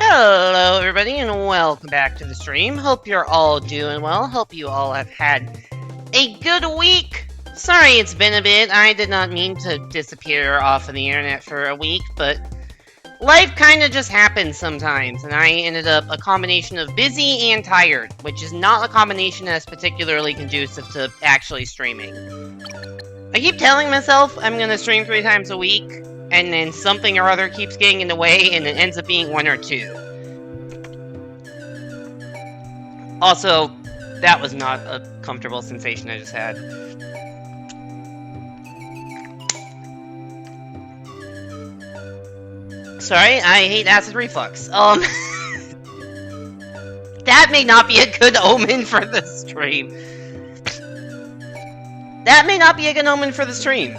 Hello everybody and welcome back to the stream. Hope you're all doing well. Hope you all have had a good week. Sorry it's been a bit. I did not mean to disappear off of the internet for a week, but life kind of just happens sometimes, and I ended up a combination of busy and tired, which is not a combination that's particularly conducive to actually streaming. I keep telling myself I'm gonna stream 3 times a week, and then something or other keeps getting in the way, and it ends up being 1 or 2. Also, that was not a comfortable sensation I just had. Sorry, I hate acid reflux. That may not be a good omen for the stream. That may not be a good omen for the stream.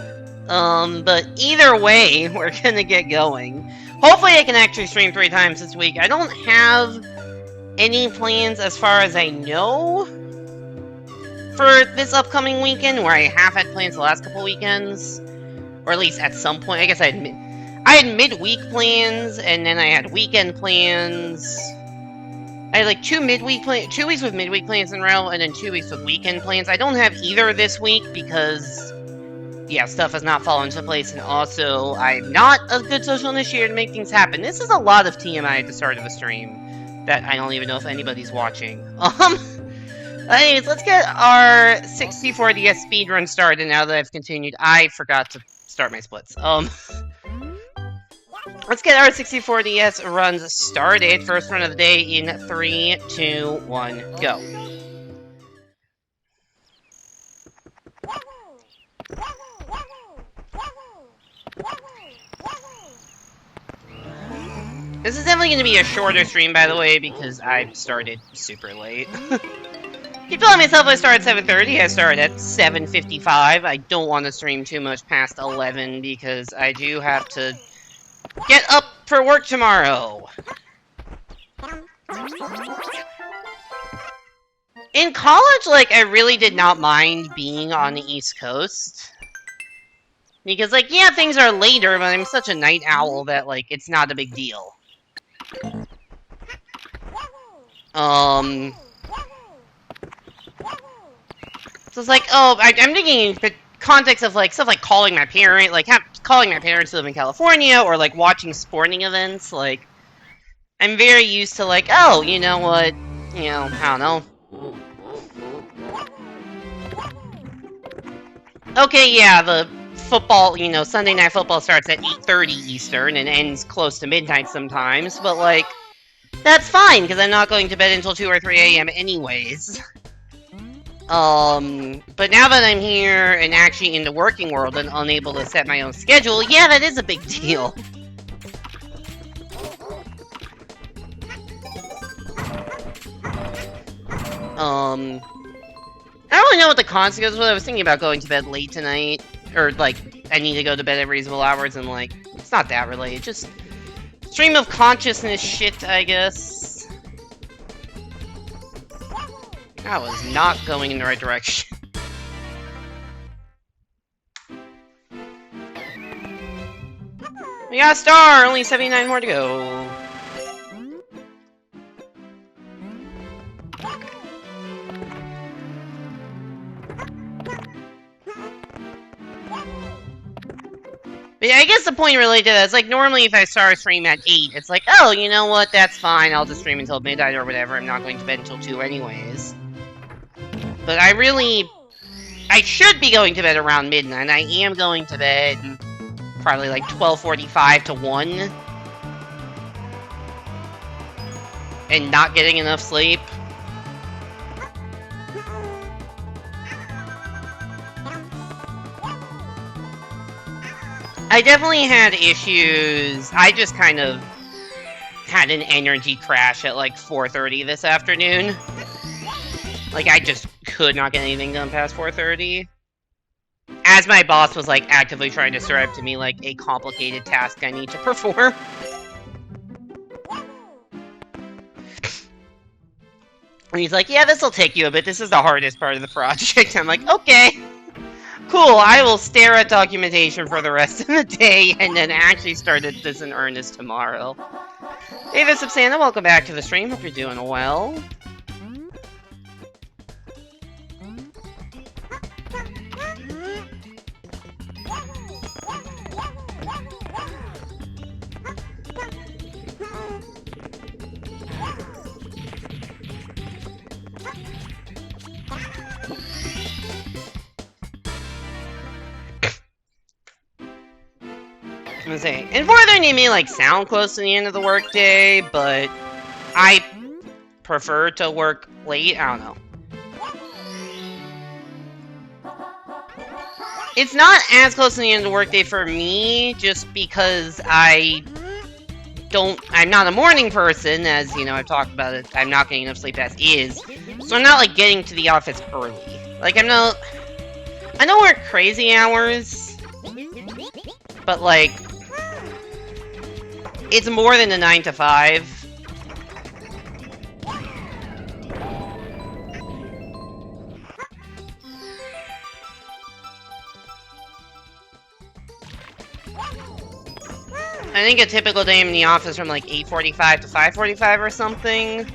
But either way, we're gonna get going. Hopefully I can actually stream 3 times this week. I don't have any plans as far as I know for this upcoming weekend, where I have had plans the last couple weekends. Or at least at some point. I guess I had midweek plans, and then I had weekend plans. I had like 2 weeks with midweek plans in a row, and then 2 weeks with weekend plans. I don't have either this week because, yeah, stuff has not fallen into place, and also, I'm not a good social initiator to make things happen. This is a lot of TMI at the start of a stream that I don't even know if anybody's watching. Anyways, let's get our 64DS speedrun started now that I've continued. I forgot to start my splits. Let's get our 64DS runs started. First run of the day in 3, 2, 1, go. This is definitely going to be a shorter stream, by the way, because I started super late. Keep telling myself I start at 7:30, I started at 7:55. I don't want to stream too much past 11, because I do have to get up for work tomorrow. In college, like, I really did not mind being on the East Coast. Because, like, yeah, things are later, but I'm such a night owl that, like, it's not a big deal. So it's like, oh, I'm thinking in the context of, like, stuff like calling my parents who live in California, or, like, watching sporting events. Like, I'm very used to, like, oh, you know what, I don't know. Okay, yeah, the football, Sunday Night Football starts at 8:30 Eastern and ends close to midnight sometimes, but, like, that's fine, because I'm not going to bed until 2 or 3 a.m. anyways. But now that I'm here and actually in the working world and unable to set my own schedule, yeah, that is a big deal. I don't really know what the consequences was. I was thinking about going to bed late tonight, or, like, I need to go to bed at reasonable hours, and, like, it's not that related, just stream of consciousness shit, I guess. That was not going in the right direction. We got a star! Only 79 more to go. But yeah, I guess the point related to that is, like, normally if I start a stream at 8, it's like, oh, you know what, that's fine, I'll just stream until midnight or whatever, I'm not going to bed until 2 anyways. But I should be going to bed around midnight. I am going to bed probably like 12:45 to 1. And not getting enough sleep. I definitely had issues. I just kind of had an energy crash at like 4:30 this afternoon. Like, I just could not get anything done past 4:30. As my boss was, like, actively trying to describe to me, like, a complicated task I need to perform. And he's like, yeah, this'll take you a bit. This is the hardest part of the project. I'm like, okay. Cool, I will stare at documentation for the rest of the day and then actually start this in earnest tomorrow. Hey there, Subsana, welcome back to the stream. Hope you're doing well. I'm gonna say, and Northern you may like sound close to the end of the workday, but I prefer to work late. I don't know. It's not as close to the end of the workday for me, just because I'm not a morning person, as you know, I've talked about it. I'm not getting enough sleep as is, so I'm not like getting to the office early. Like I don't work crazy hours, but like it's more than a 9 to 5. I think a typical day in the office from like 8:45 to 5:45 or something.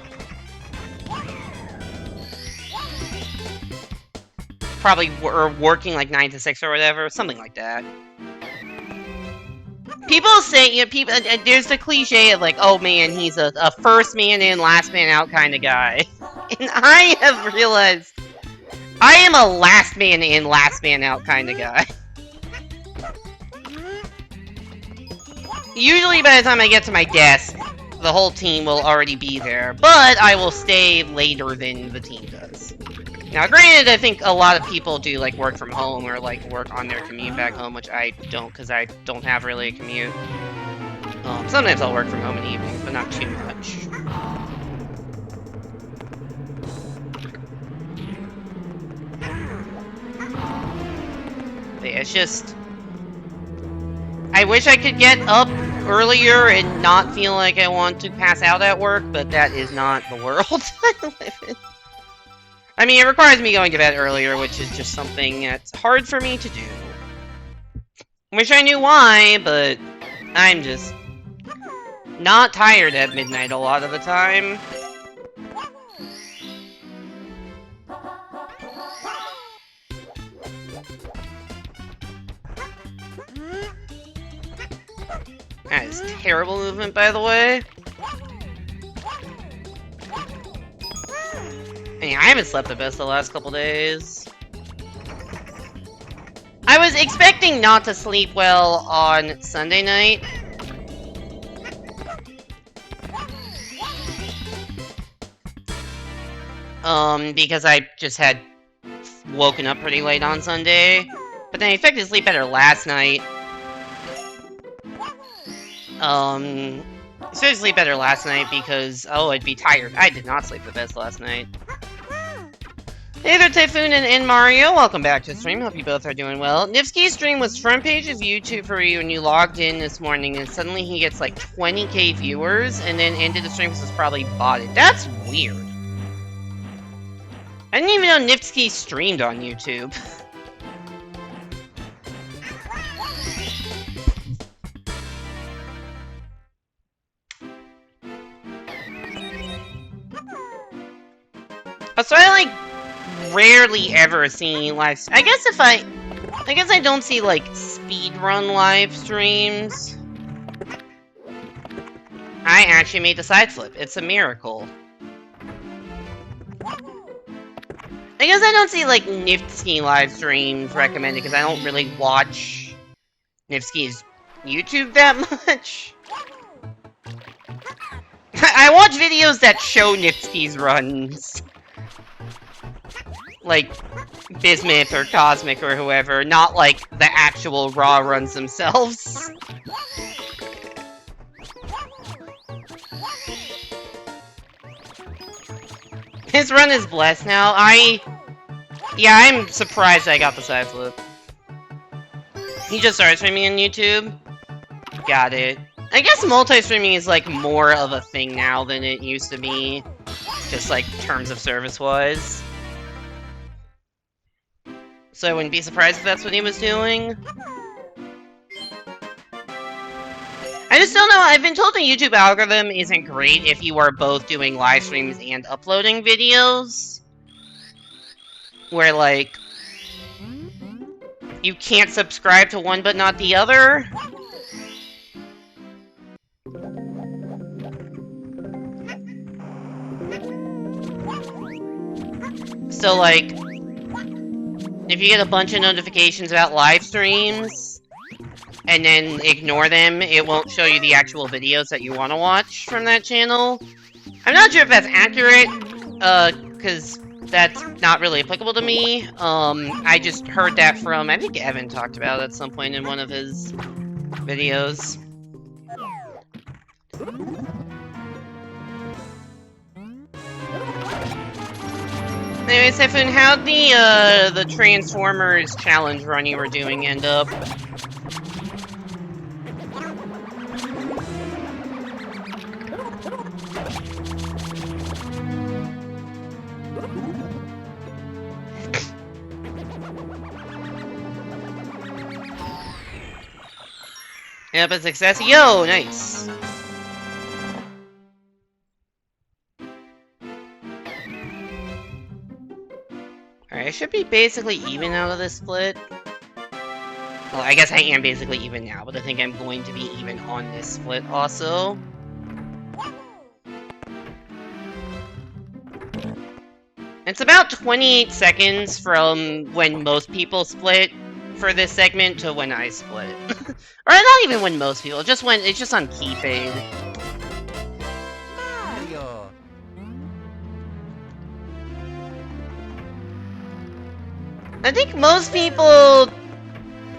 Probably working like 9 to 6 or whatever, something like that. People say, you know, there's the cliche of like, oh man, he's a first man in, last man out kind of guy. And I have realized I am a last man in, last man out kind of guy. Usually by the time I get to my desk, the whole team will already be there, but I will stay later than the team does. Now, granted, I think a lot of people do, like, work from home or, like, work on their commute back home, which I don't, because I don't have really a commute. Sometimes I'll work from home in the evenings, but not too much. But yeah, it's just... I wish I could get up earlier and not feel like I want to pass out at work, but that is not the world I live in. I mean, it requires me going to bed earlier, which is just something that's hard for me to do. Wish I knew why, but I'm just not tired at midnight a lot of the time. That is terrible movement, by the way. I mean, I haven't slept the best the last couple days. I was expecting not to sleep well on Sunday night. Because I just had woken up pretty late on Sunday. But then I expected to sleep better last night. I expected to sleep better last night because, oh, I'd be tired. I did not sleep the best last night. Hey there, Typhoon and Mario. Welcome back to the stream. Hope you both are doing well. Nifsky's stream was front page of YouTube for you when you logged in this morning, and suddenly he gets like 20k viewers, and then ended the stream because it's probably botted. That's weird. I didn't even know Nifsky streamed on YouTube. So I like rarely ever see live. I guess I don't see like speedrun live streams. I actually made the side flip. It's a miracle. I guess I don't see like Nifsky live streams recommended because I don't really watch Nifsky's YouTube that much. I watch videos that show Nifsky's runs. Like Bismuth or Cosmic or whoever, not like the actual raw runs themselves. His run is blessed now. Yeah, I'm surprised I got the side flip. He just started streaming on YouTube. Got it. I guess multi-streaming is like more of a thing now than it used to be. Just like terms of service wise. So I wouldn't be surprised if that's what he was doing. I just don't know. I've been told the YouTube algorithm isn't great if you are both doing live streams and uploading videos. Where, like, you can't subscribe to one but not the other. So, like, if you get a bunch of notifications about live streams, and then ignore them, it won't show you the actual videos that you want to watch from that channel. I'm not sure if that's accurate, because that's not really applicable to me. I just heard that from, I think Evan talked about it at some point in one of his videos. Anyway, Siphon, how'd the Transformers challenge run you were doing end up? Yep, a success. Yo, nice. Alright, I should be basically even out of this split. Well, I guess I am basically even now, but I think I'm going to be even on this split also. It's about 28 seconds from when most people split for this segment to when I split. Or not even when most people, just when it's just on key fade. Mario. I think most people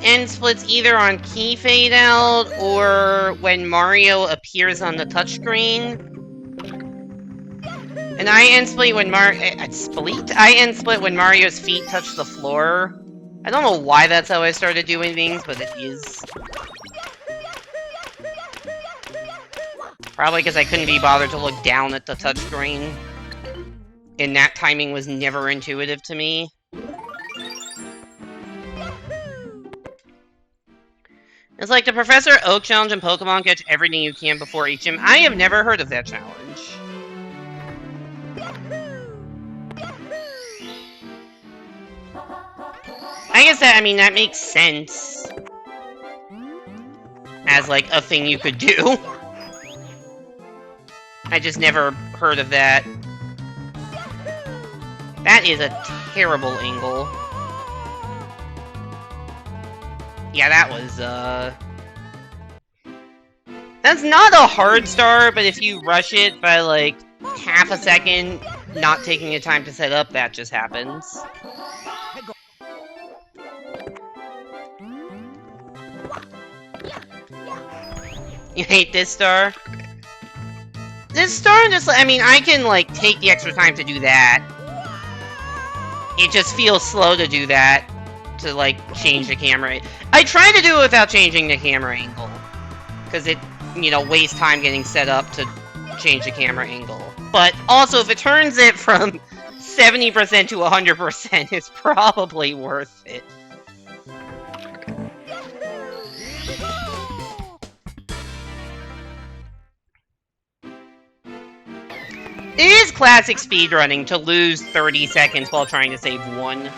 end splits either on key fade out or when Mario appears on the touchscreen. And I end split when I end split when Mario's feet touch the floor. I don't know why that's how I started doing things, but it is. Probably because I couldn't be bothered to look down at the touchscreen. And that timing was never intuitive to me. It's like the Professor Oak challenge in Pokemon, catch everything you can before each gym. I have never heard of that challenge. I guess that, I mean, that makes sense. As, like, a thing you could do. I just never heard of that. That is a terrible angle. Yeah, that was, That's not a hard star, but if you rush it by, like, half a second, not taking your time to set up, that just happens. You hate this star? This star just, I mean, I can, like, take the extra time to do that. It just feels slow to do that. To, like, change the camera. I try to do it without changing the camera angle. Because it, you know, wastes time getting set up to change the camera angle. But also, if it turns it from 70% to 100%, it's probably worth it. It is classic speedrunning to lose 30 seconds while trying to save one.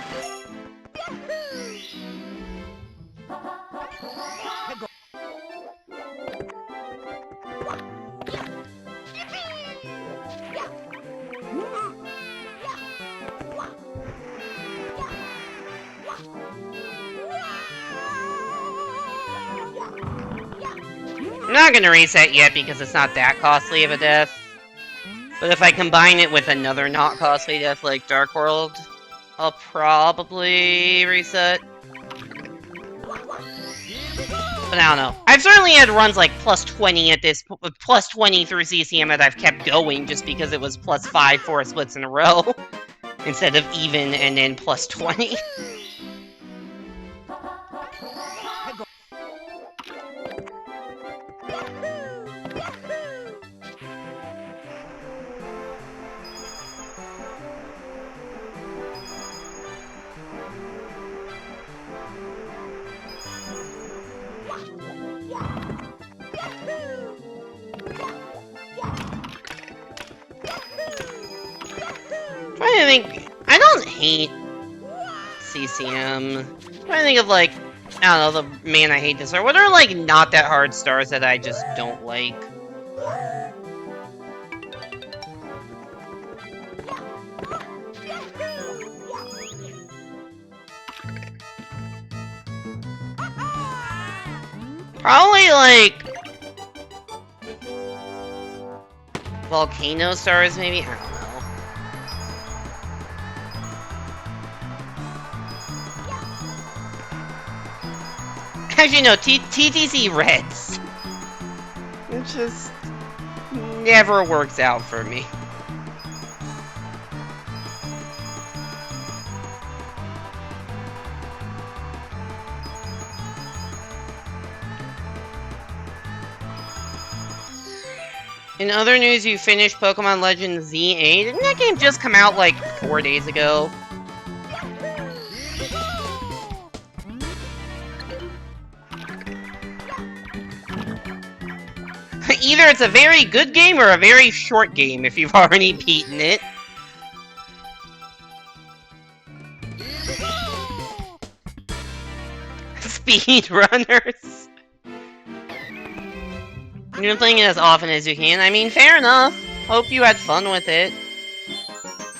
I'm not gonna reset yet because it's not that costly of a death. But if I combine it with another not costly death like Dark World, I'll probably reset. But I don't know. I've certainly had runs like plus 20 at this, plus 20 through CCM that I've kept going just because it was plus 5 4 splits in a row. Instead of even and then plus 20. hate CCM. I'm trying to think of, like, I don't know, the man I hate this star. What are, like, not that hard stars that I just don't like? Probably, like, volcano stars, maybe? I don't know. Actually, no, TTC Reds. It just never works out for me. In other news, you finished Pokemon Legends Z8. Didn't that game just come out like 4 days ago? Either it's a very good game or a very short game if you've already beaten it. Speedrunners. You've been playing it as often as you can. I mean, fair enough. Hope you had fun with it.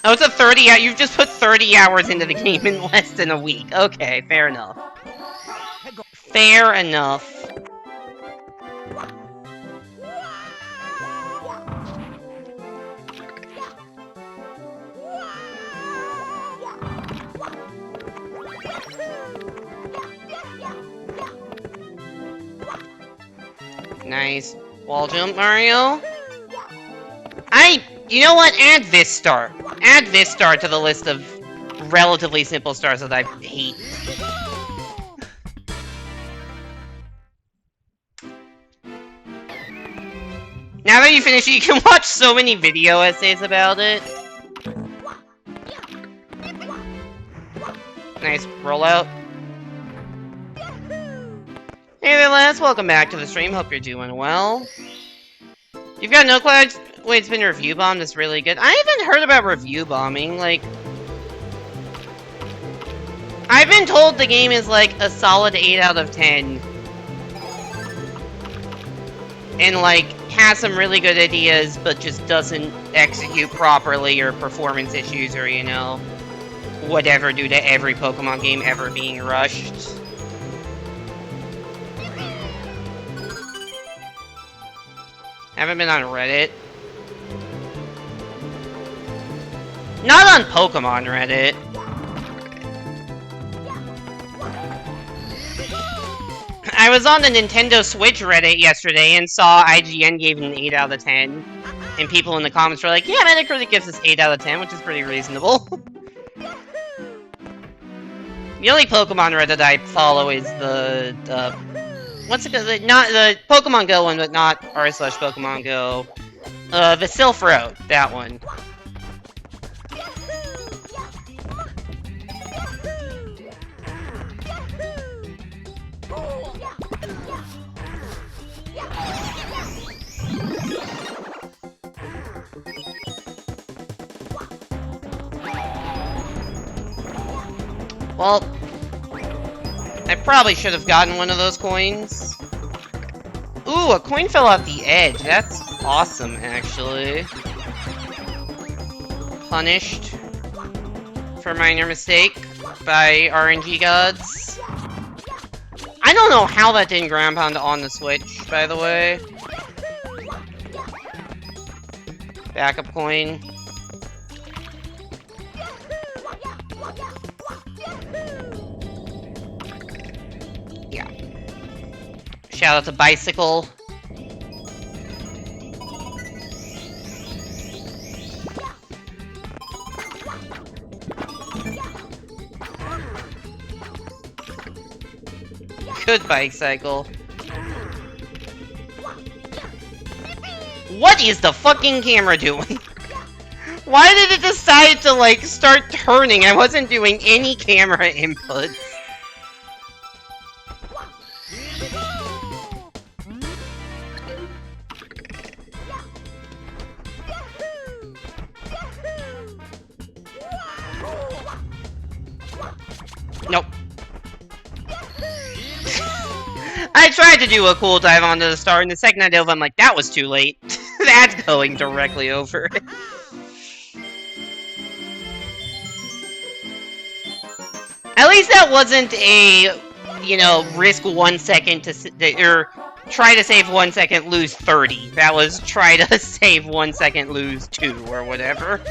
Oh, it's a 30 you've just put 30 hours into the game in less than a week. Okay, fair enough. Fair enough. Nice. Wall jump, Mario. You know what? Add this star. Add this star to the list of relatively simple stars that I hate. Now that you finish it, you can watch so many video essays about it. Nice rollout. Hey there, lads. Welcome back to the stream. Hope you're doing well. You've got no clouds. Wait, it's been review bombed. That's really good. I haven't heard about review bombing. Like, I've been told the game is like a solid 8 out of 10. And like, has some really good ideas, but just doesn't execute properly, or performance issues, or, you know, whatever due to every Pokemon game ever being rushed. Haven't been on Reddit. Not on Pokemon Reddit. I was on the Nintendo Switch Reddit yesterday and saw IGN gave it an 8 out of 10. And people in the comments were like, yeah, Metacritic gives us 8 out of 10, which is pretty reasonable. The only Pokemon Reddit I follow is the what's it called? Not the Pokemon Go one, but not r/Pokemon Go. The Sylph Road, that one. Well, I probably should have gotten one of those coins. Ooh, a coin fell off the edge. That's awesome, actually. Punished for minor mistake by RNG gods. I don't know how that didn't ground pound on the Switch, by the way. Backup coin. Yeah. Shout out to Bicycle. Good Bicycle. What is the fucking camera doing? Why did it decide to, like, start turning? I wasn't doing any camera inputs. I tried to do a cool dive onto the star, and the second I dove, I'm like, that was too late. That's going directly over it. At least that wasn't a, you know, risk 1 second to, or try to save 1 second, lose 30. That was try to save 1 second, lose 2, or whatever.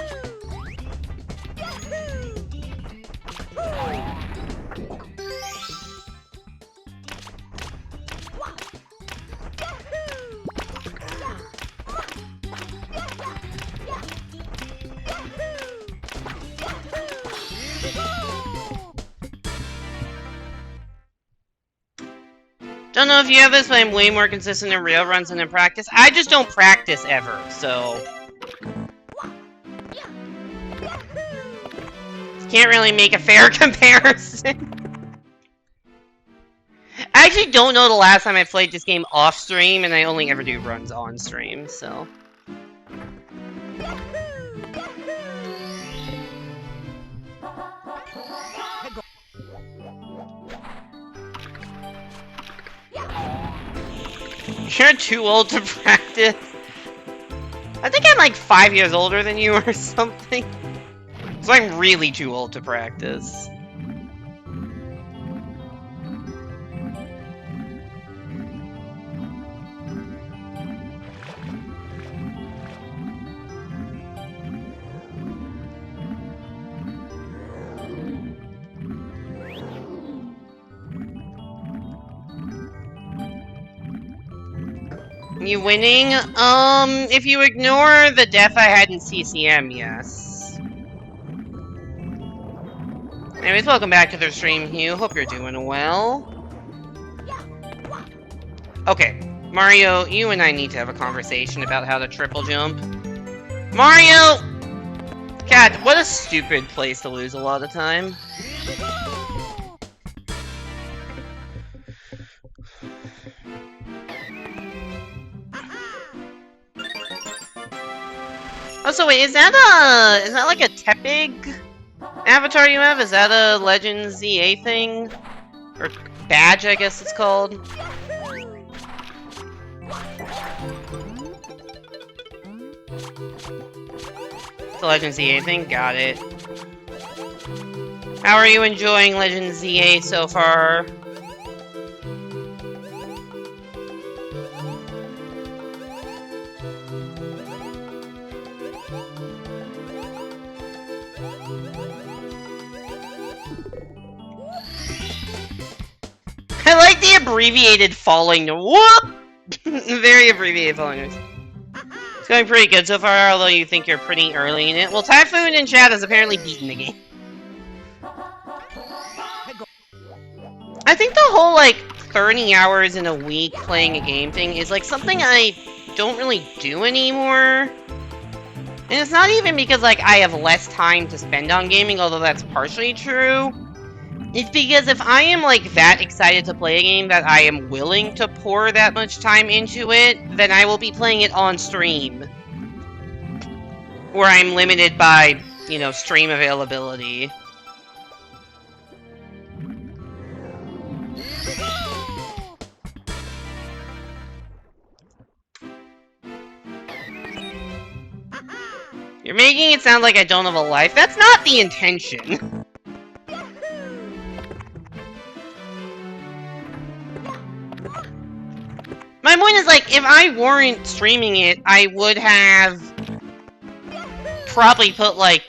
Don't know if you have this, but I'm way more consistent in real runs than in practice. I just don't practice ever, so... Can't really make a fair comparison. I actually don't know the last time I played this game off stream, and I only ever do runs on stream, so... You're too old to practice. I think I'm like 5 years older than you or something. So I'm really too old to practice. You winning? If you ignore the death I had in CCM, yes. Anyways, welcome back to the stream, Hugh. Hope you're doing well. Okay, Mario, you and I need to have a conversation about how to triple jump. Mario! God, what a stupid place to lose a lot of time. Oh, so wait, is that like a Tepig avatar you have? Is that a Legend ZA thing? Or badge, I guess it's called? It's a Legend ZA thing? Got it. How are you enjoying Legend ZA so far? I like the abbreviated falling. Whoop! Very abbreviated falling. It's going pretty good so far, although you think you're pretty early in it. Well, Typhoon in chat has apparently beaten the game. I think the whole, like, 30 hours in a week playing a game thing is, like, something I don't really do anymore. And it's not even because, like, I have less time to spend on gaming, although that's partially true. It's because if I am, like, that excited to play a game that I am willing to pour that much time into it, then I will be playing it on stream. Where I'm limited by, you know, stream availability. You're making it sound like I don't have a life. That's not the intention. My point is, like, if I weren't streaming it, I would have probably put, like,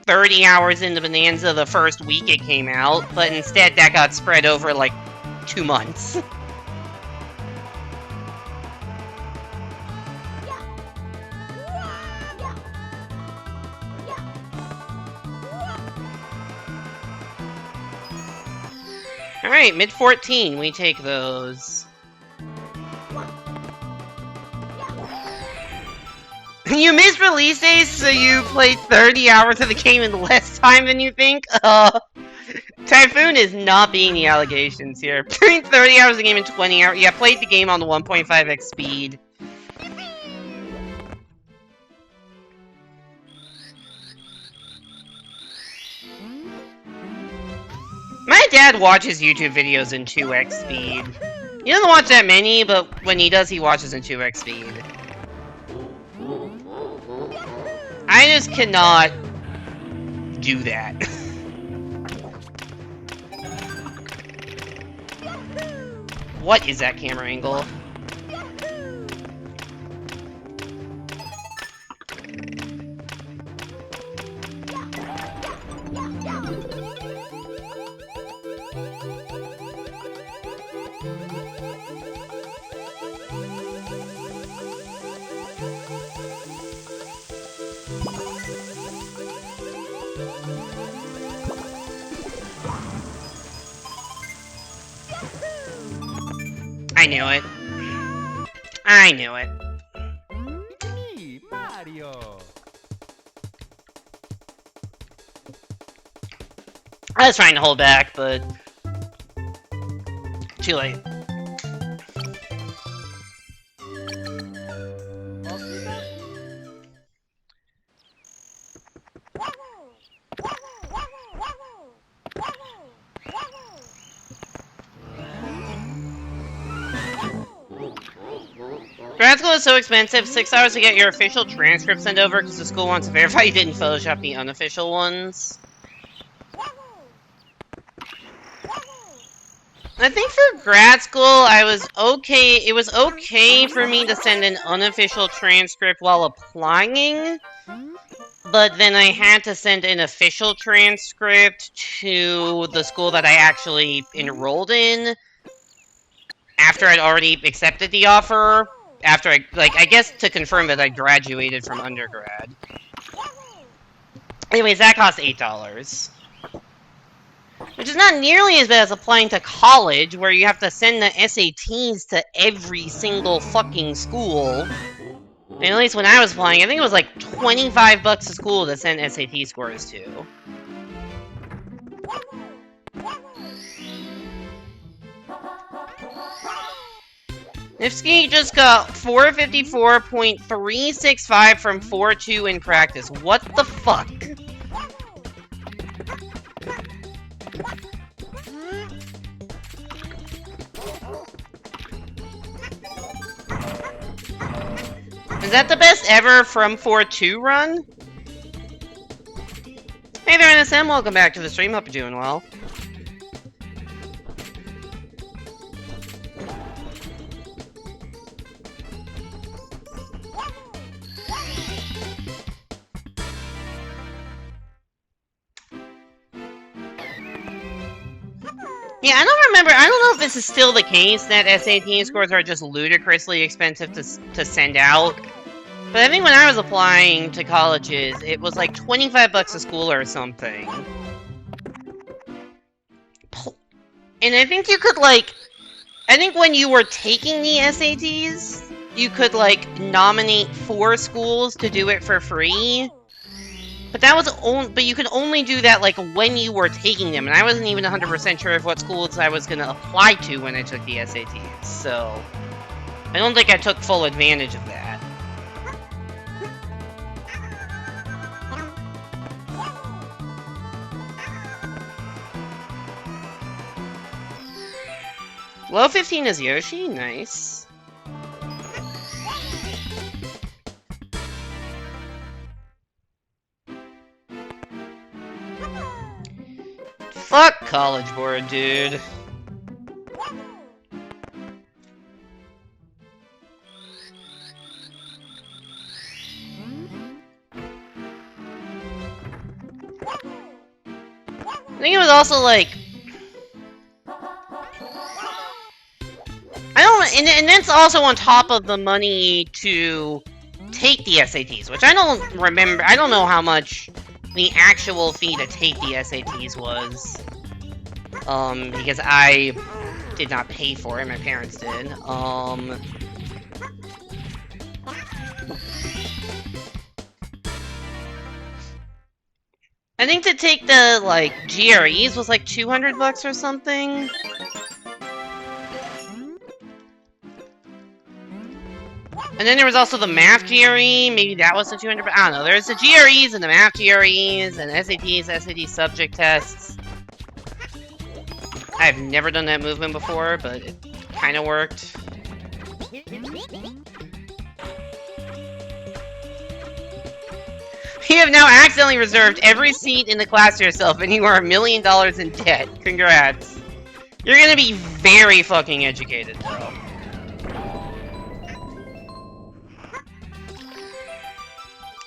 30 hours into Bonanza the first week it came out, but instead that got spread over, like, 2 months. Alright, mid-14, we take those. You missed release days, so you played 30 hours of the game in less time than you think? Typhoon is not being the allegations here. Between 30 hours of the game and 20 hours. Yeah, played the game on the 1.5x speed. My dad watches YouTube videos in 2x speed. He doesn't watch that many, but when he does, he watches in 2x speed. I just cannot do that. What is that camera angle? I knew it. I knew it. Me, Mario. I was trying to hold back, but too late. Grad school is so expensive, 6 hours to get your official transcript sent over because the school wants to verify you didn't Photoshop the unofficial ones. I think for grad school, I was okay. It was okay for me to send an unofficial transcript while applying, but then I had to send an official transcript to the school that I actually enrolled in after I'd already accepted the offer. After I guess to confirm that I graduated from undergrad. Anyways, that cost $8. Which is not nearly as bad as applying to college, where you have to send the SATs to every single fucking school. And at least when I was applying, I think it was like $25 a school to send SAT scores to. Nifsky just got 454.365 from 4.2 in practice. What the fuck? Is that the best ever from 4.2 run? Hey there, NSM. Welcome back to the stream. Hope you're doing well. Yeah, I don't remember. I don't know if this is still the case that SAT scores are just ludicrously expensive to send out. But I think when I was applying to colleges, it was like $25 a school or something. And I think you could I think when you were taking the SATs, you could nominate 4 schools to do it for free. But that was but you could only do that when you were taking them, and I wasn't even 100% sure of what schools I was gonna apply to when I took the SATs, so I don't think I took full advantage of that. Low 15 is Yoshi, nice. Fuck College Board, dude. I think it was also and that's also on top of the money to take the SATs, which I don't remember. I don't know how much the actual fee to take the SATs was. Because I did not pay for it, my parents did. I think to take the, GREs was $200 or something. And then there was also the math GRE, maybe that was the 200, I don't know. There's the GREs and the math GREs and SATs, SAT subject tests. I've never done that movement before, but it kind of worked. You have now accidentally reserved every seat in the class to yourself, and you are $1 million in debt. Congrats. You're gonna be very fucking educated, though.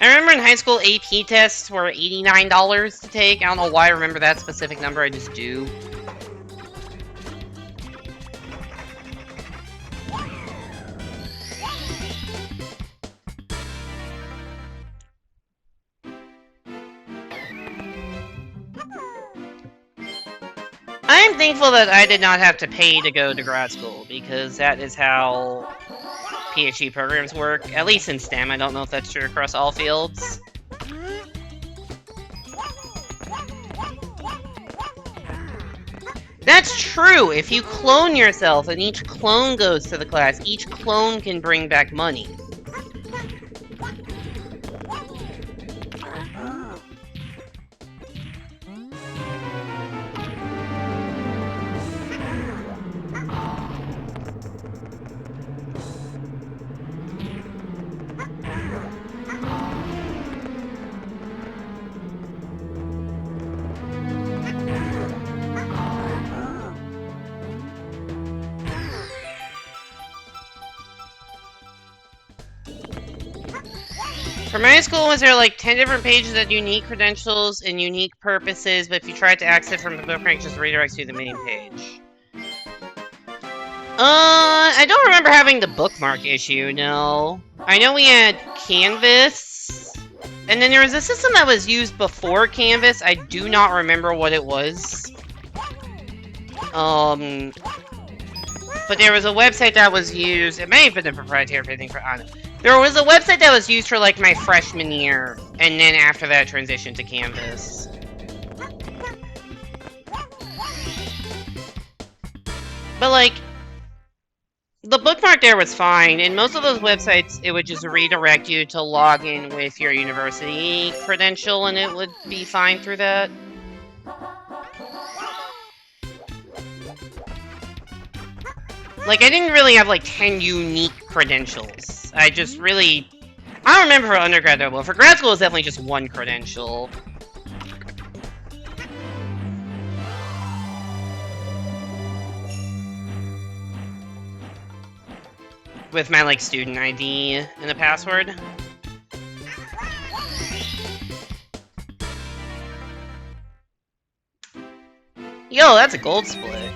I remember in high school, AP tests were $89 to take. I don't know why I remember that specific number, I just do. I am thankful that I did not have to pay to go to grad school, because that is how PhD programs work, at least in STEM. I don't know if that's true across all fields. That's true! If you clone yourself and each clone goes to the class, each clone can bring back money. For my school, was there like 10 different pages of unique credentials and unique purposes, but if you tried to access from the bookmark, it just redirects you to the main page. I don't remember having the bookmark issue, no. I know we had Canvas, and then there was a system that was used before Canvas. I do not remember what it was. But there was a website that was used, it may have been a proprietary thing for, I don't know. There was a website that was used for, like, my freshman year, and then after that transitioned to Canvas. But, like, the bookmark there was fine, and most of those websites, it would just redirect you to log in with your university credential, and it would be fine through that. Like, I didn't really have, like, 10 unique credentials. I just really... I don't remember for undergrad, though, but for grad school, it was definitely just one credential. With my, like, student ID and a password. Yo, that's a gold split.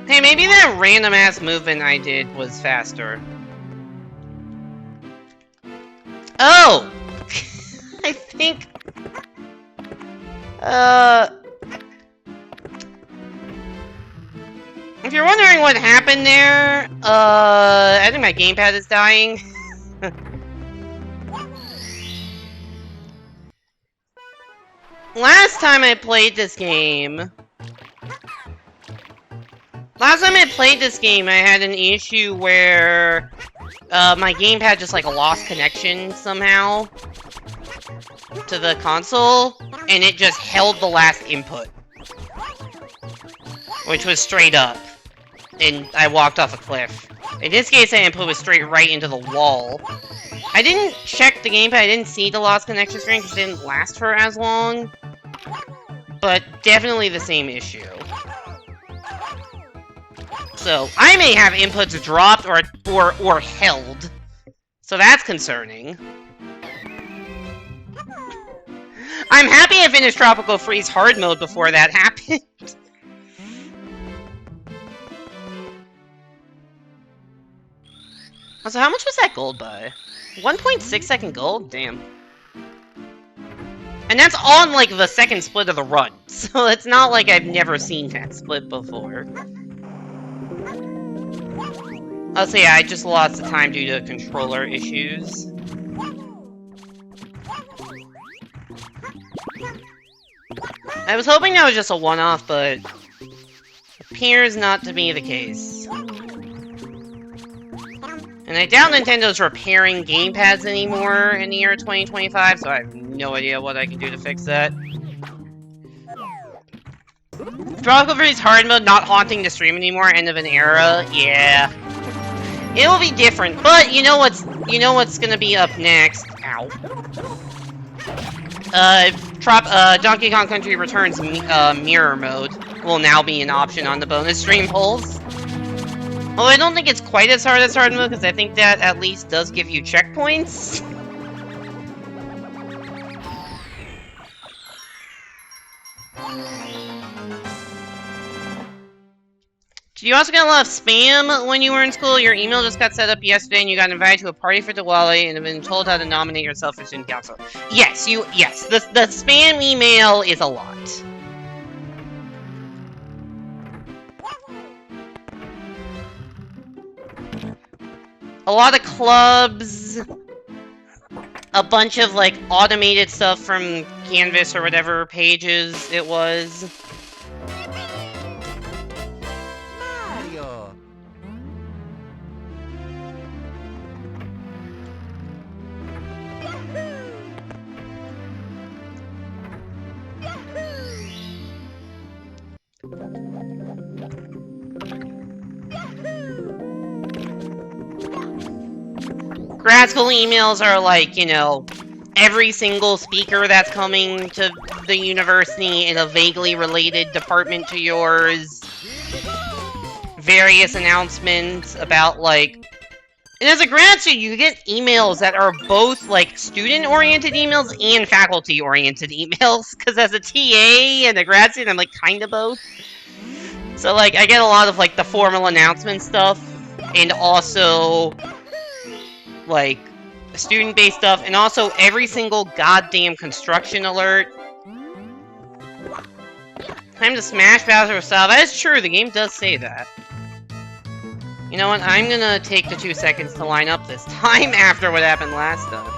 Hey, maybe that random-ass movement I did was faster. Oh! I think... If you're wondering what happened there, I think my gamepad is dying. Last time I played this game, I had an issue where my gamepad just like lost connection somehow to the console, and it just held the last input, which was straight up, and I walked off a cliff. In this case, that input was straight right into the wall. I didn't check the gamepad, I didn't see the lost connection screen because it didn't last for as long, but definitely the same issue. So, I may have inputs dropped or held. So that's concerning. I'm happy I finished Tropical Freeze hard mode before that happened. Also, how much was that gold by? 1.6 second gold? Damn. And that's on, like, the second split of the run. So it's not like I've never seen that split before. Also, yeah, I just lost the time due to controller issues. I was hoping that was just a one-off, but appears not to be the case. And I doubt Nintendo's repairing gamepads anymore in the year 2025, so I have no idea what I can do to fix that. Tropical Freeze hard mode not haunting the stream anymore, end of an era. Yeah. It will be different, but you know what's gonna be up next. Ow. Donkey Kong Country Returns mirror mode will now be an option on the bonus stream polls. Although I don't think it's quite as hard mode, because I think that at least does give you checkpoints. Did you also get a lot of spam when you were in school? Your email just got set up yesterday and you got invited to a party for Diwali and have been told how to nominate yourself for student council. Yes, the spam email is a lot. A lot of clubs, a bunch of, like, automated stuff from Canvas or whatever pages it was. Mario. Grad school emails are like, you know, every single speaker that's coming to the university in a vaguely related department to yours. Various announcements about, like... And as a grad student, you get emails that are both, like, student-oriented emails and faculty-oriented emails. Because as a TA and a grad student, I'm, like, kind of both. So, like, I get a lot of, like, the formal announcement stuff. And also... like, student-based stuff, and also every single goddamn construction alert. Time to smash Bowser with style. That is true, the game does say that. You know what, I'm gonna take the 2 seconds to line up this time after what happened last time.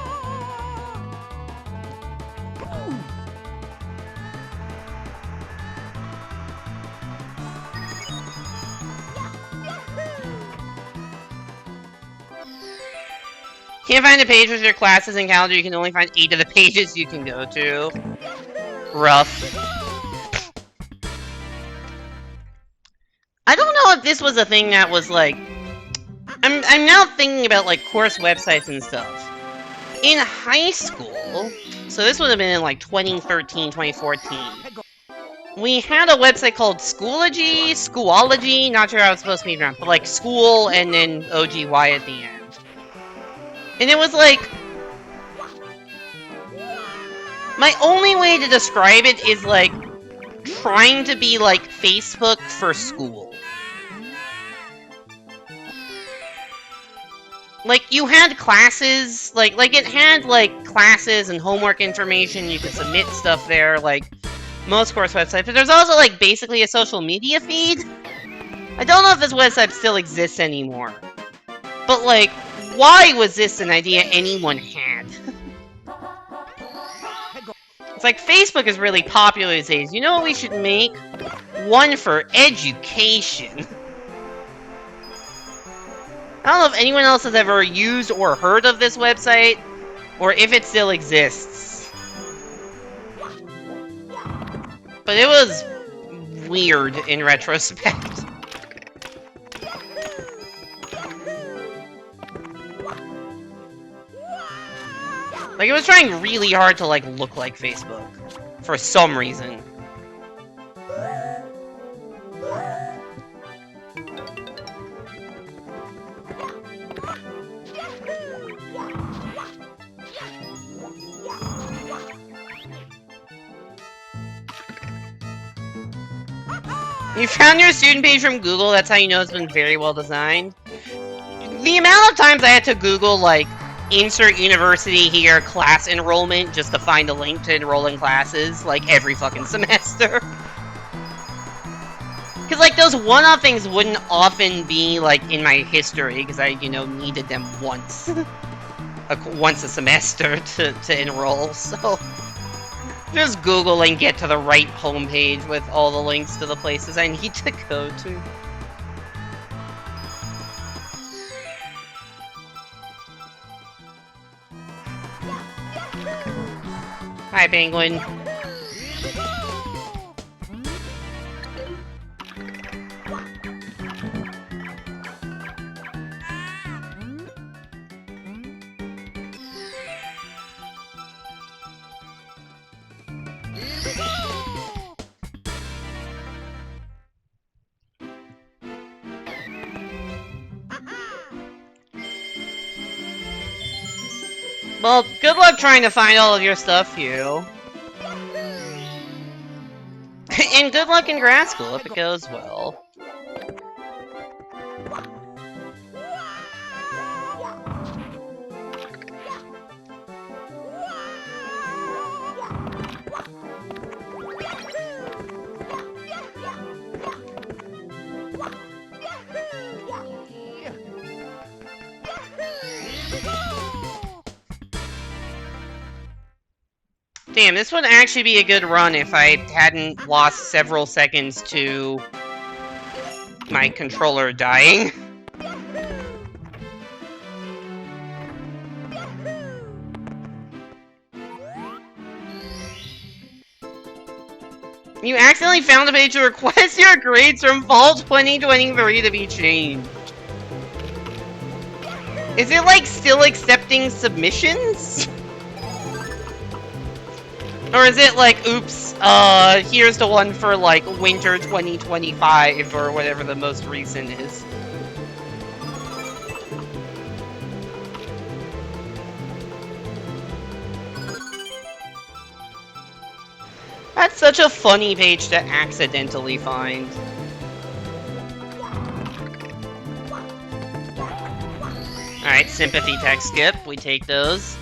Can't find a page with your classes and calendar, you can only find 8 of the pages you can go to. Rough. I don't know if this was a thing that was like... I'm now thinking about like course websites and stuff. In high school, so this would have been in like 2013, 2014. We had a website called Schoology, not sure how it's supposed to be pronounced, but like school and then OGY at the end. And it was like... my only way to describe it is like trying to be like Facebook for school. Like, you had classes, like it had like classes and homework information, you could submit stuff there, like most course websites, but there's also like basically a social media feed. I don't know if this website still exists anymore. But like, why was this an idea anyone had? It's like, Facebook is really popular these days. You know what we should make? One for education. I don't know if anyone else has ever used or heard of this website, or if it still exists. But it was weird in retrospect. Like, it was trying really hard to, like, look like Facebook. For some reason. You found your student page from Google, that's how you know it's been very well designed. The amount of times I had to Google, like, insert university here, class enrollment, just to find a link to enroll in classes, like, every fucking semester. Because, like, those one-off things wouldn't often be, like, in my history, because I, you know, needed them once. Once a semester to enroll, so... just Google and get to the right homepage with all the links to the places I need to go to. Hi, Penguin. Well, good luck trying to find all of your stuff, Hugh. And good luck in grad school if it goes well. Damn, this would actually be a good run if I hadn't lost several seconds to my controller dying. You accidentally found a page to request your grades from fall 2023 to be changed. Is it like still accepting submissions? Or is it like, oops, here's the one for like winter 2025 or whatever the most recent is? That's such a funny page to accidentally find. Alright, sympathy text skip, we take those.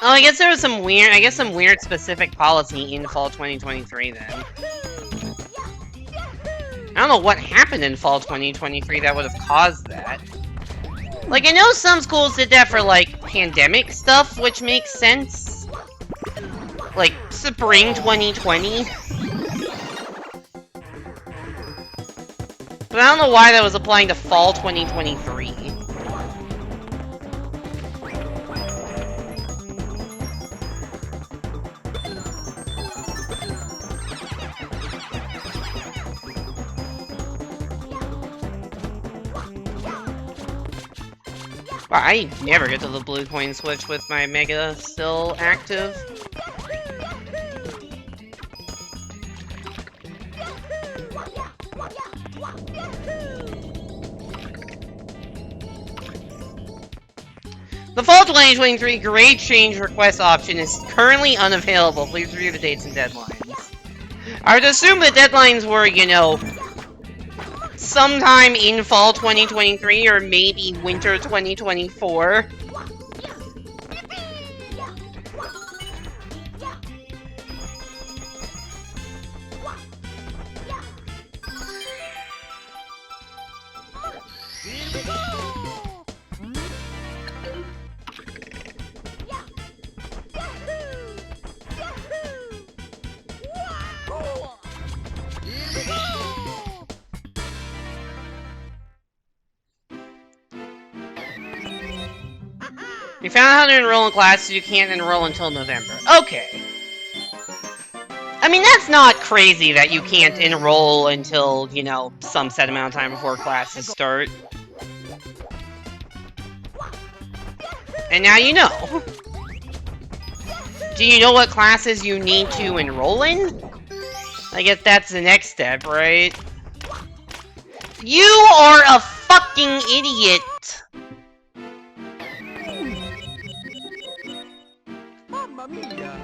Oh, I guess there was some weird specific policy in fall 2023 then. I don't know what happened in fall 2023 that would have caused that. Like, I know some schools did that for, like, pandemic stuff, which makes sense. Like, spring 2020. But I don't know why that was applying to fall 2023. I never get to the blue coin switch with my Mega still active. The fall 2023 grade change request option is currently unavailable. Please review the dates and deadlines. I would assume the deadlines were, you know, sometime in fall 2023 or maybe winter 2024. You found out how to enroll in classes you can't enroll until November. Okay. I mean, that's not crazy that you can't enroll until, you know, some set amount of time before classes start. And now you know. Do you know what classes you need to enroll in? I guess that's the next step, right? You are a fucking idiot! Mamma mia!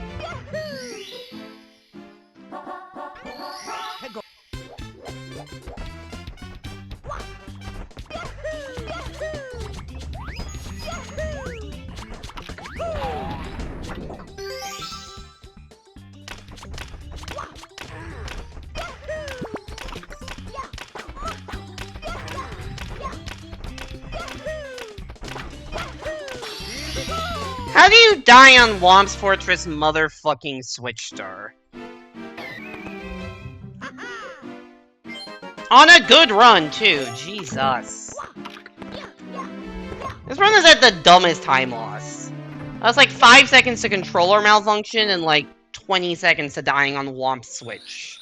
How do you die on Womp's Fortress motherfucking Switch Star? On a good run, too. Jesus. This run is at the dumbest time loss. That's like 5 seconds to controller malfunction and like 20 seconds to dying on Womp's Switch.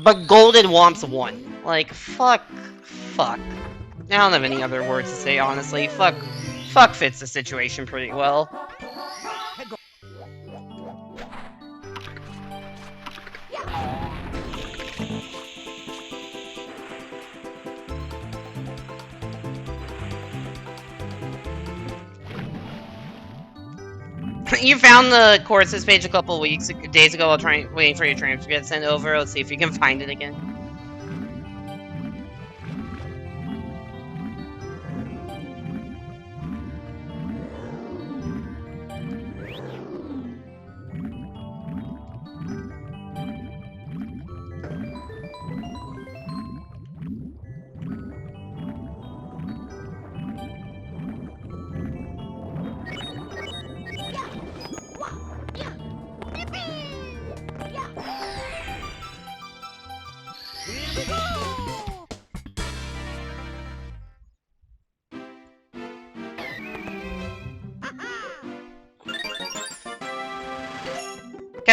But Golden Womps won. Like, fuck. I don't have any other words to say, honestly. Fuck fits the situation pretty well. You found the courses page a couple days ago while waiting for your transfer to get sent over. Let's see if you can find it again.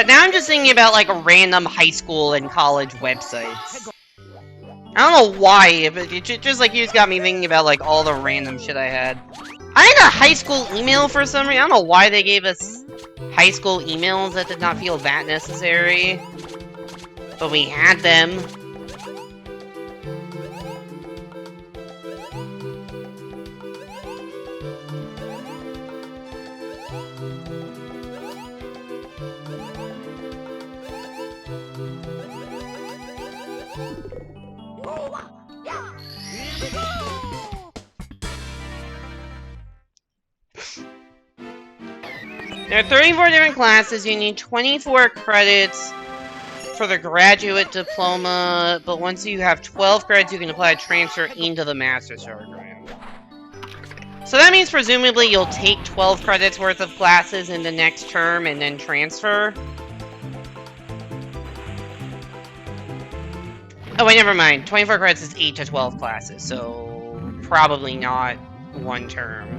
Now I'm just thinking about, like, random high school and college websites. I don't know why, but it just, like, you just got me thinking about, like, all the random shit I had. I had a high school email for some reason. I don't know why they gave us high school emails. That did not feel that necessary. But we had them. There are 34 different classes. You need 24 credits for the graduate diploma, but once you have 12 credits, you can apply a transfer into the master's program. So that means presumably you'll take 12 credits worth of classes in the next term and then transfer. Oh wait, never mind. 24 credits is 8 to 12 classes, so probably not one term.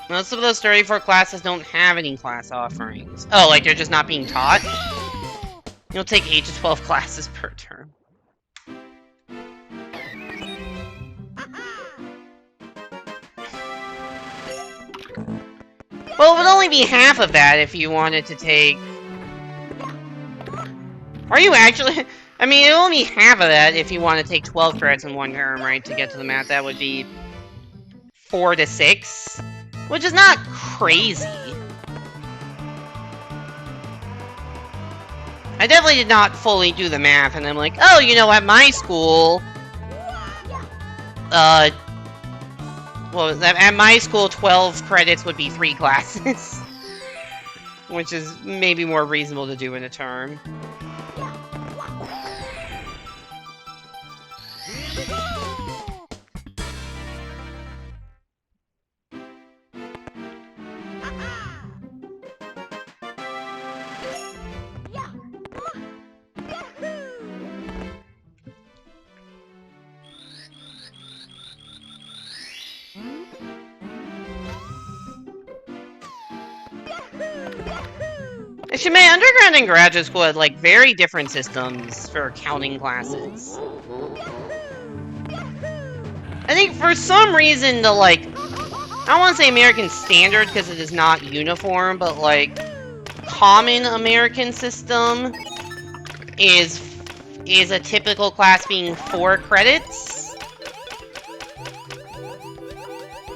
Most of those 34 classes don't have any class offerings. Oh, like they're just not being taught? You'll take 8 to 12 classes per term. Well, it would only be half of that if you wanted to take... Are you actually... I mean, it would only be half of that if you want to take 12 credits in one term, right? To get to the math, that would be 4 to 6. Which is not crazy. I definitely did not fully do the math, and I'm like, oh, you know, at my school... well, at my school, 12 credits would be 3 classes. Which is maybe more reasonable to do in a term. Actually, my undergrad and graduate school had, like, very different systems for accounting classes. I think for some reason the, like, I don't want to say American standard because it is not uniform, but, like, common American system is a typical class being 4 credits.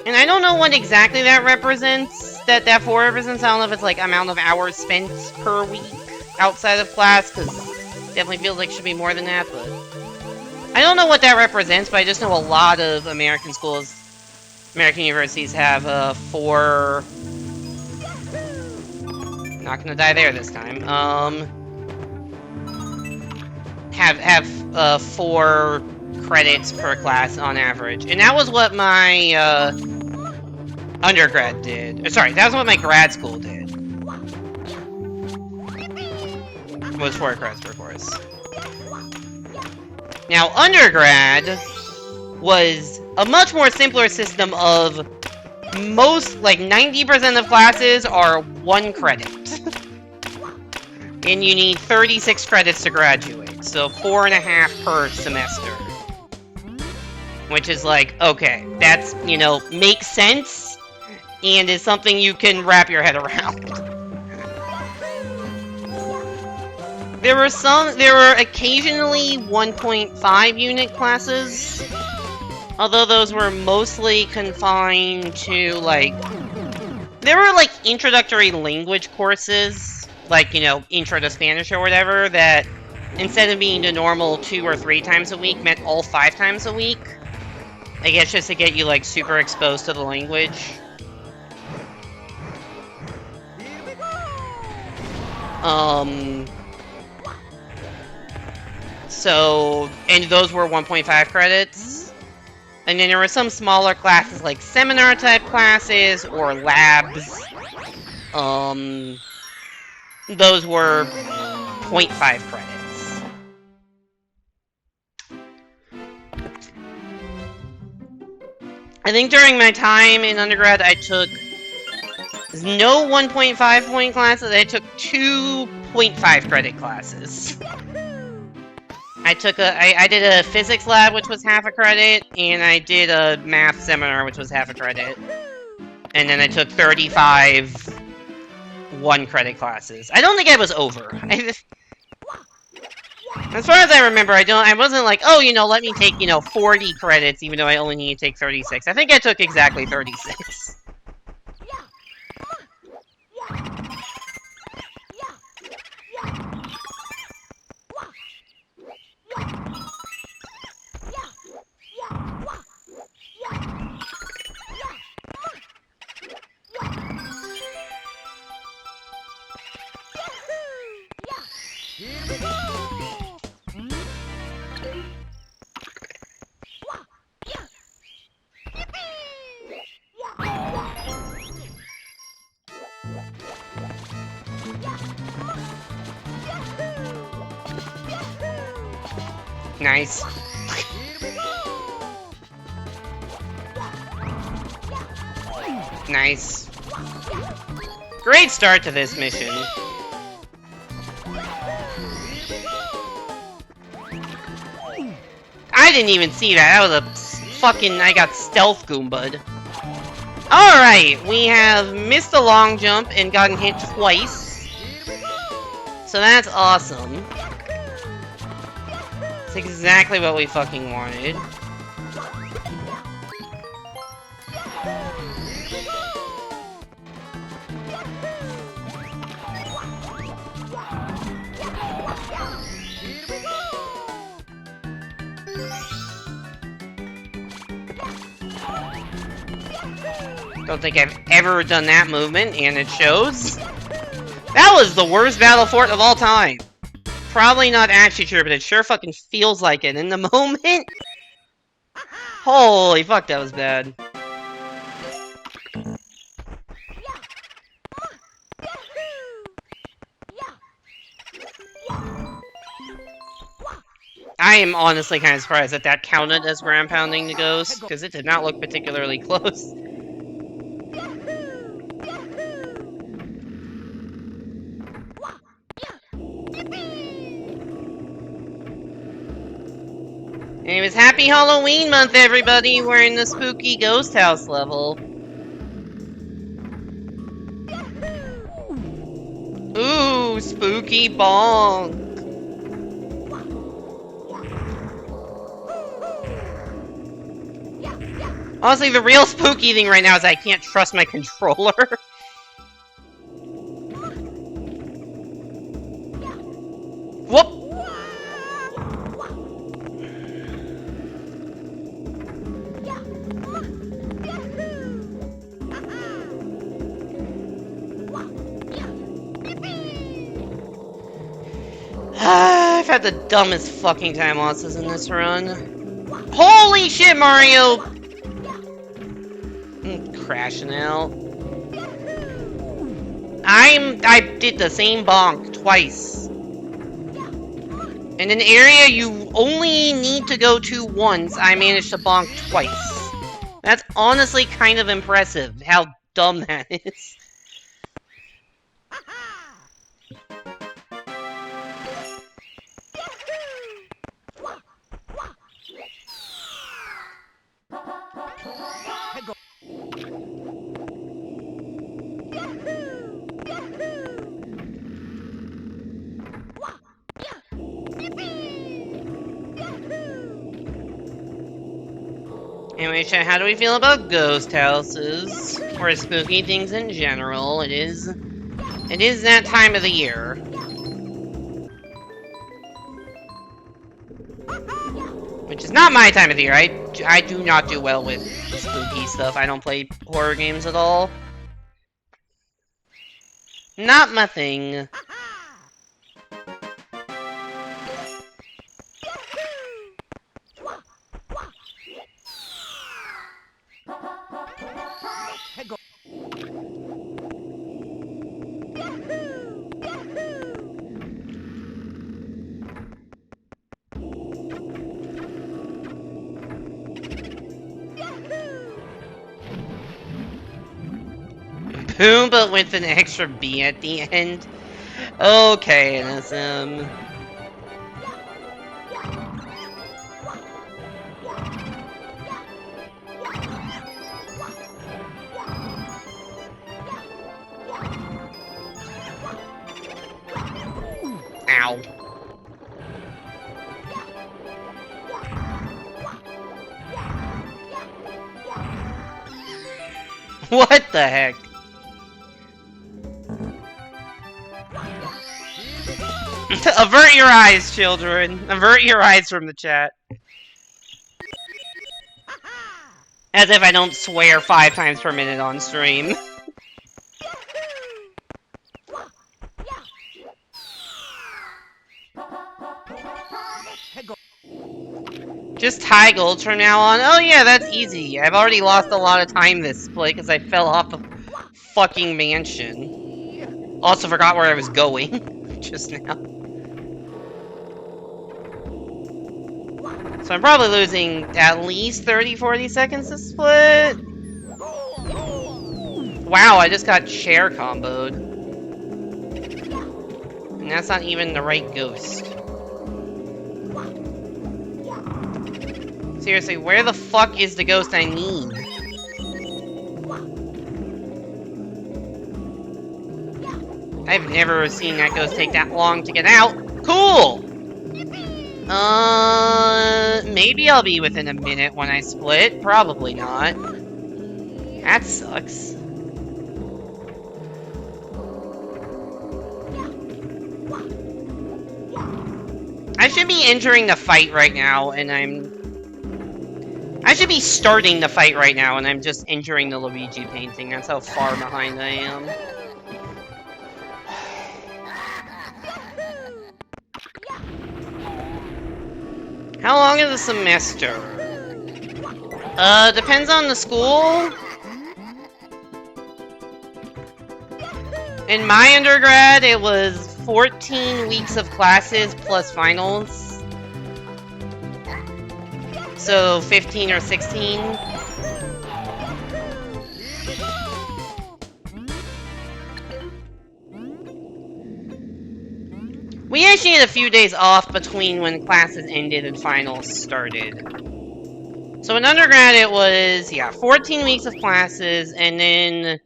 And I don't know what exactly that represents. That 4 represents. I don't know if it's like amount of hours spent per week outside of class, because it definitely feels like it should be more than that, but I don't know what that represents, but I just know a lot of American schools, American universities have 4... Not gonna die there this time. Have 4 credits per class on average, and that was what my undergrad did. Sorry, that was what my grad school did. Was 4 credits per course. Now, undergrad was a much more simpler system of most, like 90% of classes are 1 credit. And you need 36 credits to graduate, so 4.5 per semester. Which is like, okay, that's, you know, makes sense, and is something you can wrap your head around. There were occasionally 1.5 unit classes, although those were mostly confined to, like, there were, like, introductory language courses, like, you know, Intro to Spanish or whatever, that instead of being the normal 2 or 3 times a week, meant all 5 times a week. I guess just to get you, like, super exposed to the language. So, and those were 1.5 credits. And then there were some smaller classes, like seminar-type classes, or labs. Those were 0.5 credits. I think during my time in undergrad, I took no 1.5 point classes, I took 2.5 credit classes. I did a physics lab, which was half a credit, and I did a math seminar, which was half a credit. And then I took 35 1-credit classes. I don't think I was over. As far as I remember, I wasn't like, oh, you know, let me take, you know, 40 credits, even though I only need to take 36. I think I took exactly 36. Nice. Nice. Great start to this mission. I didn't even see that. That was a fucking... I got stealth goomba'd. Alright, we have missed a long jump and gotten hit twice. So that's awesome. That's exactly what we fucking wanted. Don't think I've ever done that movement, and it shows. That was the worst battle fort of all time. Probably not actually true, but it sure fucking feels like it in the moment. Holy fuck, that was bad. I am honestly kind of surprised that that counted as ground pounding the ghost, because it did not look particularly close. Anyways, happy Halloween month, everybody! We're in the spooky ghost house level. Ooh, spooky bonk! Honestly, the real spooky thing right now is I can't trust my controller. Whoop! I've had the dumbest fucking time losses in this run. Holy shit, Mario! Crashing out. I did the same bonk twice. In an area you only need to go to once, I managed to bonk twice. That's honestly kind of impressive, how dumb that is. Anyway, chat, how do we feel about ghost houses? Or spooky things in general? It is that time of the year. Which is not my time of the year. I do not do well with spooky stuff. I don't play horror games at all. Not my thing. Boom, but with an extra B at the end. Okay, NSM. Ow. What the heck? Avert your eyes, children. Avert your eyes from the chat. As if I don't swear 5 times per minute on stream. Just Tigles from now on. Oh yeah, that's easy. I've already lost a lot of time this split because I fell off a fucking mansion. Also forgot where I was going just now. So I'm probably losing at least 30-40 seconds to split. Wow, I just got chair comboed. And that's not even the right ghost. Seriously, where the fuck is the ghost I need? I've never seen that ghost take that long to get out. Cool! Maybe I'll be within a minute when I split. Probably not. That sucks. I should be entering the fight right now, and I should be starting the fight right now, and I'm just entering the Luigi painting. That's how far behind I am. How long is the semester? Depends on the school. In my undergrad, it was 14 weeks of classes plus finals. So 15 or 16. We actually had a few days off between when classes ended and finals started. So in undergrad it was, yeah, 14 weeks of classes, and then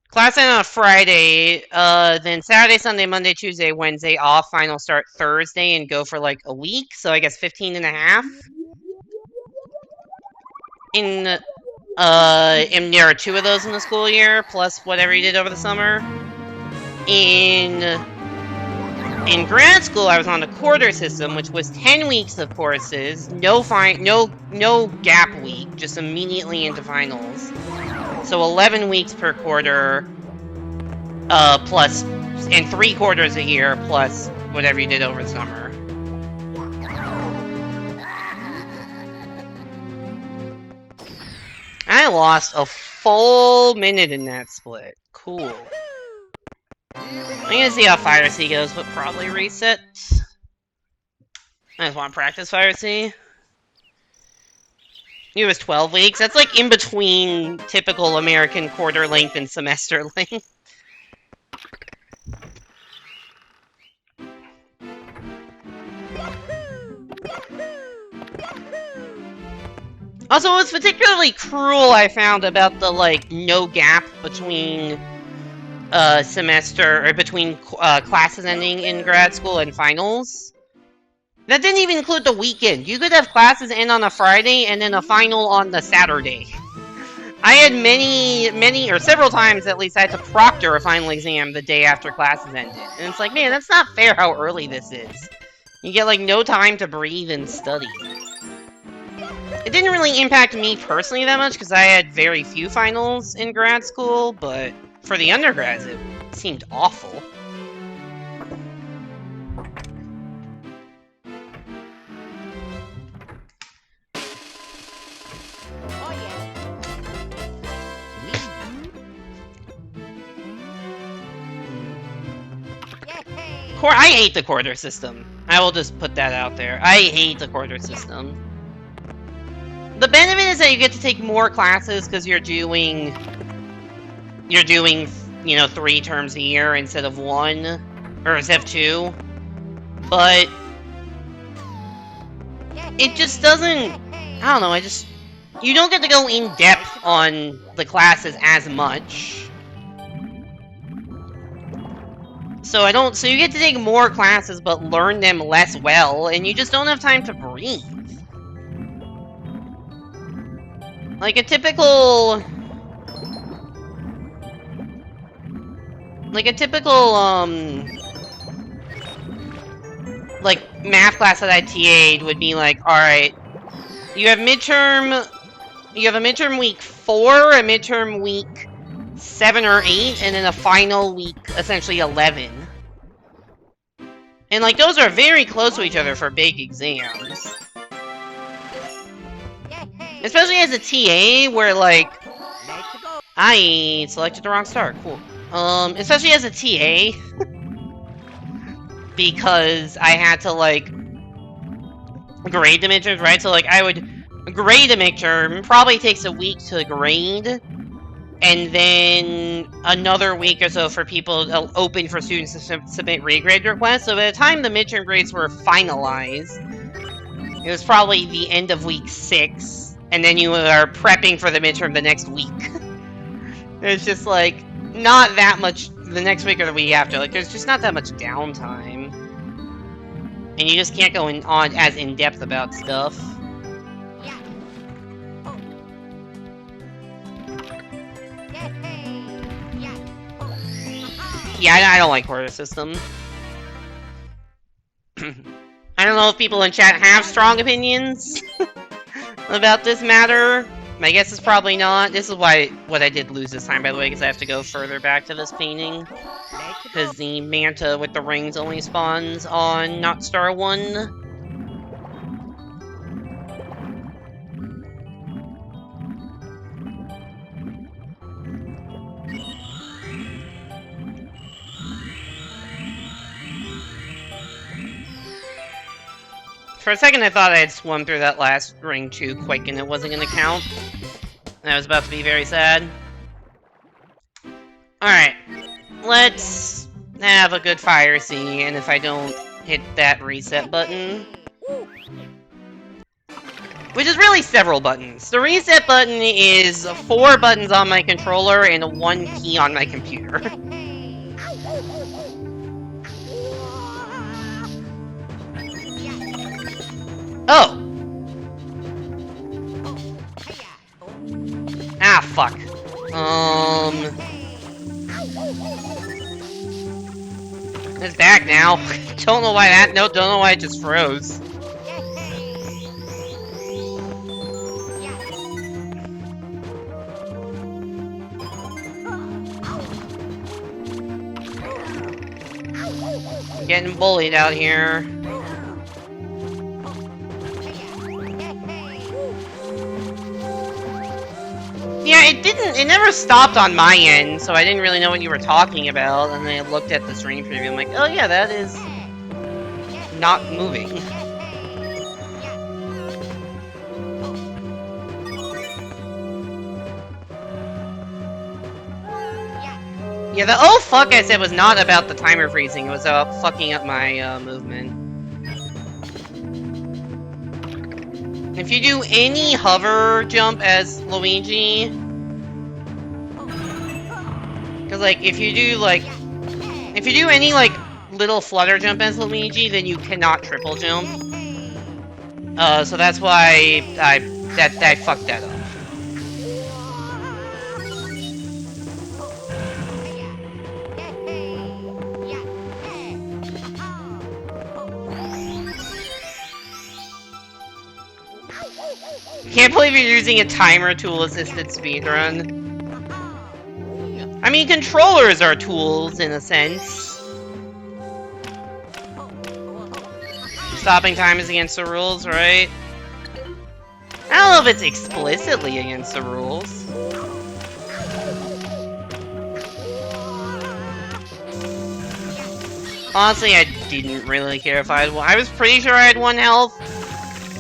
class ended on a Friday, then Saturday, Sunday, Monday, Tuesday, Wednesday off, finals start Thursday and go for like a week, so I guess 15 and a half. And there are 2 of those in the school year, plus whatever you did over the summer. In grad school, I was on the quarter system, which was 10 weeks of courses, no gap week, just immediately into finals. So 11 weeks per quarter, plus, and 3 quarters a year, plus whatever you did over the summer. I lost a full minute in that split. Cool. I'm gonna see how Fire Sea goes, but probably reset. I just want to practice Fire Sea. It was 12 weeks. That's like in between typical American quarter length and semester length. Also, what's particularly cruel I found about the, like, no gap between semester, or between classes ending in grad school and finals, That didn't even include the weekend. You could have classes end on a Friday and then a final on the Saturday. I had many, or several times at least, I had to proctor a final exam the day after classes ended. And it's like, man, that's not fair how early this is. You get, like, no time to breathe and study. It didn't really impact me personally that much, because I had very few finals in grad school, but for the undergrads, it seemed awful. I hate the quarter system. I will just put that out there. I hate the quarter system. The benefit is that you get to take more classes because you're doing, you know, 3 terms a year instead of 1, or instead of 2. But it just doesn't, I don't know, you don't get to go in depth on the classes as much. So you get to take more classes, but learn them less well, and you just don't have time to breathe. Like a typical, like, math class that I TA'd would be like, alright, you have a midterm week 4, a midterm week 7 or 8, and then a final week, essentially 11. And, like, those are very close to each other for big exams. Especially as a TA, where, like, I selected the wrong star, cool. Especially as a TA, because I had to, like, grade the midterms, right? So, like, I would grade a midterm, probably takes a week to grade, and then another week or so for people open for students to submit regrade requests. So by the time the midterm grades were finalized, it was probably the end of week 6, and then you are prepping for the midterm the next week. It's just like not that much the next week or the week after. Like there's just not that much downtime, and you just can't go on as in depth about stuff. Yeah, I don't like quarter system. I don't know if people in chat have strong opinions about this matter. My guess is probably not. This is what I did lose this time, by the way, because I have to go further back to this painting. Because the manta with the rings only spawns on not star 1. For a second, I thought I had swum through that last ring too quick and it wasn't going to count. And I was about to be very sad. Alright. Let's have a good fire see, and if I don't hit that reset button... Which is really several buttons. The reset button is 4 buttons on my controller and 1 key on my computer. Oh! Ah, fuck. It's back now. Don't know why that. No, don't know why it just froze. I'm getting bullied out here. Yeah, it never stopped on my end, so I didn't really know what you were talking about, and then I looked at the stream preview, I'm like, oh yeah, that is not moving. Yeah, the oh fuck I said was not about the timer freezing, it was about fucking up my movement. If you do any hover jump as Luigi, because like if you do any like little flutter jump as Luigi, then you cannot triple jump. So that's why I fucked that up. Can't believe you're using a timer tool-assisted speedrun. I mean, controllers are tools, in a sense. Stopping time is against the rules, right? I don't know if it's explicitly against the rules. Honestly, I didn't really care if I had one. I was pretty sure I had 1 health.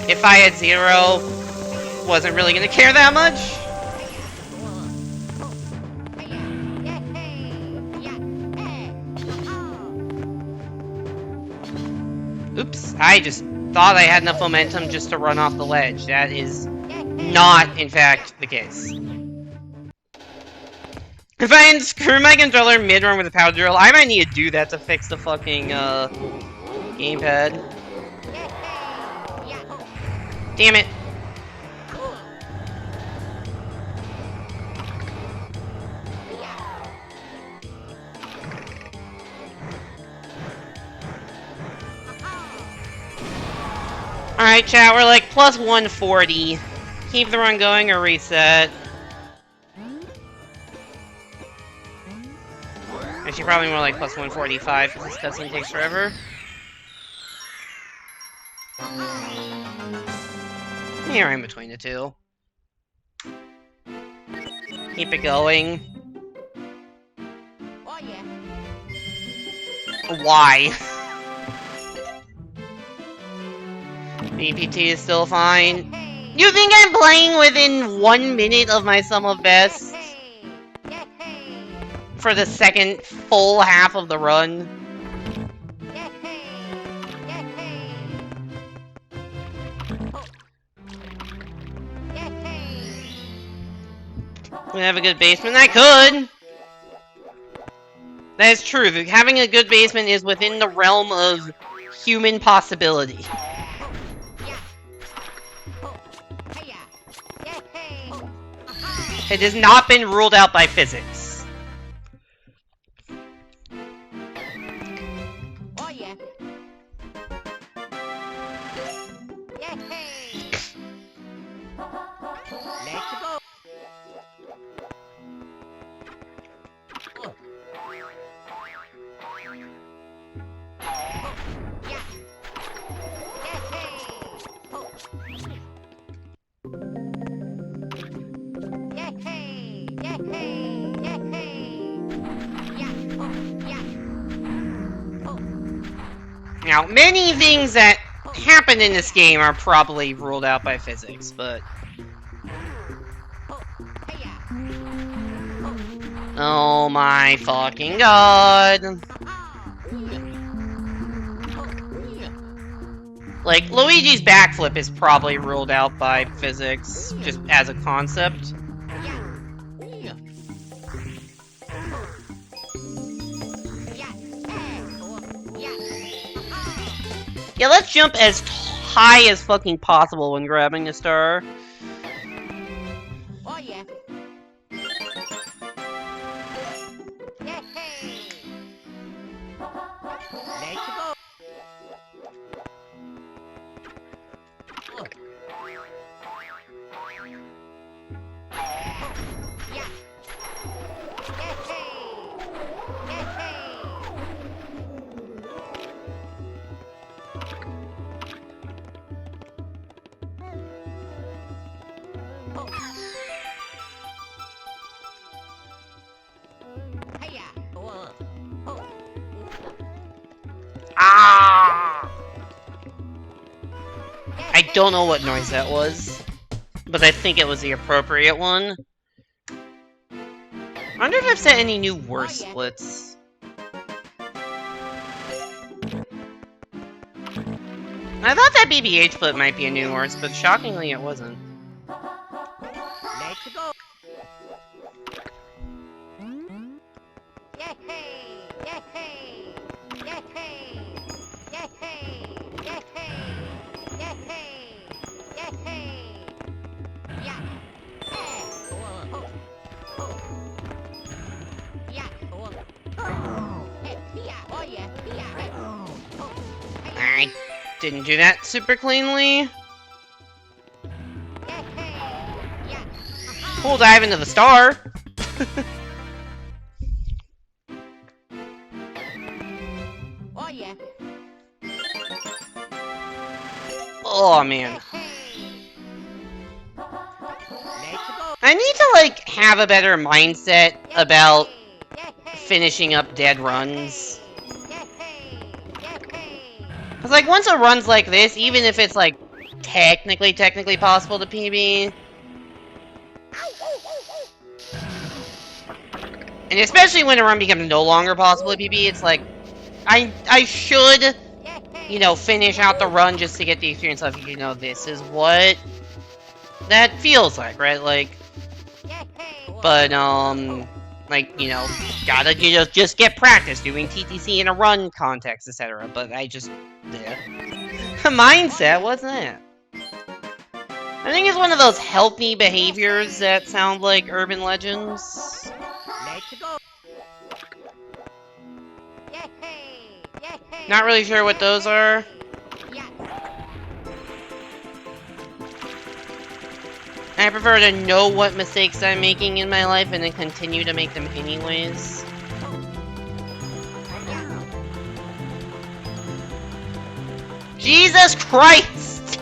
If I had 0, wasn't really gonna care that much. Oops, I just thought I had enough momentum just to run off the ledge. That is not, in fact, the case. If I unscrew my controller mid-run with a power drill, I might need to do that to fix the fucking, gamepad. Damn it. Alright, chat, we're like plus 140. Keep the run going or reset. Actually, probably more like plus 145 because this cutscene takes forever. Here, in between the two. Keep it going. Oh yeah. Why? BPT is still fine. You think I'm playing within 1 minute of my sum of best? For the second full half of the run? I have a good basement? I could! That is true. Having a good basement is within the realm of human possibility. It has not been ruled out by physics. Oh yeah. Let's go. Now, many things that happen in this game are probably ruled out by physics, but... Oh my fucking god! Like, Luigi's backflip is probably ruled out by physics, just as a concept. Yeah, let's jump as high as fucking possible when grabbing a star. Oh yeah. Let's go. Ah! I don't know what noise that was, but I think it was the appropriate one. I wonder if I've set any new worst splits. I thought that BB-8 split might be a new worst, but shockingly it wasn't. Let's go. Didn't do that super cleanly. Cool dive into the star. Oh yeah. Oh man. Let's go. I need to like have a better mindset about finishing up dead runs. Cause like once a run's like this, even if it's like technically possible to PB, and especially when a run becomes no longer possible to PB, it's like I should, you know, finish out the run just to get the experience of, you know, this is what that feels like, right? Like, but like, you know, gotta just get practice doing TTC in a run context, etc. But I just, yeah. Mindset, what's that? I think it's one of those healthy behaviors that sound like urban legends. Let's go. Not really sure what those are. I prefer to know what mistakes I'm making in my life and then continue to make them anyways. Jesus Christ!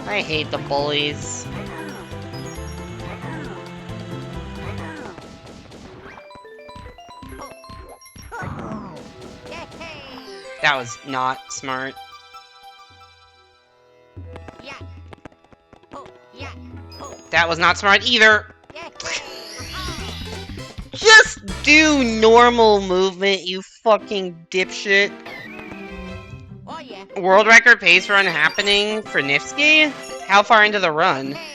I hate the bullies. That was not smart. That was not smart either. Just do normal movement, you fucking dipshit. Oh yeah. World record pace run happening for Nifsky? How far into the run? Let's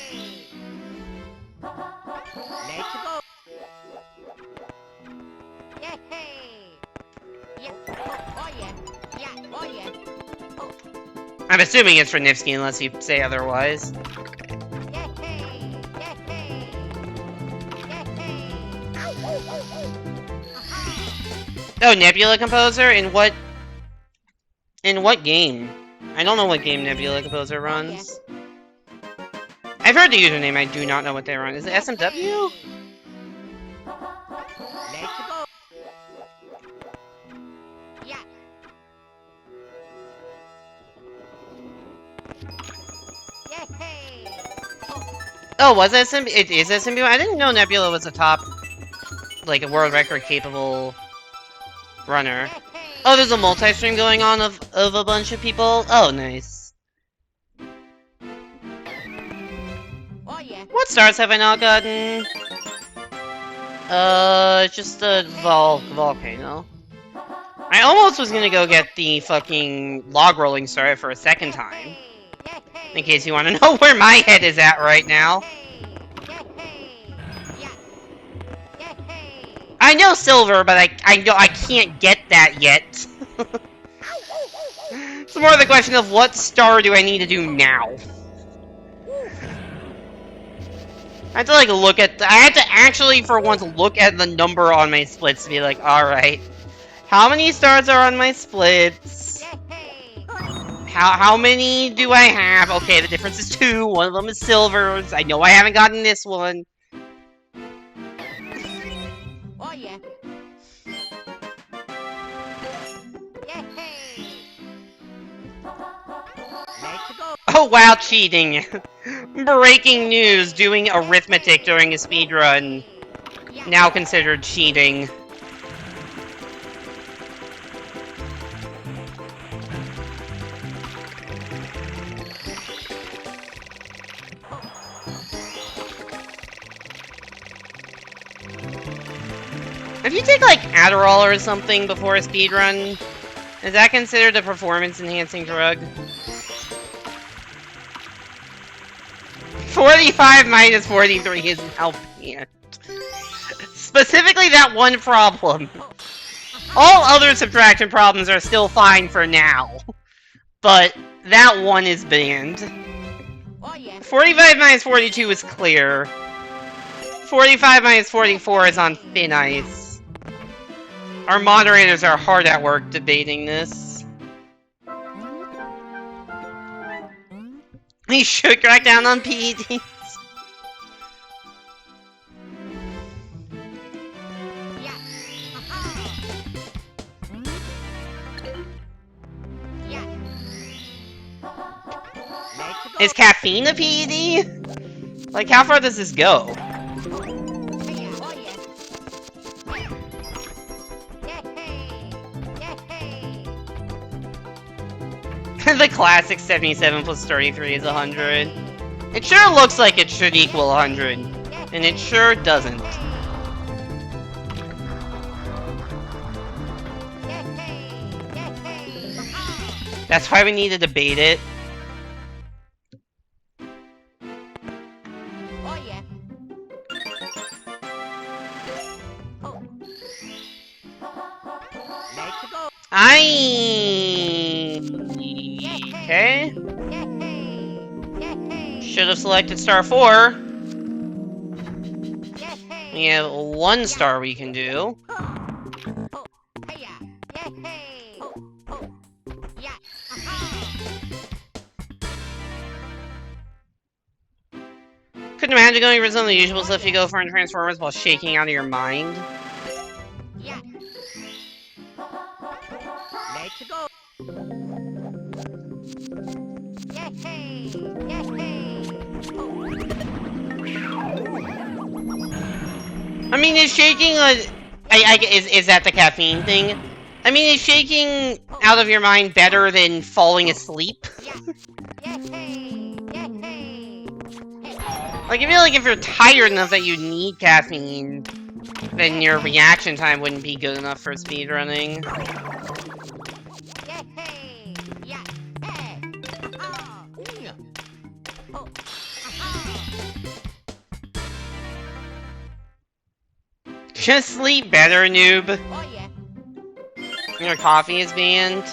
go. Oh yeah. I'm assuming it's for Nifsky unless you say otherwise. Oh, Nebula Composer? In what game? I don't know what game Nebula Composer runs. I've heard the username, I do not know what they run. Is it SMW? Let's go. Oh, was it SMB? It is SMB? I didn't know Nebula was a top, like, a world record capable runner. Oh, there's a multi-stream going on of a bunch of people? Oh, nice. Oh yeah. What stars have I not gotten? Just a volcano. I almost was gonna go get the fucking log rolling star for a second time. In case you want to know where my head is at right now. I know silver, but I know I can't get that yet. It's more the question of what star do I need to do now. I have to like look at. I had to actually, for once, look at the number on my splits to be like, all right, how many stars are on my splits? How many do I have? Okay, the difference is 2. One of them is silvers. I know I haven't gotten this one. Oh yeah. Let's go. Oh wow, cheating. Breaking news, doing arithmetic during a speedrun. Now considered cheating. If you take, like, Adderall or something before a speedrun, is that considered a performance-enhancing drug? 45 minus 43 is now banned. Specifically that one problem. All other subtraction problems are still fine for now. But that one is banned. Oh yeah. 45 minus 42 is clear. 45 minus 44 is on thin ice. Our moderators are hard at work debating this. We should crack down on PEDs. Is caffeine a PED? Like, how far does this go? The classic 77 plus 33 is 100. It sure looks like it should equal 100, and it sure doesn't. That's why we need to debate it. Okay. Should have selected star 4. We have 1 star we can do. Couldn't imagine going for some of the usual stuff you go for in Transformers while shaking out of your mind. I mean, is shaking is that the caffeine thing? I mean, is shaking out of your mind better than falling asleep? Like, I feel like if you're tired enough that you need caffeine, then your reaction time wouldn't be good enough for speedrunning. Just sleep better, noob. Your coffee is banned.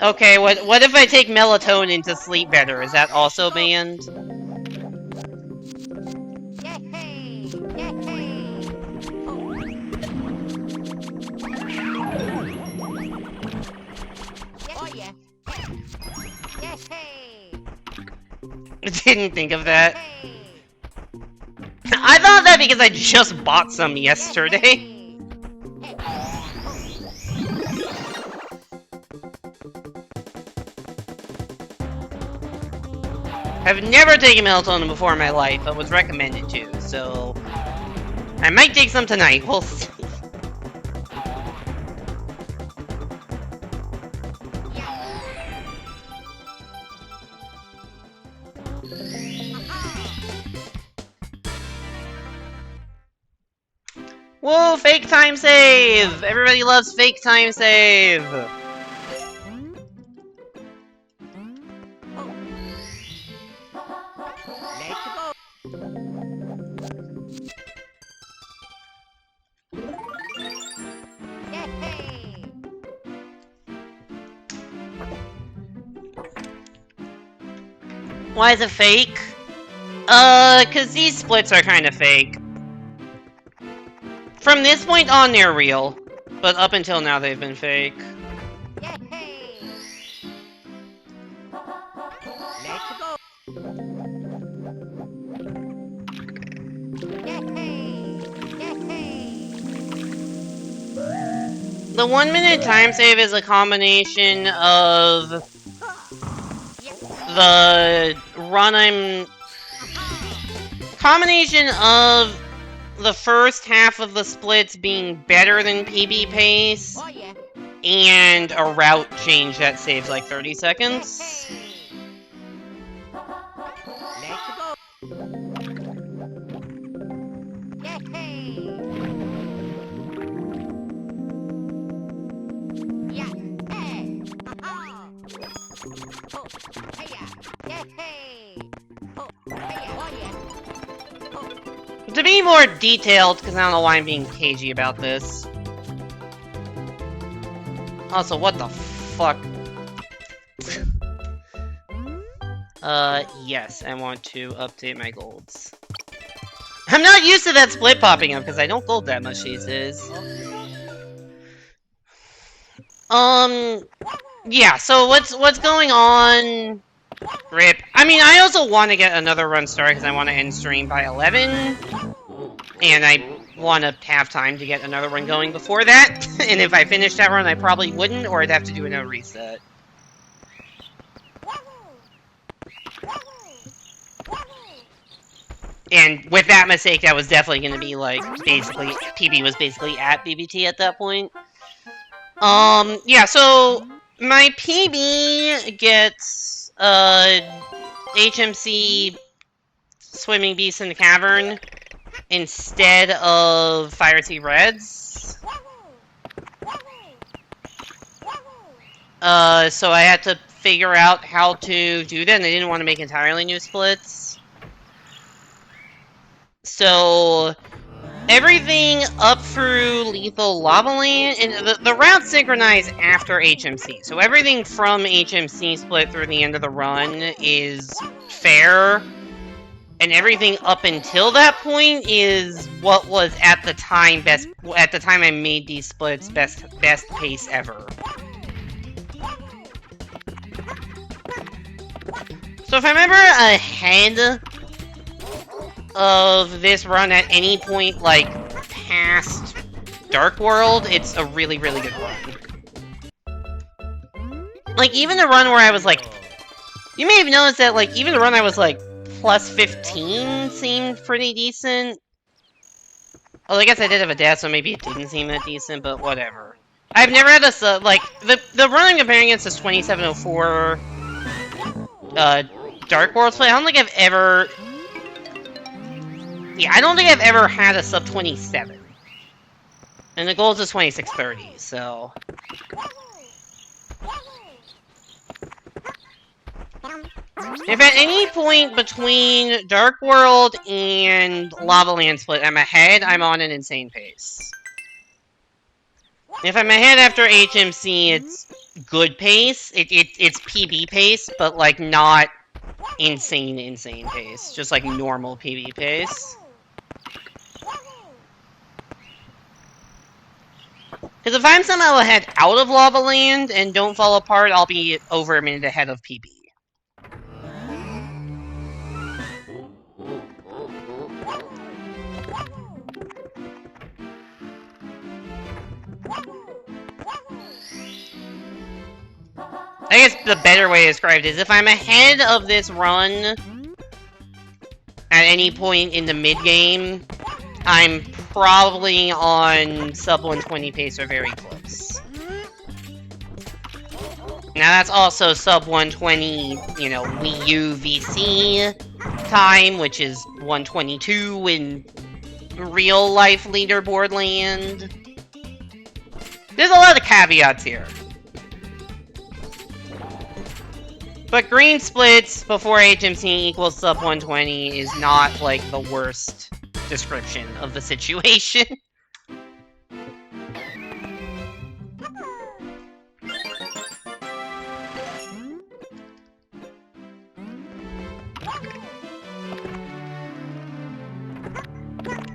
Okay, what if I take melatonin to sleep better? Is that also banned? Didn't think of that. I thought that because I just bought some yesterday. I've never taken melatonin before in my life, but was recommended to, so I might take some tonight. We'll see. Whoa, fake time save! Everybody loves fake time save! Why is it fake? Cause these splits are kind of fake. From this point on, they're real, but up until now, they've been fake. The 1 minute time save is a combination of the combination of the first half of the splits being better than PB pace, and a route change that saves like 30 seconds. To be more detailed, because I don't know why I'm being cagey about this. Also, what the fuck? Yes, I want to update my golds. I'm not used to that split popping up, because I don't gold that much these days. Yeah, so what's going on? Rip. I mean, I also want to get another run started because I want to end stream by 11. And I want to have time to get another run going before that. And if I finish that run, I probably wouldn't, or I'd have to do another reset. And with that mistake, that was definitely going to be, like, basically, PB was basically at BBT at that point. Yeah, so my PB gets, HMC Swimming Beast in the Cavern instead of Fire Tea Reds. So I had to figure out how to do that, and I didn't want to make entirely new splits. So everything up through Lethal Lava Land, and the route synchronized after HMC. So everything from HMC split through the end of the run is fair, and everything up until that point is what was at the time I made these splits best pace ever. So if I remember ahead of this run at any point, like, past Dark World, it's a really, really good run. Like, even the run where I was, like... You may have noticed that, like, even the run I was, like, plus 15 seemed pretty decent. Well, I guess I did have a dash, so maybe it didn't seem that decent, but whatever. I've never had a, like, the run I'm comparing against is 2704, Dark World play. I don't think I've ever... Yeah, I don't think I've ever had a sub 27. And the goal is 2630, so... If at any point between Dark World and Lava Land split I'm ahead, I'm on an insane pace. If I'm ahead after HMC, it's good pace. It's PB pace, but, like, not insane pace. Just, like, normal PB pace. Because if I'm somehow ahead out of Lava Land and don't fall apart, I'll be over a minute ahead of PB. I guess the better way to describe it is if I'm ahead of this run at any point in the mid-game, I'm probably on sub 120 pace or very close. Now that's also sub 120, you know, Wii U VC time, which is 122 in real-life leaderboard land. There's a lot of caveats here. But green splits before HMC equals sub 120 is not, like, the worst description of the situation.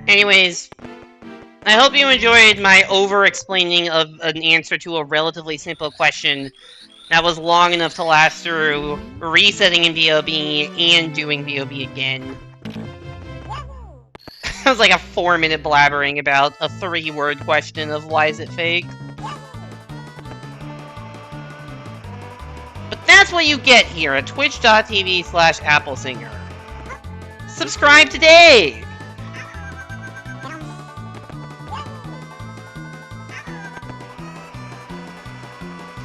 Anyways, I hope you enjoyed my over-explaining of an answer to a relatively simple question that was long enough to last through resetting in VOB and doing VOB again. It was like a 4-minute blabbering about a 3-word question of why is it fake. But that's what you get here at twitch.tv/applesinger. Subscribe today!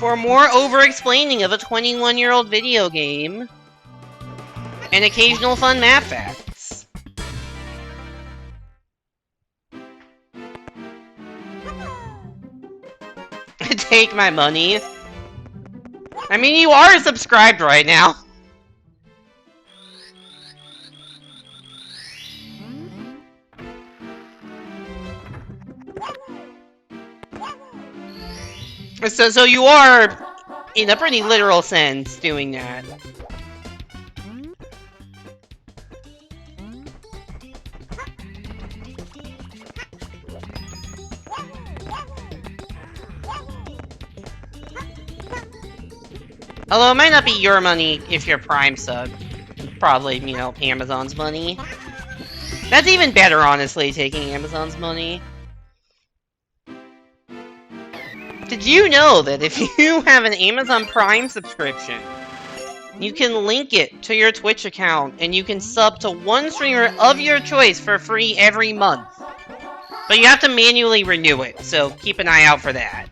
For more over-explaining of a 21-year-old video game, and occasional fun map facts. Take my money. I mean, you are subscribed right now. So you are, in a pretty literal sense, doing that. Although it might not be your money if you're Prime sub. Probably, you know, Amazon's money. That's even better, honestly, taking Amazon's money. Did you know that if you have an Amazon Prime subscription, you can link it to your Twitch account, and you can sub to one streamer of your choice for free every month? But you have to manually renew it, so keep an eye out for that.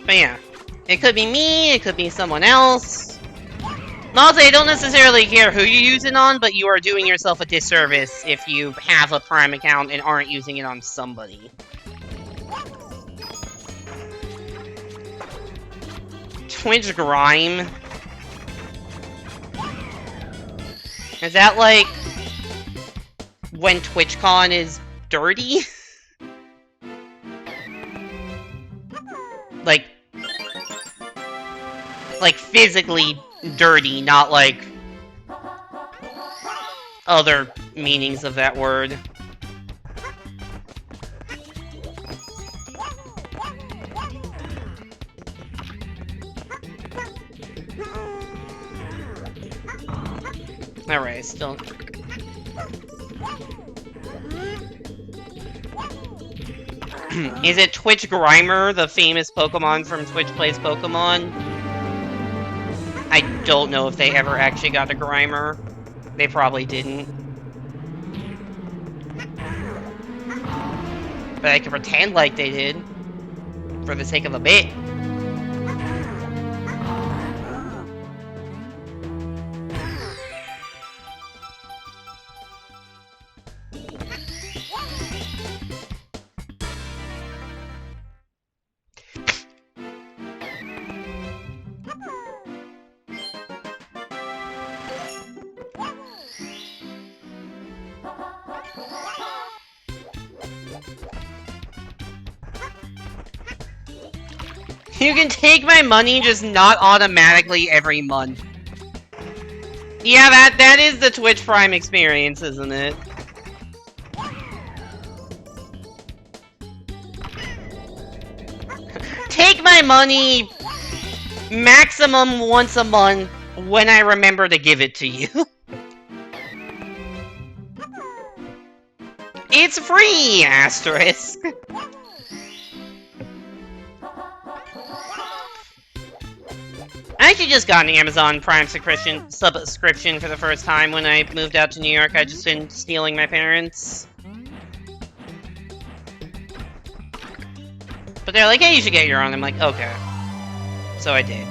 But yeah, it could be me, it could be someone else. Honestly, I don't necessarily care who you use it on, but you are doing yourself a disservice if you have a Prime account and aren't using it on somebody. Twitch Grime? Is that like when TwitchCon is dirty? like physically dirty, not like other meanings of that word. Alright, still... Is it Twitch Grimer, the famous Pokemon from Twitch Plays Pokemon? I don't know if they ever actually got a Grimer. They probably didn't. But I can pretend like they did. For the sake of a bit. You can take my money, just not automatically every month. Yeah, that is the Twitch Prime experience, isn't it? Take my money maximum once a month when I remember to give it to you. It's free, asterisk. I actually just got an Amazon Prime subscription for the first time when I moved out to New York. I'd just been stealing my parents. But they're like, hey, you should get your own. I'm like, okay. So I did.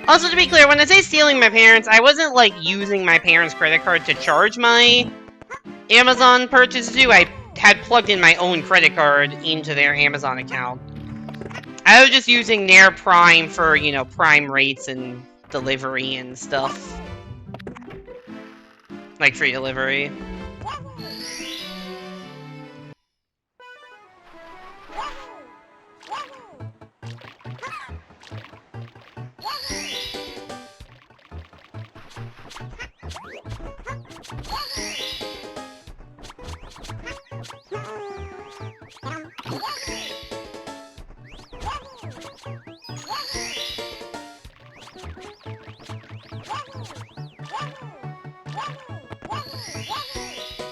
Also, to be clear, when I say stealing my parents, I wasn't, like, using my parents' credit card to charge my Amazon purchase to. I had plugged in my own credit card into their Amazon account. I was just using their Prime for, you know, Prime rates and delivery and stuff. Like, free delivery.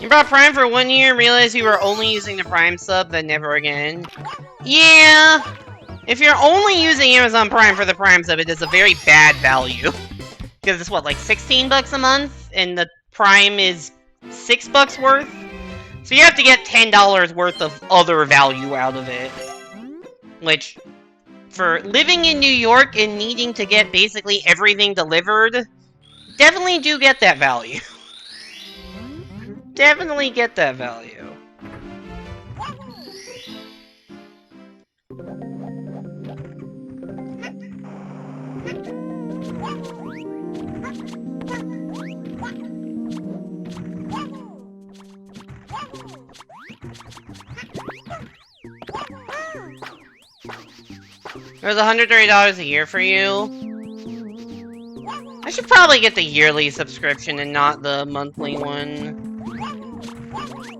You bought Prime for 1 year and realized you were only using the Prime sub, then never again. Yeah! If you're only using Amazon Prime for the Prime sub, it is a very bad value. Because it's what, like 16 bucks a month? And the Prime is $6 worth? So you have to get $10 worth of other value out of it. Which, for living in New York and needing to get basically everything delivered, definitely do get that value. Definitely get that value. There's $130 a year for you. I should probably get the yearly subscription and not the monthly one.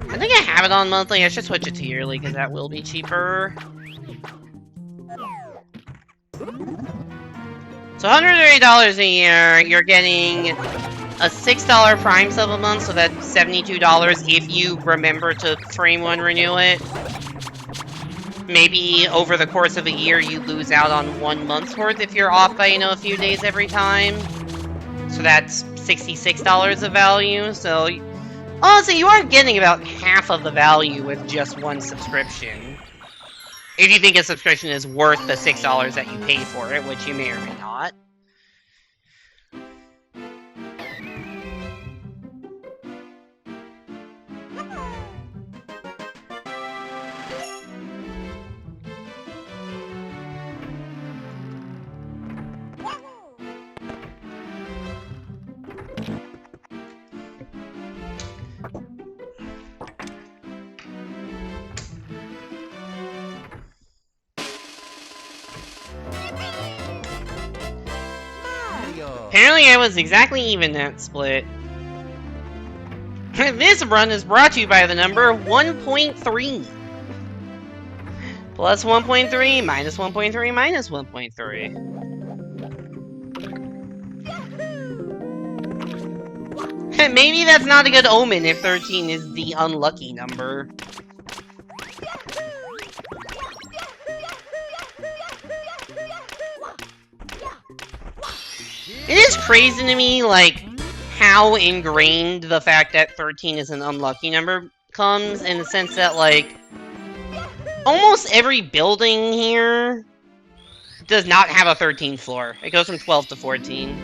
I think I have it on monthly. I should switch it to yearly because that will be cheaper. So $130 a year, you're getting a $6 Prime sub a month, so that's $72 if you remember to frame one renew it. Maybe over the course of a year you lose out on 1 month's worth if you're off by, you know, a few days every time. So that's $66 of value, so... Honestly, you are getting about half of the value with just one subscription. If you think a subscription is worth the $6 that you pay for it, which you may or may not. Apparently I was exactly even that split. This run is brought to you by the number 1.3. Plus 1.3, minus 1.3, minus 1.3. Maybe that's not a good omen if 13 is the unlucky number. It is crazy to me, like, how ingrained the fact that 13 is an unlucky number comes, in the sense that, like, almost every building here does not have a 13th floor. It goes from 12 to 14.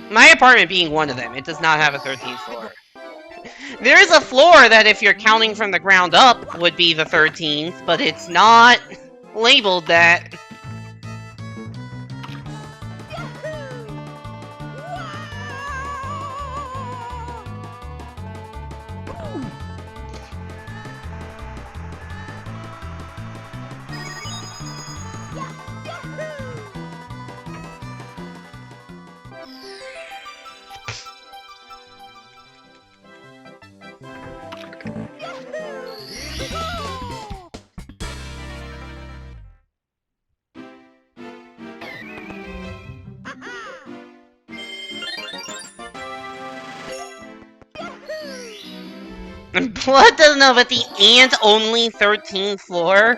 My apartment being one of them, it does not have a 13th floor. There is a floor that, if you're counting from the ground up, would be the 13th, but it's not labeled that. Blood doesn't know about the ant-only 13th floor?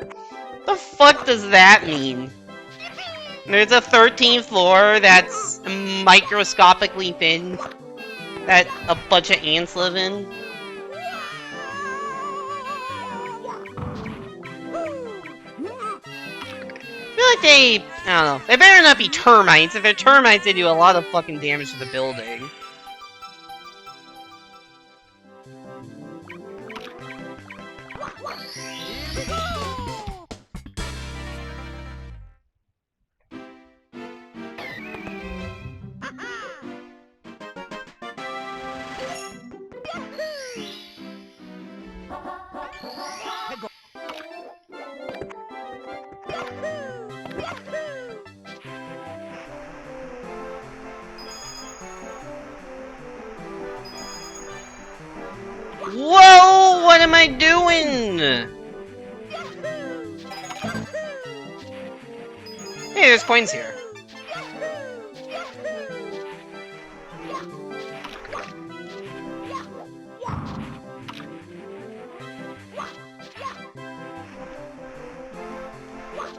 The fuck does that mean? There's a 13th floor that's microscopically thin that a bunch of ants live in. I feel like they... I don't know. They better not be termites. If they're termites, they do a lot of fucking damage to the building. Whoa! What am I doing? Hey, there's coins here.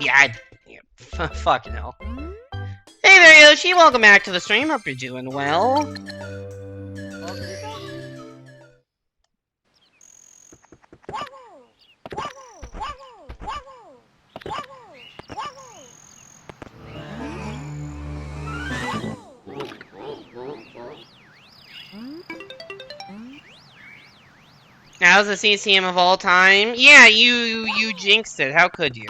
Yeah, fucking hell. Hey there, Yoshi. Welcome back to the stream. Hope you're doing well. How's the CCM of all time? Yeah, you jinxed it. How could you?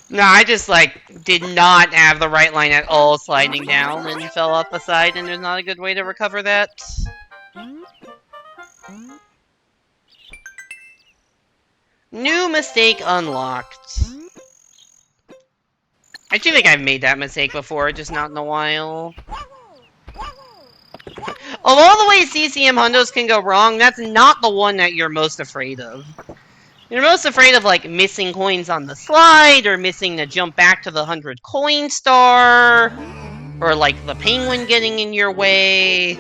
No, I just, like, did not have the right line at all sliding down and fell off the side, and there's not a good way to recover that. New mistake unlocked. I do think I've made that mistake before, just not in a while. Of all the ways CCM hundos can go wrong, that's not the one that you're most afraid of. You're most afraid of, like, missing coins on the slide, or missing the jump back to the 100 coin star, or, like, the penguin getting in your way.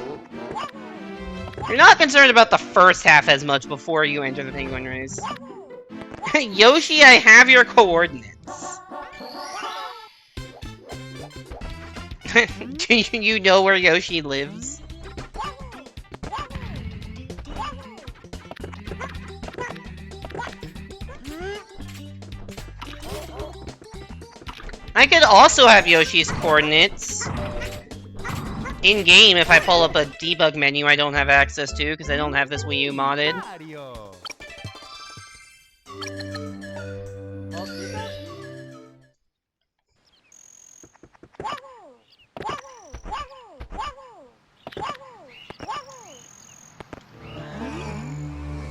You're not concerned about the first half as much before you enter the penguin race. Yoshi, I have your coordinates. Do you know where Yoshi lives? I could also have Yoshi's coordinates in-game if I pull up a debug menu I don't have access to, because I don't have this Wii U modded.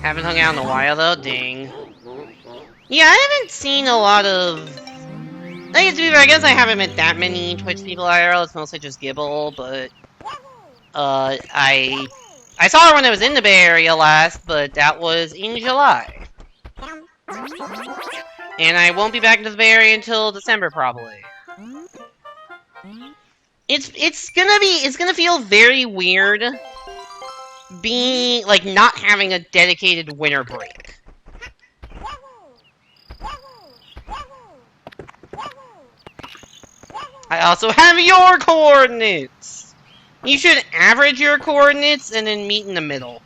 Haven't hung out in a while though, dang. Yeah, I haven't seen a lot of... I guess I haven't met that many Twitch people IRL, it's mostly just Gibble, but... I saw her when I was in the Bay Area last, but that was in July. And I won't be back into the Bay Area until December, probably. It's gonna feel very weird being, like, not having a dedicated winter break. I also have your coordinates! You should average your coordinates and then meet in the middle.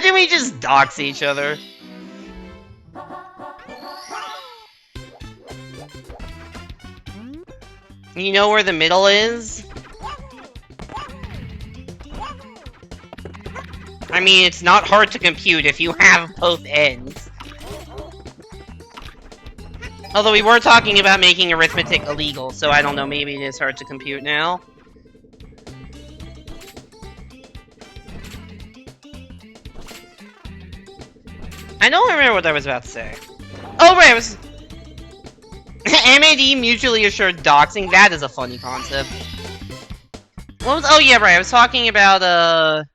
Imagine we just dox each other. You know where the middle is? I mean, it's not hard to compute if you have both ends. Although we were talking about making arithmetic illegal, so I don't know, maybe it is hard to compute now. I don't remember what I was about to say. Oh, right, I was... MAD, mutually assured doxing, that is a funny concept. What was... Oh, yeah, right, I was talking about,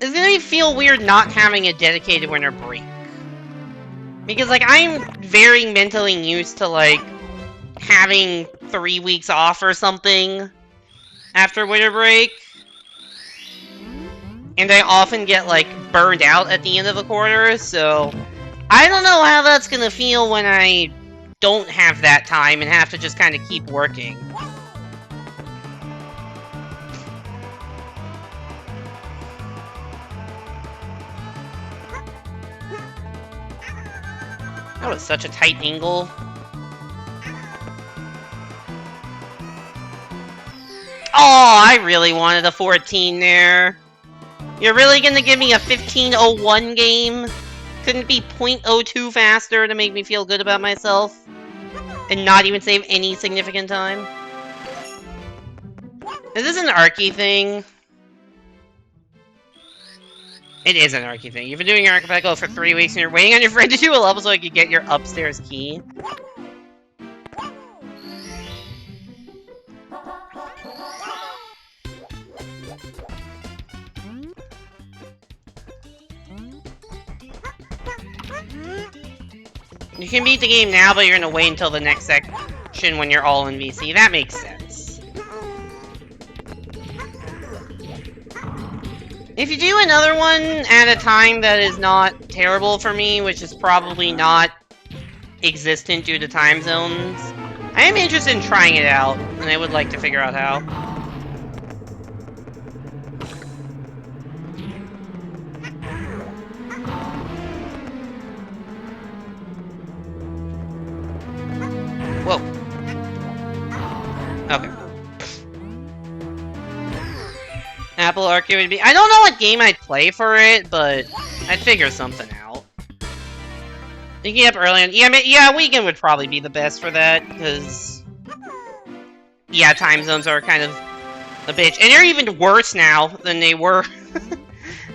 It's gonna feel weird not having a dedicated winter break. Because, like, I'm very mentally used to, like, having 3 weeks off or something after winter break. And I often get, like, burned out at the end of the quarter, so... I don't know how that's gonna feel when I don't have that time and have to just kind of keep working. That was such a tight angle. Oh, I really wanted a 14 there. You're really gonna give me a 15:01 game? Couldn't be 0.02 faster to make me feel good about myself? And not even save any significant time? Is this an Arky thing? It is an Arky thing. You've been doing your archipelago for 3 weeks and you're waiting on your friend to do a level so you can get your upstairs key. You can beat the game now, but you're gonna wait until the next section when you're all in VC. That makes sense. If you do another one at a time that is not terrible for me, which is probably not existent due to time zones, I am interested in trying it out, and I would like to figure out how. Whoa. Okay. Apple Arcade would be. I don't know what game I'd play for it, but I'd figure something out. You get up early, and yeah, weekend would probably be the best for that, because yeah, time zones are kind of a bitch, and they're even worse now than they were.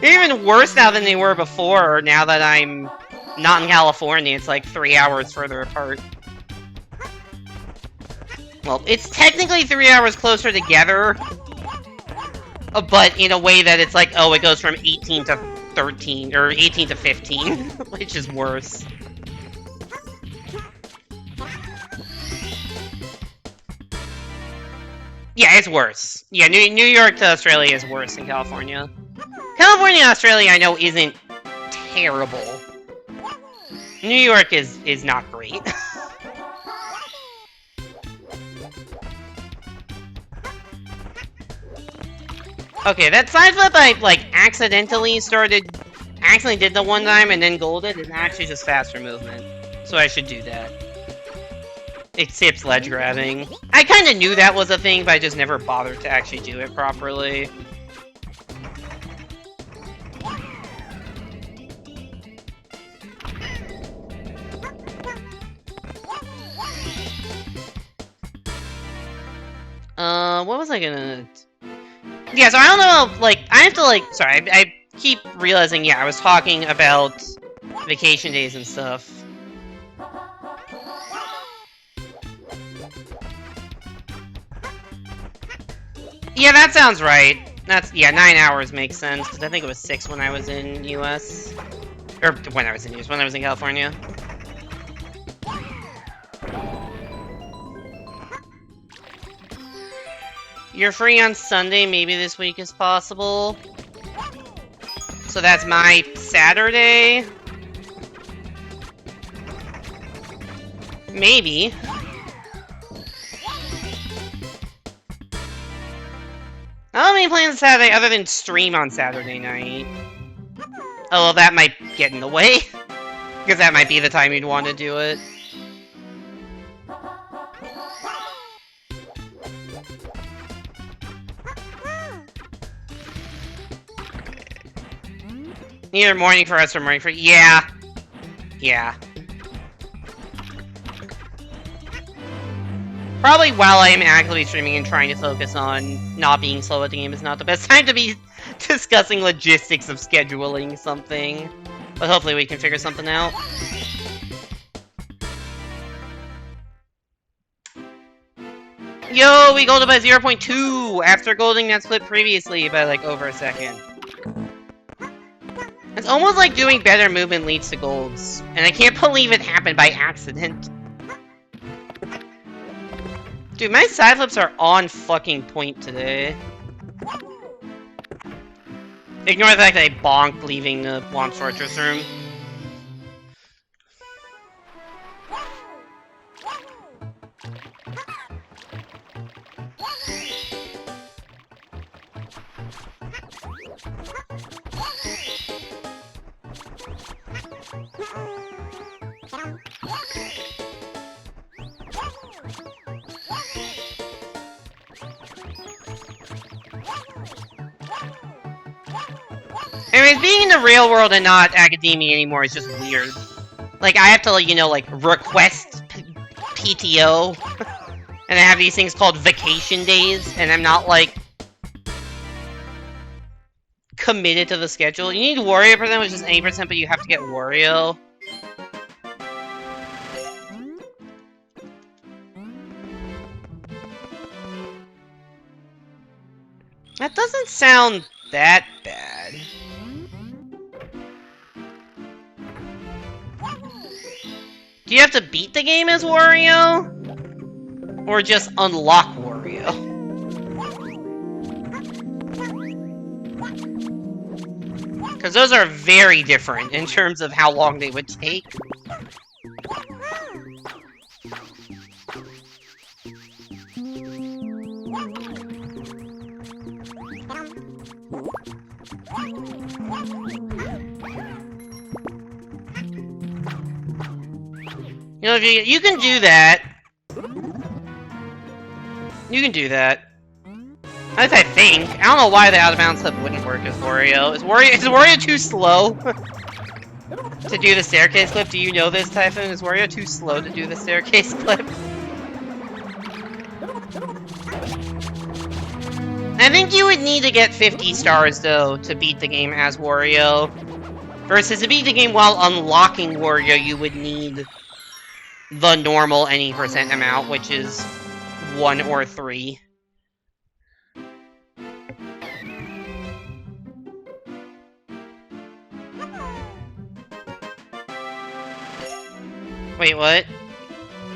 They're even worse now than they were before. Now that I'm not in California, it's like 3 hours further apart. Well, it's technically 3 hours closer together, but in a way that it's like, oh, it goes from 18 to 13, or 18 to 15, which is worse. Yeah, it's worse. Yeah, New York to Australia is worse than California. California and Australia, I know, isn't terrible. New York is not great. Okay, that side flip I, like, accidentally did the one time and then golded is actually just faster movement. So I should do that. Except ledge grabbing. I kinda knew that was a thing, but I just never bothered to actually do it properly. What was I gonna... Yeah, so I don't know, like, I have to, like, sorry, I keep realizing, yeah, I was talking about vacation days and stuff. Yeah, that sounds right. That's, yeah, 9 hours makes sense, because I think it was 6 when I was in US. Or, when I was in US, when I was in California. You're free on Sunday, maybe this week is possible. So that's my Saturday. Maybe. I don't have any plans Saturday other than stream on Saturday night. Oh, well, that might get in the way. Because that might be the time you'd want to do it. Either morning for us or morning for... Yeah. Yeah. Probably while I am actively streaming and trying to focus on not being slow at the game is not the best time to be discussing logistics of scheduling something. But hopefully we can figure something out. Yo, we golded by 0.2 after golding that split previously by like over a second. It's almost like doing better movement leads to golds. And I can't believe it happened by accident. Dude, my side flips are on fucking point today. Ignore the fact that I bonked leaving the Womp Fortress room. Anyways, being in the real world and not academia anymore is just weird. Like, I have to, you know, like, request PTO, and I have these things called vacation days, and I'm not, like, committed to the schedule. You need Wario percent, which is 80%, but you have to get Wario. That doesn't sound that bad. Do you have to beat the game as Wario? Or just unlock Wario? Because those are very different in terms of how long they would take. You know, if you can do that. You can do that. At least I think. I don't know why the out-of-bounds clip wouldn't work as Wario. Is Wario too slow to do the staircase clip? Do you know this, Typhoon? Is Wario too slow to do the staircase clip? I think you would need to get 50 stars, though, to beat the game as Wario. Versus to beat the game while unlocking Wario, you would need the normal any percent amount, which is 1 or 3. Wait, what?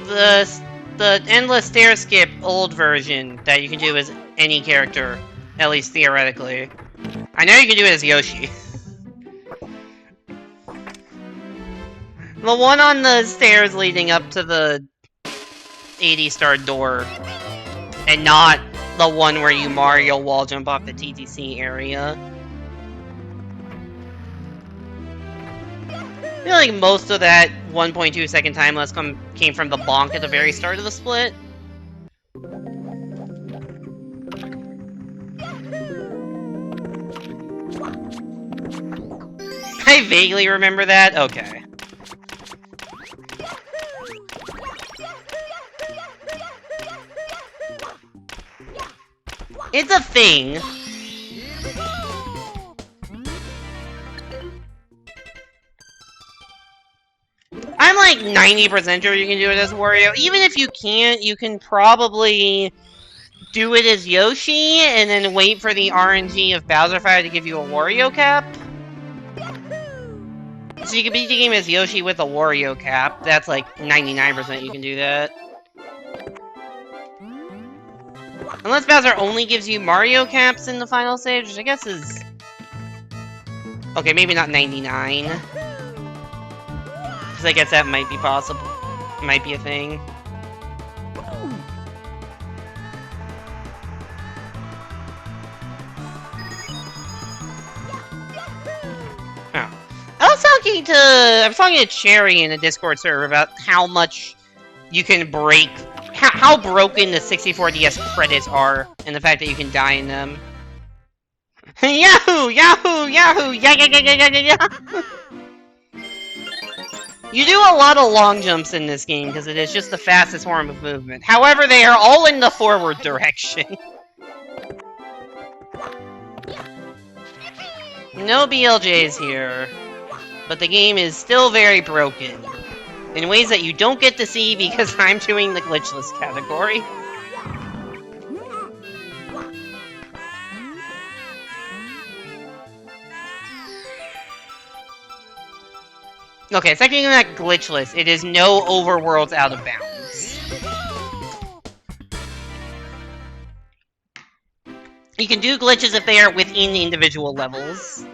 The endless stair skip old version that you can do as any character, at least theoretically. I know you can do it as Yoshi. The one on the stairs leading up to the 80-star door, and not the one where you Mario wall jump off the TTC area. I feel like most of that 1.2 second time lapse came from the bonk at the very start of the split. I vaguely remember that? Okay. It's a thing. I'm like 90% sure you can do it as Wario. Even if you can't, you can probably do it as Yoshi and then wait for the RNG of Bowser Fire to give you a Wario cap. So you can beat the game as Yoshi with a Wario cap. That's like 99% you can do that. Unless Bowser only gives you Mario caps in the final stage, which I guess is... Okay, maybe not 99. Because I guess that might be possible. Might be a thing. Oh. I was talking to Cherry in a Discord server about how much you can break... How broken the 64DS credits are, and the fact that you can die in them. Yahoo! Yahoo! Yahoo! Yeah! You do a lot of long jumps in this game, because it is just the fastest form of movement. However, they are all in the forward direction. No BLJs here, but the game is still very broken. In ways that you don't get to see because I'm doing the glitchless category. Okay, second not glitchless, it is no overworlds out of bounds. You can do glitches if they are within the individual levels.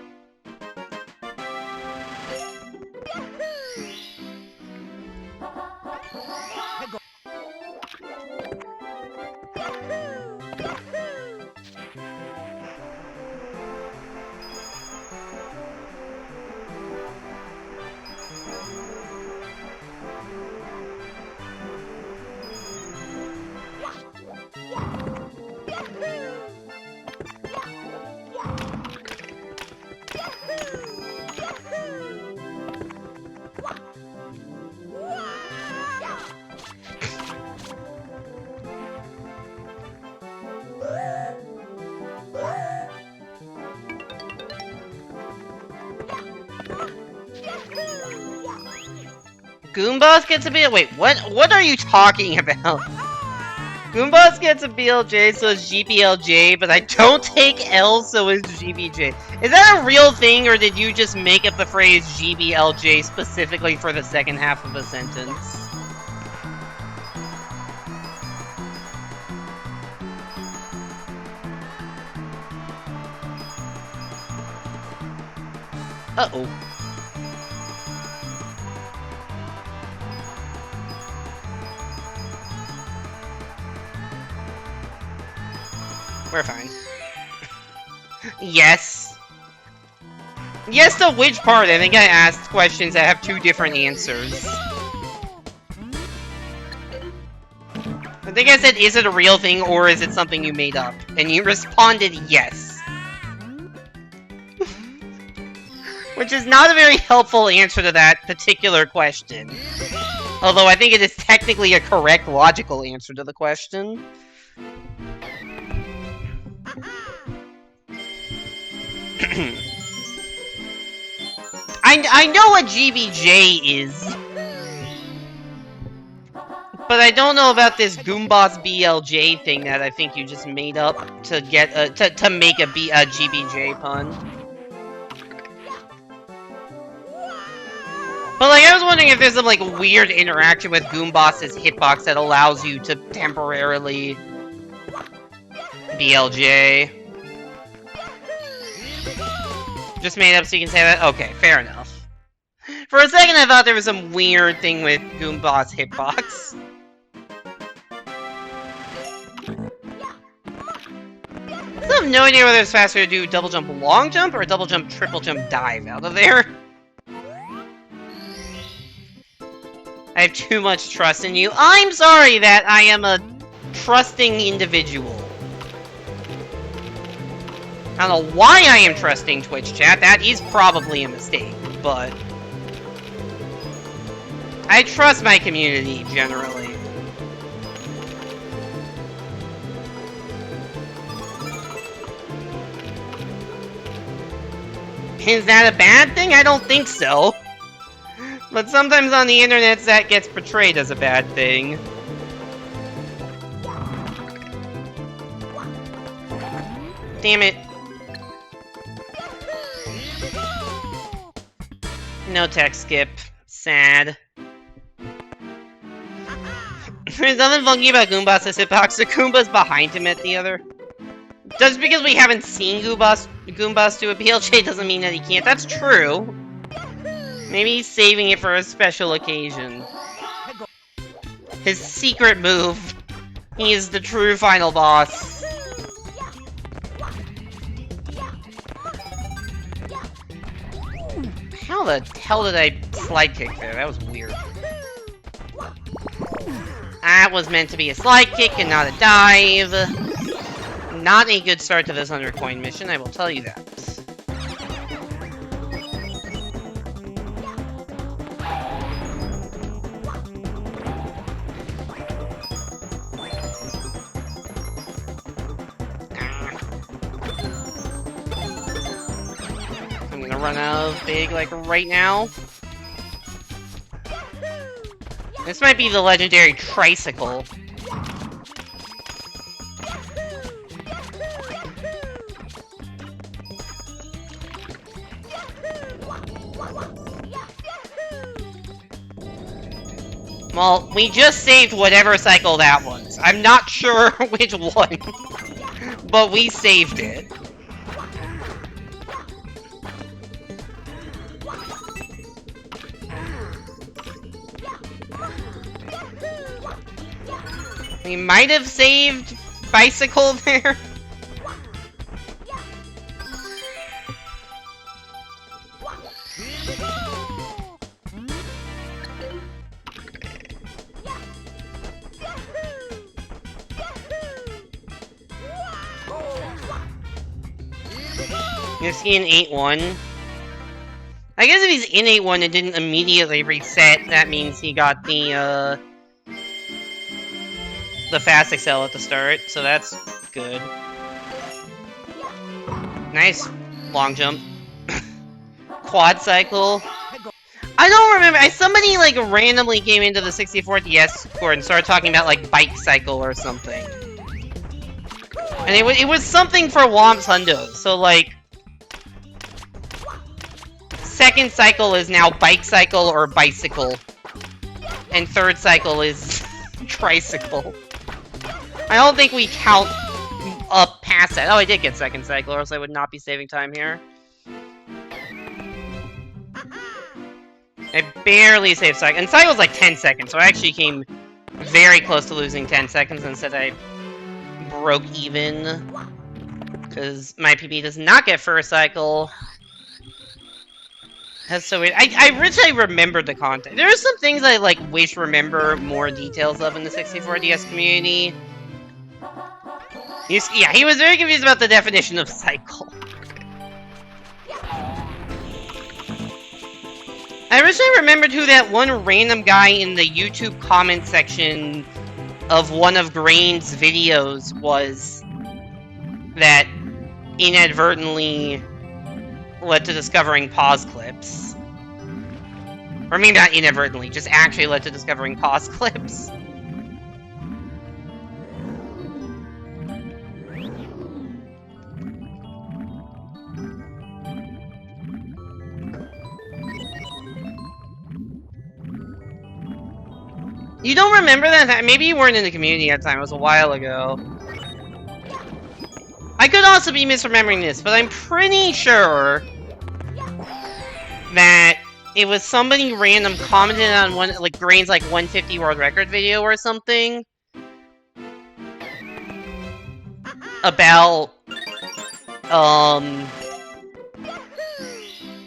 Goombas gets a BLJ. Wait, what are you talking about? Goombas gets a BLJ, so it's GBLJ, but I don't take L, so it's GBJ. Is that a real thing, or did you just make up the phrase GBLJ specifically for the second half of a sentence? Uh-oh. We're fine. Yes. Yes to which part? I think I asked questions that have two different answers. I think I said, is it a real thing or is it something you made up? And you responded yes. Which is not a very helpful answer to that particular question. Although I think it is technically a correct, logical answer to the question. I know what GBJ is. But I don't know about this Goomboss BLJ thing that I think you just made up to get to make a GBJ pun. But like, I was wondering if there's some like weird interaction with Goomboss's hitbox that allows you to temporarily BLJ. Just made up so you can say that? Okay, fair enough. For a second I thought there was some weird thing with Goomboss hitbox. I have no idea whether it's faster to do double jump long jump or double jump triple jump dive out of there. I have too much trust in you. I'm sorry that I am a trusting individual. I don't know why I am trusting Twitch chat. That is probably a mistake, but I trust my community generally. Is that a bad thing? I don't think so. But sometimes on the internet that gets portrayed as a bad thing. Damn it. No tech skip. Sad. There's nothing funky about Goomboss' hitbox. The Goomba's behind him at the other. Just because we haven't seen Goombas do a BLJ doesn't mean that he can't. That's true. Maybe he's saving it for a special occasion. His secret move. He is the true final boss. How the hell did I slide kick there? That was weird. That was meant to be a slide kick and not a dive. Not a good start to this 100 coin mission, I will tell you that. I'm gonna run out of big, like, right now. This might be the legendary tricycle. Well, we just saved whatever cycle that was. I'm not sure which one, but we saved it. We might have saved bicycle there. Is he in 8-1? I guess if he's in 8-1 and didn't immediately reset, that means he got the fast excel at the start, so that's good. Nice long jump. Quad cycle. I don't remember. Somebody like randomly came into the 64DS court and started talking about like bike cycle or something. And it was something for Womps Hundos. So like second cycle is now bike cycle or bicycle. And third cycle is tricycle. I don't think we count up past that. Oh, I did get second cycle, or else I would not be saving time here. I barely saved cycle. And cycle was like 10 seconds, so I actually came very close to losing 10 seconds. Instead, I broke even. Because my PB does not get first cycle. That's so weird. I wish I remembered the content. There are some things I like wish remember more details of in the 64DS community. Yeah, he was very confused about the definition of cycle. I wish I remembered who that one random guy in the YouTube comment section of one of Grain's videos was that inadvertently led to discovering pause clips. Or maybe not inadvertently, just actually led to discovering pause clips. You don't remember that? Maybe you weren't in the community at the time, it was a while ago. I could also be misremembering this, but I'm pretty sure that it was somebody random commented on one, like, Grain's, like, 150 world record video or something. About,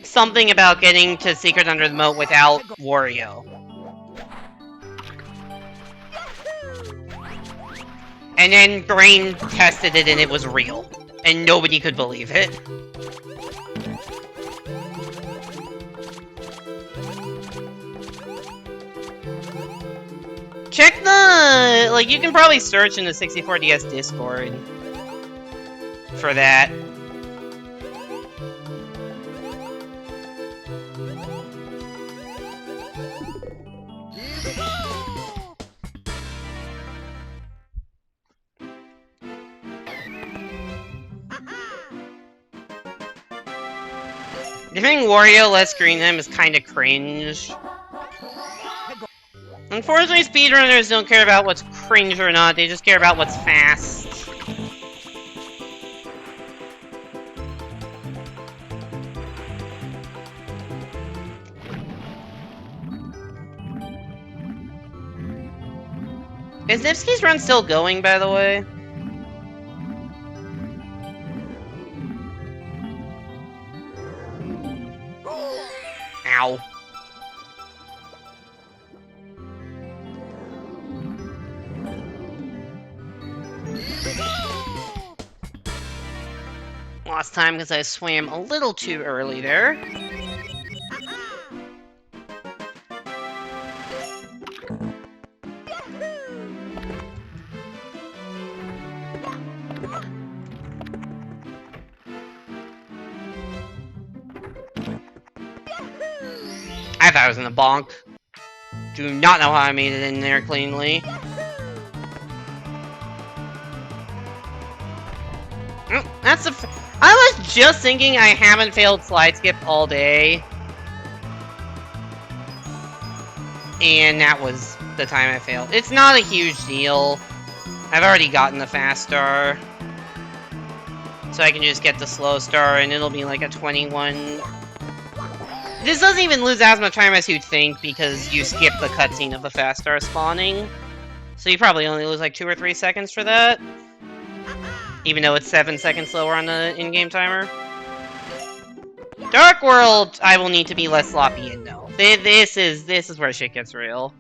something about getting to Secret Under the Moat without Wario. And then Grain tested it and it was real. And nobody could believe it. Check the... like, you can probably search in the 64DS Discord for that. Giving Wario less screen time is kinda cringe. Unfortunately, speedrunners don't care about what's cringe or not, they just care about what's fast. Is Nipsky's run still going, by the way? Ow. Lost time because I swam a little too early there. I thought I was in the bonk. Do not know how I made it in there cleanly. Oh, that's a. I was just thinking I haven't failed slide skip all day. And that was the time I failed. It's not a huge deal. I've already gotten the fast star. So I can just get the slow star and it'll be like a 21. This doesn't even lose as much time as you'd think because you skip the cutscene of the fast star spawning. So you probably only lose like 2 or 3 seconds for that. Even though it's 7 seconds slower on the in-game timer. Dark World, I will need to be less sloppy in though. This is where shit gets real.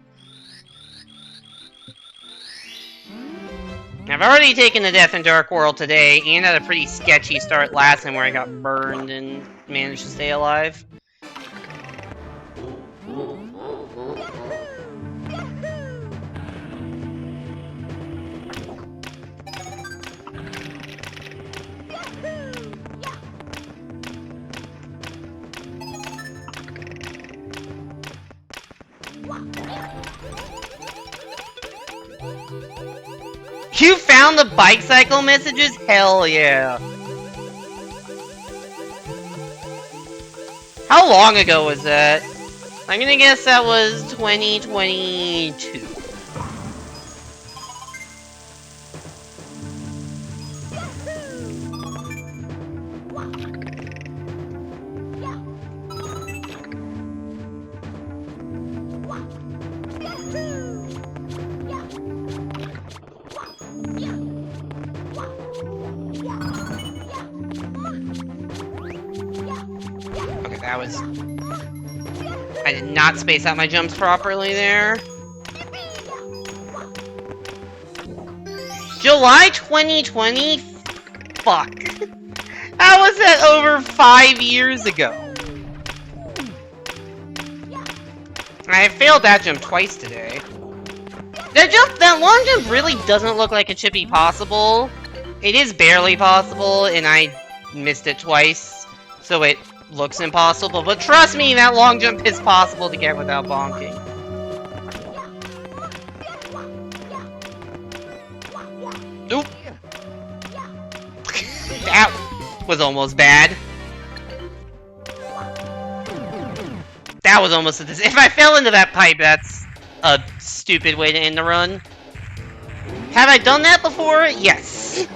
I've already taken a death in Dark World today, and had a pretty sketchy start last time where I got burned and managed to stay alive. You found the bike cycle messages? Hell yeah. How long ago was that? I'm gonna guess that was 2022. Okay, that was not space out my jumps properly there. July 2020? Fuck. How was that over 5 years ago? I failed that jump twice today. That long jump really doesn't look like it should be possible. It is barely possible, and I missed it twice, so it looks impossible. But trust me, that long jump is possible to get without bonking. Oop. That was almost bad. That was almost a if I fell into that pipe, that's a stupid way to end the run. Have I done that before? Yes.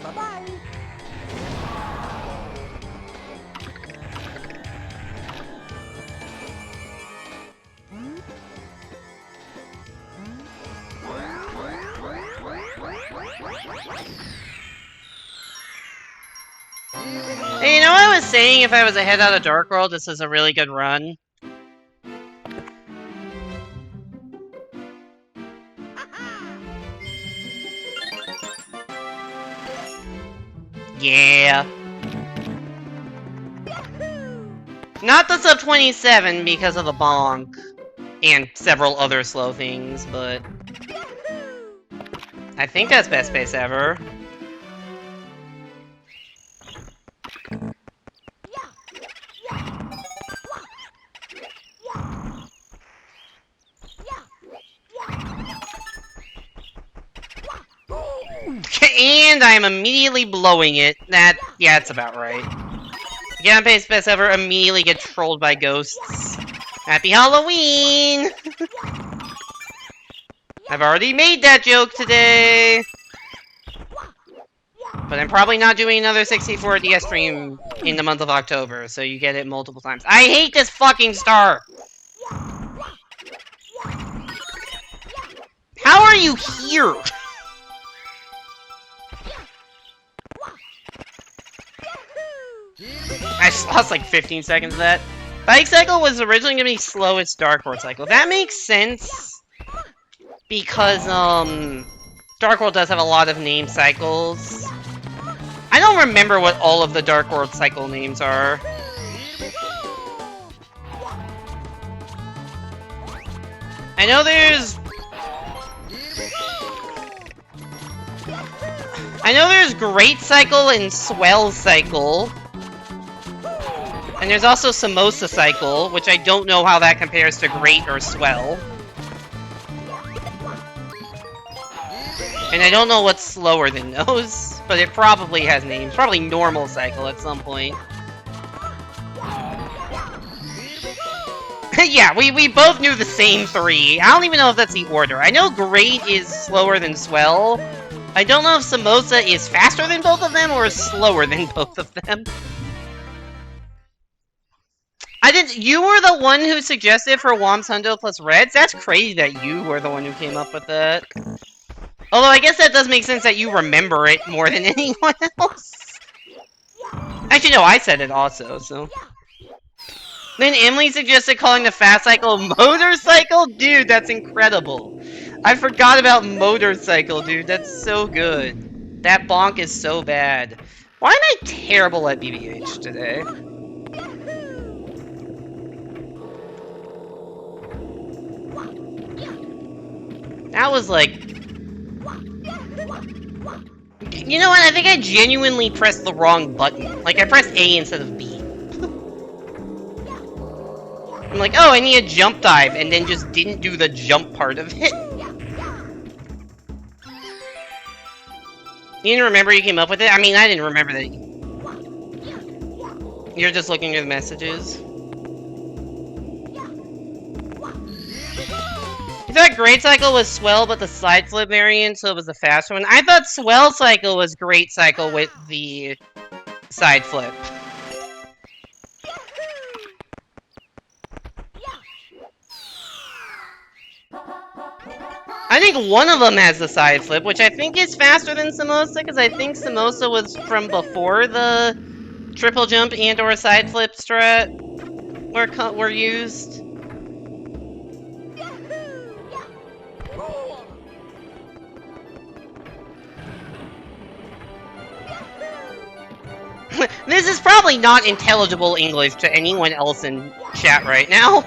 Bye-bye. Hey, you know what I was saying? If I was ahead out of Dark World, this is a really good run. Yeah. Not the sub 27 because of the bonk and several other slow things, but I think that's best space ever. And I'm immediately blowing it. Yeah, that's about right. Get on pace best ever, immediately get trolled by ghosts. Happy Halloween! I've already made that joke today! But I'm probably not doing another 64DS stream in the month of October, so you get it multiple times. I hate this fucking star! How are you here? I just lost like 15 seconds of that. Bike Cycle was originally gonna be slowest Dark World Cycle. That makes sense because Dark World does have a lot of name cycles. I don't remember what all of the Dark World Cycle names are. I know there's Great Cycle and Swell Cycle. And there's also Samosa Cycle, which I don't know how that compares to Great or Swell. And I don't know what's slower than those, but it probably has names. Probably Normal Cycle at some point. Yeah, we both knew the same three. I don't even know if that's the order. I know Great is slower than Swell. I don't know if Samosa is faster than both of them or slower than both of them. You were the one who suggested for Wom's Hundo plus Reds? That's crazy that you were the one who came up with that. Although I guess that does make sense that you remember it more than anyone else. Actually, no, I said it also, so. Then Emily suggested calling the Fast Cycle Motorcycle? Dude, that's incredible. I forgot about Motorcycle, dude. That's so good. That bonk is so bad. Why am I terrible at BBH today? That was like... You know what? I think I genuinely pressed the wrong button. Like, I pressed A instead of B. I'm like, oh, I need a jump dive, and then just didn't do the jump part of it. You didn't remember you came up with it? I mean, I didn't remember that. You're just looking at the messages. I thought Great Cycle was Swell, but the side flip variant, so it was the faster one. I thought Swell Cycle was Great Cycle with the side flip. I think one of them has the side flip, which I think is faster than Samosa, because I think Samosa was from before the triple jump and or side flip strat were used. This is probably not intelligible English to anyone else in chat right now.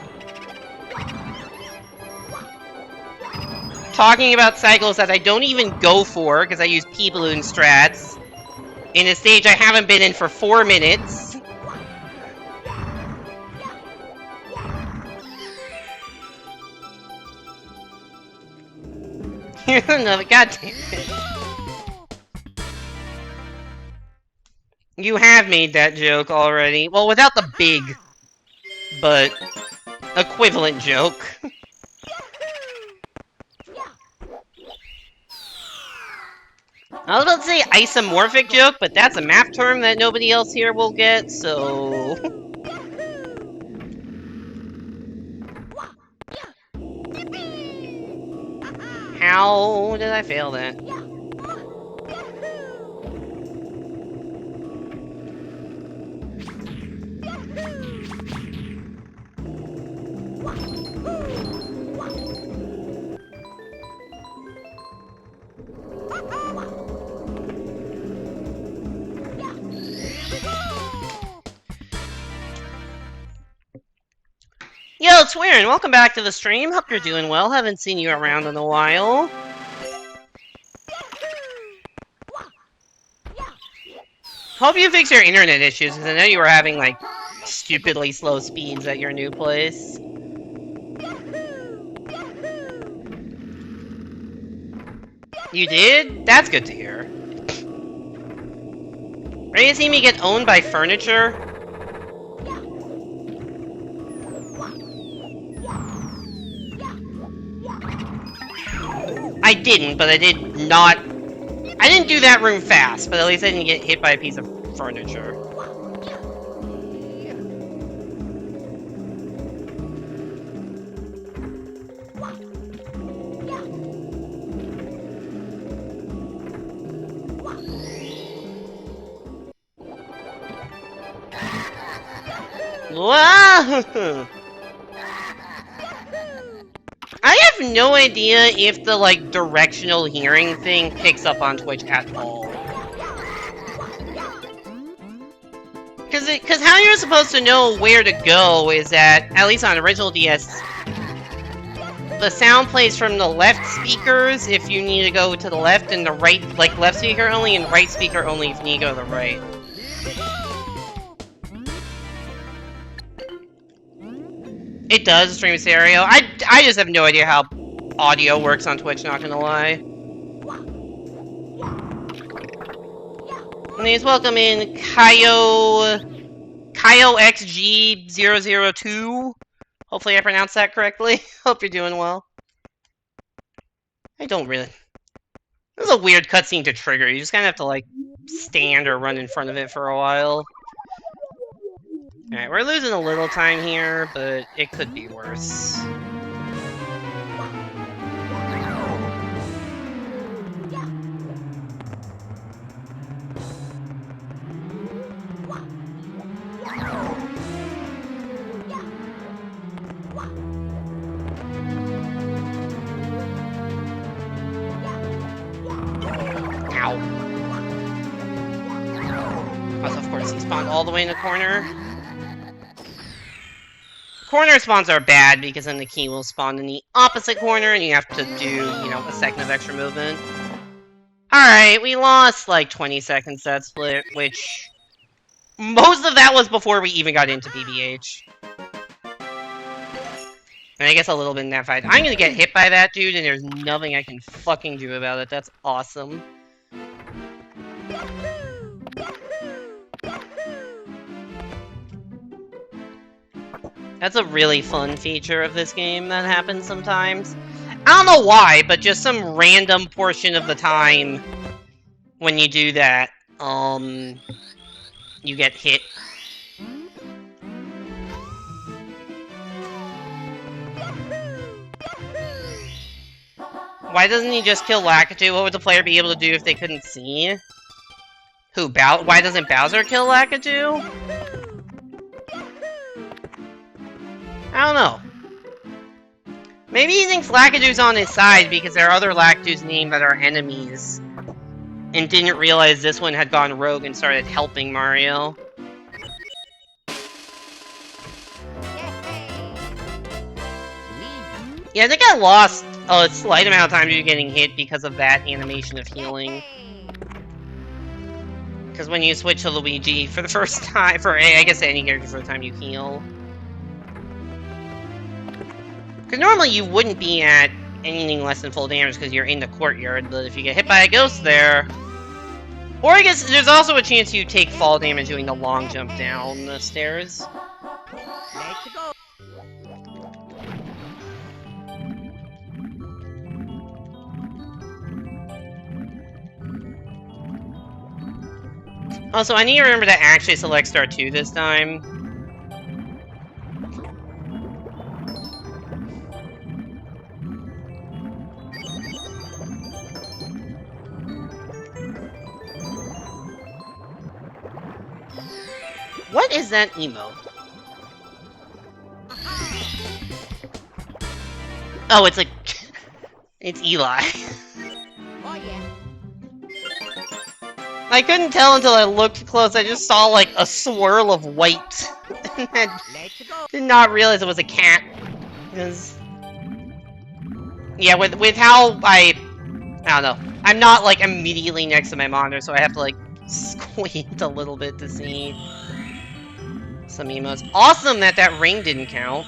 Talking about cycles that I don't even go for because I use P-Balloon strats in a stage I haven't been in for 4 minutes. No, God damn it. You have made that joke already. Well, without the big, but equivalent joke. I was about to say isomorphic joke, but that's a math term that nobody else here will get, so... How did I fail that? Yo, it's Warren. Welcome back to the stream. Hope you're doing well. Haven't seen you around in a while. Hope you fix your internet issues, because I know you were having, like, stupidly slow speeds at your new place. You did? That's good to hear. Ready to see me get owned by furniture? I didn't, but I did not... I didn't do that room fast, but at least I didn't get hit by a piece of furniture. Wow! I have no idea if the, like, directional hearing thing picks up on Twitch at all. Because how you're supposed to know where to go is that, at least on original DS, the sound plays from the left speakers if you need to go to the left, and the right, like, left speaker only, and right speaker only if you need to go to the right. It does stream stereo. I just have no idea how audio works on Twitch, not gonna lie. Please welcome in Kaio XG002. Hopefully I pronounced that correctly. Hope you're doing well. I don't really... This is a weird cutscene to trigger. You just kind of have to, like, stand or run in front of it for a while. Alright, we're losing a little time here, but it could be worse. Ow. Also, of course, he spawned all the way in the corner. Corner spawns are bad because then the key will spawn in the opposite corner and you have to do, you know, a second of extra movement. Alright, we lost like 20 seconds that split, which most of that was before we even got into PBH. And I guess a little bit in that fight. I'm gonna get hit by that dude and there's nothing I can fucking do about it. That's awesome. That's a really fun feature of this game that happens sometimes. I don't know why, but just some random portion of the time when you do that, you get hit. Why doesn't he just kill Lakitu? What would the player be able to do if they couldn't see? Who, why doesn't Bowser kill Lakitu? I don't know. Maybe he thinks Lakitu's on his side because there are other Lakitus named that are enemies. And didn't realize this one had gone rogue and started helping Mario. Yeah, I think I lost a slight amount of time due to getting hit because of that animation of healing. Because when you switch to Luigi for the first time, I guess any character for the time you heal. Because normally you wouldn't be at anything less than full damage because you're in the courtyard, but if you get hit by a ghost there... Or I guess there's also a chance you take fall damage doing the long jump down the stairs. Also, I need to remember to actually select Star 2 this time. What is that emote? Oh, it's like... it's Eli. Oh yeah. I couldn't tell until I looked close. I just saw, like, a swirl of white. Let's go. Did not realize it was a cat. Because... yeah, with how I don't know. I'm not, like, immediately next to my monitor, so I have to, like, squint a little bit to see some emotes. Awesome that that ring didn't count.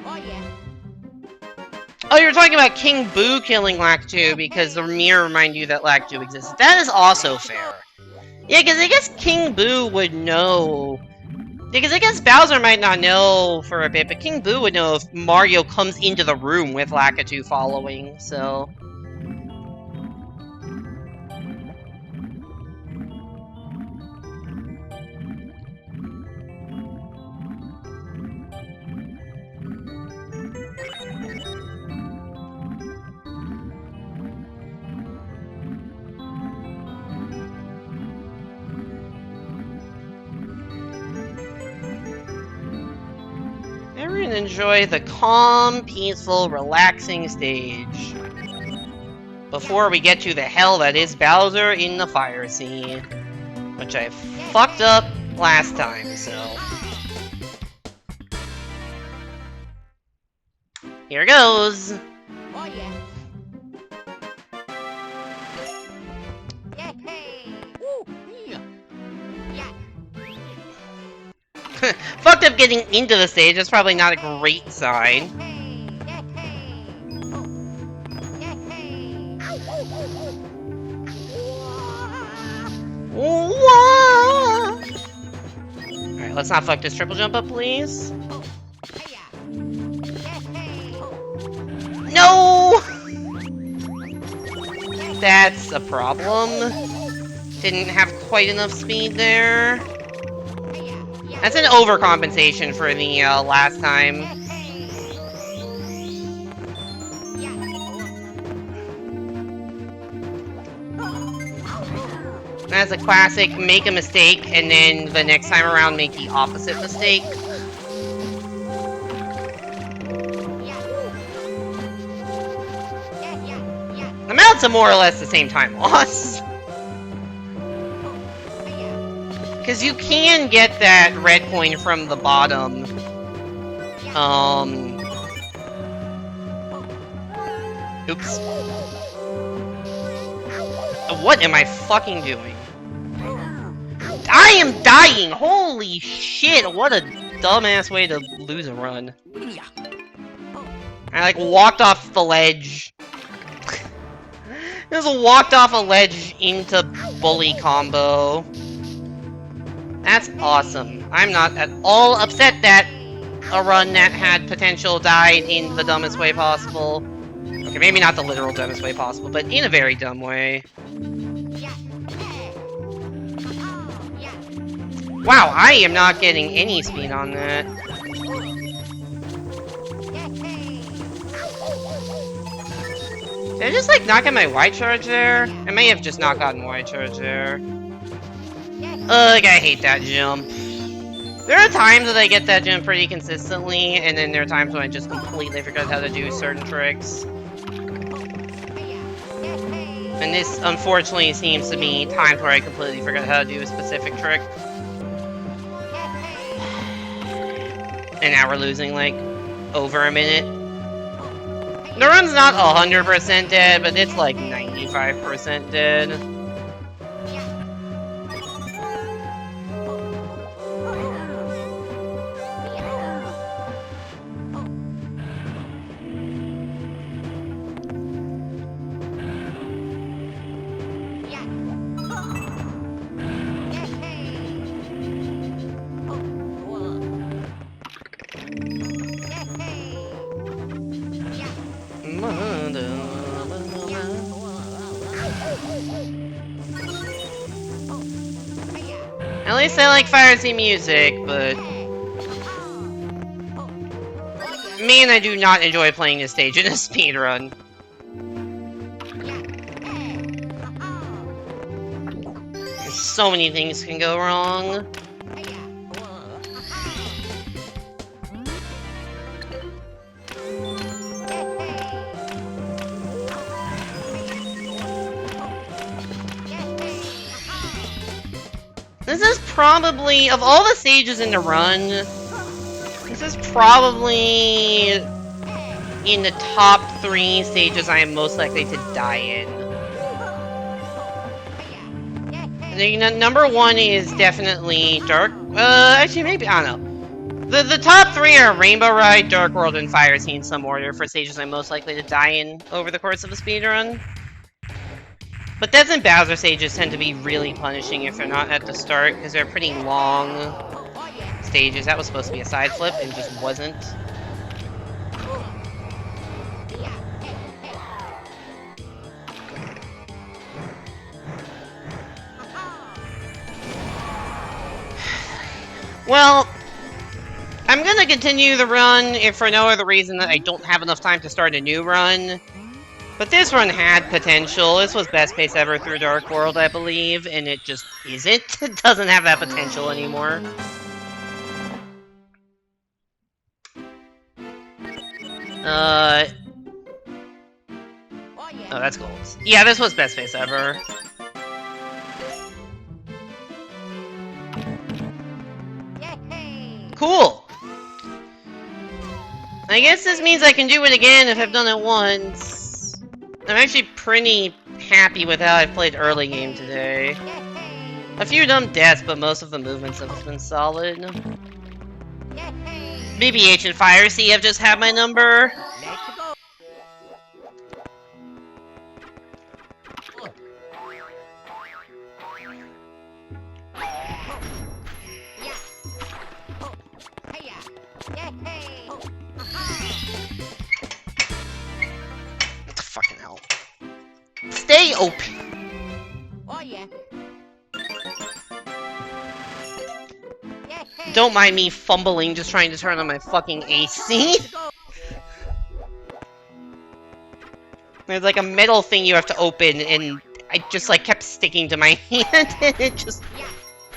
Oh yeah. Oh, you're talking about King Boo killing Lakitu because the mirror reminded you that Lakitu existed. That is also fair. Yeah, because I guess King Boo would know. Because I guess Bowser might not know for a bit, but King Boo would know if Mario comes into the room with Lakitu following, so... Everyone enjoy the calm, peaceful, relaxing stage. Before we get to the hell that is Bowser in the fire scene. Which I fucked up last time, so... here goes! Oh yeah. Yeah, hey. Woo, yeah. Yeah. Fucked up getting into the stage, that's probably not a great sign. Hey. Yeah, hey. Oh. Yeah, hey. Whoa! Alright, let's not fuck this triple jump up, please. Oh. Hey-ya. Yeah, hey. Oh. No! That's a problem. Didn't have quite enough speed there. Hey-ya. Yeah. That's an overcompensation for the last time. Yeah, hey. Yeah. That's a classic make a mistake and then the next time around make the opposite mistake. Amounts to more or less the same time loss. Because you can get that red coin from the bottom. Oops. What am I fucking doing? I am dying! Holy shit, what a dumbass way to lose a run. I, like, walked off the ledge. Just walked off a ledge into bully combo. That's awesome. I'm not at all upset that a run that had potential died in the dumbest way possible. Okay, maybe not the literal dumbest way possible, but in a very dumb way. Wow, I am not getting any speed on that. Did I just, like, not get my white charge there? I may have just not gotten white charge there. Ugh, I hate that jump. There are times that I get that jump pretty consistently, and then there are times when I just completely forget how to do certain tricks. And this, unfortunately, seems to be times where I completely forget how to do a specific trick. And now we're losing, like, over a minute. The run's not 100% dead, but it's like 95% dead. At least I like Fire Team music, but man, I do not enjoy playing this stage in a speedrun. So many things can go wrong. This is probably, of all the stages in the run, this is probably in the top 3 stages I am most likely to die in. I think number 1 is definitely Dark. Actually, maybe, I don't know. The top 3 are Rainbow Ride, Dark World, and Fire Scene in some order for stages I'm most likely to die in over the course of a speedrun. But Death and Bowser stages tend to be really punishing if they're not at the start, because they're pretty long stages. That was supposed to be a side flip, and just wasn't. Well, I'm gonna continue the run if for no other reason that I don't have enough time to start a new run. But this run had potential. This was best pace ever through Dark World, I believe, and it just isn't. It doesn't have that potential anymore. Oh, that's gold. Yeah, this was best pace ever. Cool! I guess this means I can do it again if I've done it once. I'm actually pretty happy with how I've played early game today. A few dumb deaths, but most of the movements have been solid. BBH and Fire Sea have just had my number. What the fucking hell? Stay open! Oh yeah. Don't mind me fumbling, just trying to turn on my fucking AC. There's like a metal thing you have to open, and I just like kept sticking to my hand, and it just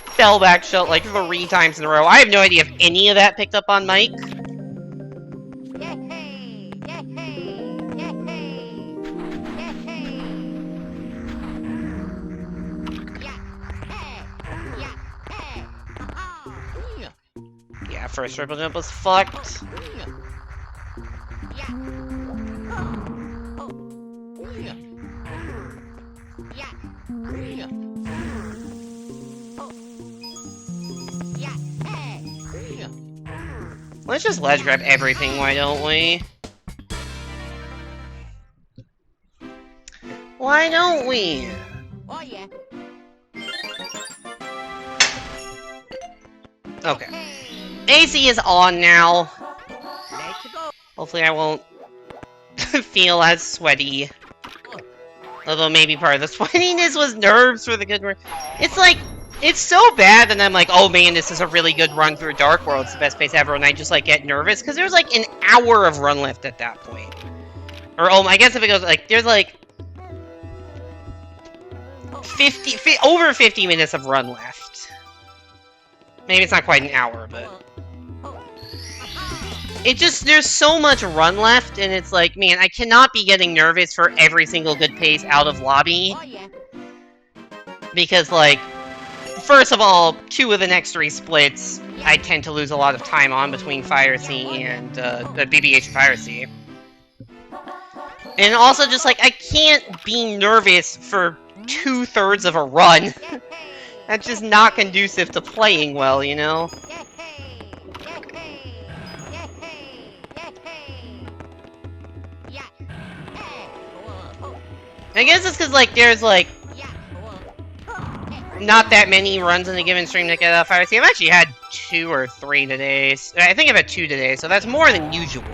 fell back shut like 3 times in a row. I have no idea if any of that picked up on mic. Yeah, first triple jump was fucked. Let's just ledge grab everything, why don't we? Why don't we? Oh yeah. Okay. AC is on now. Let's go. Hopefully I won't feel as sweaty. Although maybe part of the sweatiness was nerves for the good run. It's like, it's so bad that I'm like, oh man, this is a really good run through Dark World. It's the best pace ever. And I just like get nervous because there's like an hour of run left at that point. Or, oh, I guess if it goes like, there's like over 50 minutes of run left. Maybe it's not quite an hour, but it just, there's so much run left, and it's like, man, I cannot be getting nervous for every single good pace out of lobby. Because, like, first of all, 2 of the next 3 splits, I tend to lose a lot of time on between Fire Sea and BBH and Fire Sea. And also just, like, I can't be nervous for 2/3 of a run. That's just not conducive to playing well, you know? I guess it's because, like, there's, like, not that many runs in a given stream to get out of Fire Sea. I've actually had 2 or 3 today. I think I've had 2 today, so that's more than usual.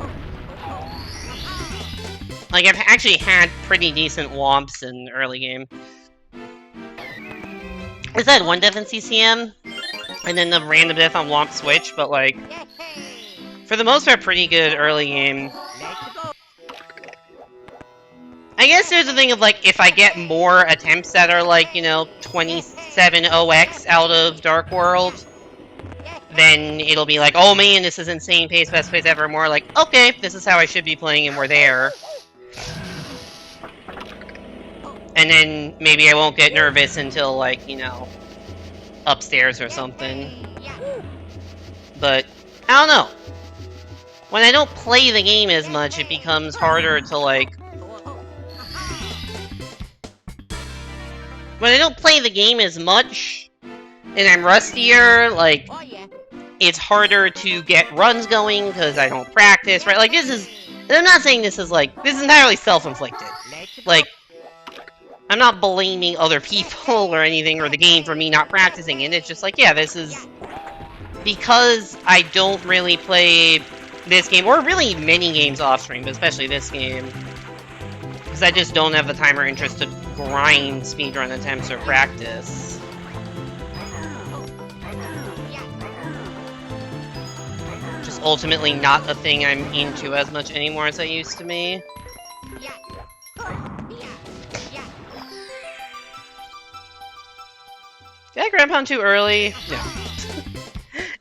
Like, I've actually had pretty decent womps in early game. I had 1 death in CCM, and then the random death on womp switch, but, like, for the most part, pretty good early game. I guess there's a thing of, like, if I get more attempts that are, like, you know, 27-0x out of Dark World, then it'll be like, oh man, this is insane pace, best pace ever. More like, okay, this is how I should be playing, and we're there. And then maybe I won't get nervous until, like, you know, upstairs or something. But, I don't know. When I don't play the game as much, it becomes harder to, like... When I don't play the game as much, and I'm rustier, like, it's harder to get runs going, because I don't practice, right? Like, this is... I'm not saying this is, like... This is entirely self-inflicted. Like, I'm not blaming other people or anything, or the game for me not practicing it. It's just like, yeah, this is... Because I don't really play this game, or really many games off-stream, but especially this game, because I just don't have the time or interest to grind speedrun attempts or practice. Just ultimately not a thing I'm into as much anymore as I used to be. Did I grab pound too early? No.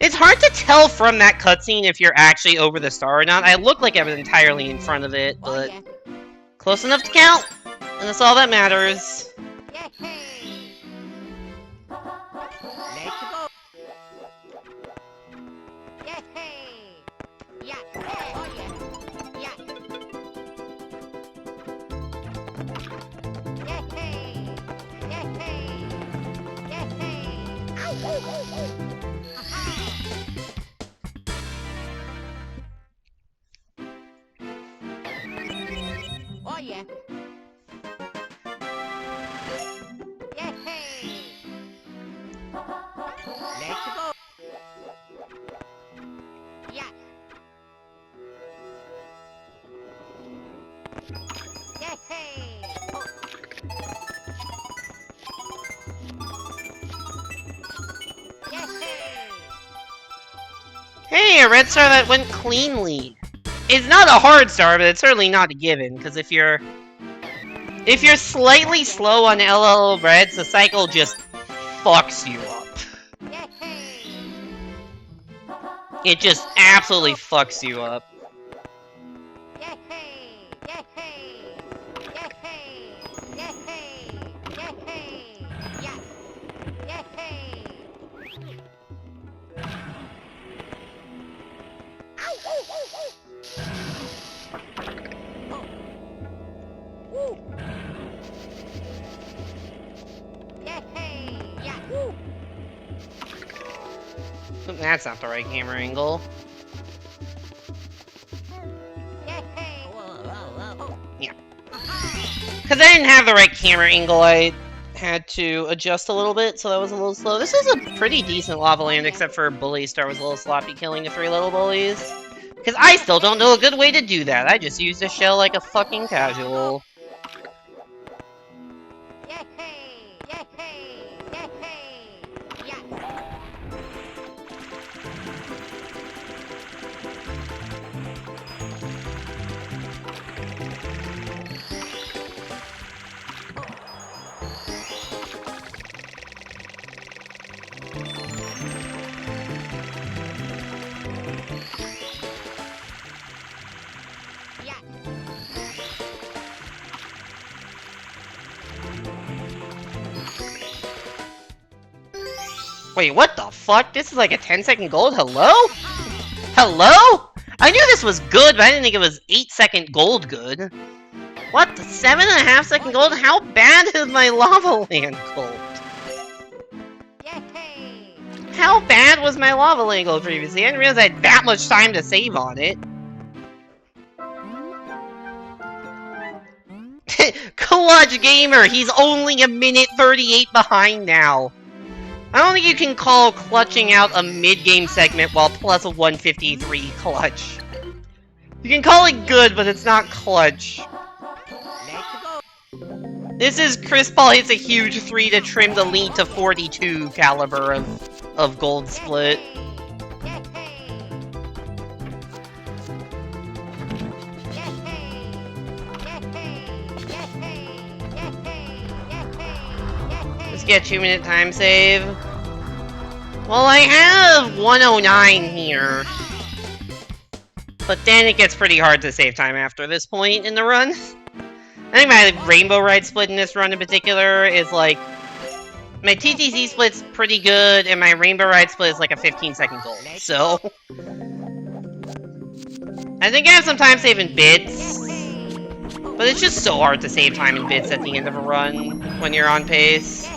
It's hard to tell from that cutscene if you're actually over the star or not. I look like I was entirely in front of it, but close enough to count, and that's all that matters. Hey, a red star that went cleanly. It's not a hard star, but it's certainly not a given, because if you're slightly slow on LL reds, the cycle just fucks you up. It just absolutely fucks you up. That's not the right camera angle. Yeah. Because I didn't have the right camera angle, I had to adjust a little bit, so that was a little slow. This is a pretty decent lava land, except for Bully Star was a little sloppy killing the 3 little bullies. Because I still don't know a good way to do that. I just used a shell like a fucking casual. Wait, what the fuck? This is like a 10-second gold? Hello? Hello? I knew this was good, but I didn't think it was 8-second gold good. What? 7.5-second gold? How bad is my lava land gold? How bad was my lava land gold previously? I didn't realize I had that much time to save on it. Clutch Gamer, he's only a minute 38 behind now. I don't think you can call clutching out a mid-game segment while plus a 153 clutch. You can call it good, but it's not clutch. This is Chris Paul hits a huge 3 to trim the lead to 42 caliber of gold split. Let's get a 2-minute time save. Well, I have 109 here. But then it gets pretty hard to save time after this point in the run. I think my rainbow ride split in this run in particular is like... My TTC split's pretty good, and my rainbow ride split is like a 15-second goal. So... I think I have some time saving bits. But it's just so hard to save time in bits at the end of a run when you're on pace.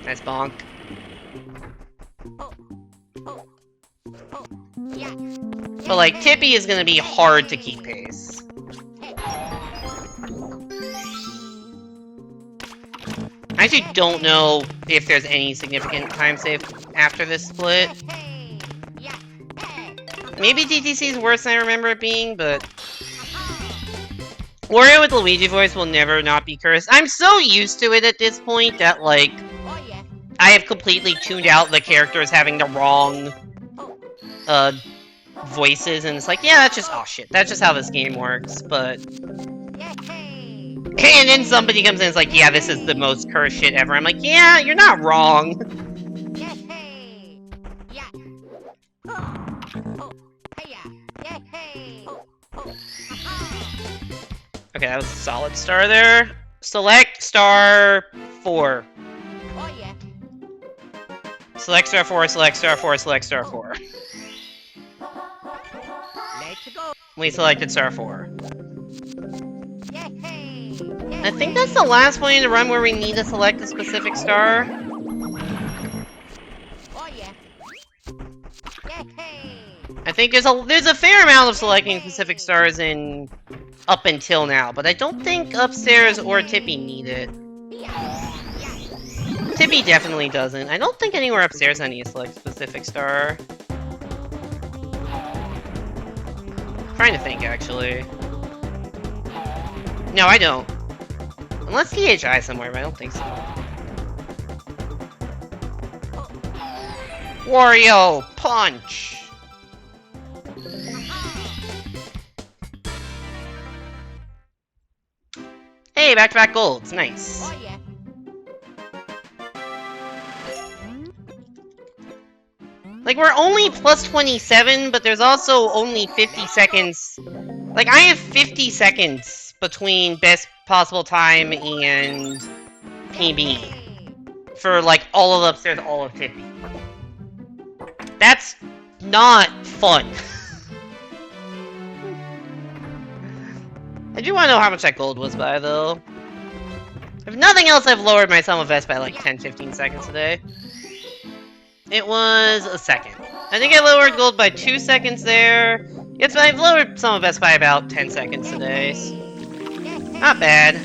Nice bonk. But like, Tippy is gonna be hard to keep pace. I actually don't know if there's any significant time save after this split. Maybe TTC is worse than I remember it being, but... Wario with Luigi voice will never not be cursed. I'm so used to it at this point that, like... I have completely tuned out the characters having the wrong... voices, and it's like, yeah, that's just... Oh shit, that's just how this game works, but... And then somebody comes in and is like, yeah, this is the most cursed shit ever. I'm like, yeah, you're not wrong. Okay, that was a solid star there. Select star 4. Select star 4, select star 4, select star 4. We selected star 4. I think that's the last point in the run where we need to select a specific star. I think there's a fair amount of selecting specific stars in up until now, but I don't think upstairs or Tippy need it. Tippy definitely doesn't. I don't think anywhere upstairs I need to select a specific star. I'm trying to think, actually. No, I don't. Unless THI somewhere, but I don't think so. Wario, punch! Hey, back-to-back golds. Nice. Like, we're only plus 27, but there's also only 50 seconds. Like, I have 50 seconds between best possible time and PB. For, like, all of upstairs, all of Tippy. That's not fun. I do want to know how much that gold was by, though. If nothing else, I've lowered my sum of best by like 10-15 seconds today. It was a second. I think I lowered gold by 2 seconds there. Yes, but I've lowered sum of best by about 10 seconds today. Not bad.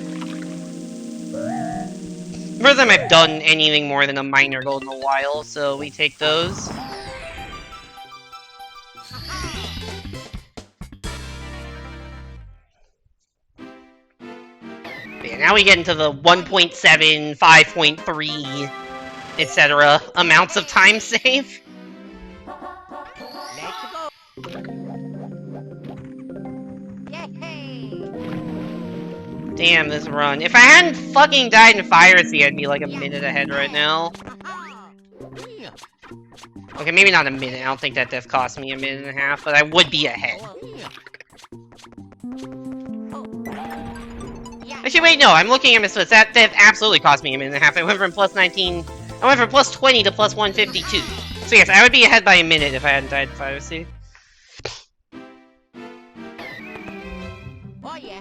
First time I've done anything more than a minor gold in a while, so we take those. Now we get into the 1.7, 5.3, etc. amounts of time save. Let's go. Yay! Damn, this run. If I hadn't fucking died in Fire Sea, I'd be like a minute ahead right now. Okay, maybe not a minute. I don't think that death cost me a minute and a half, but I would be ahead. Actually, wait, no, I'm looking at my splits. That death absolutely cost me a minute and a half. I went from plus 19... I went from plus 20 to plus 152. So yes, I would be ahead by a minute if I hadn't died in Fire Sea. Oh yeah.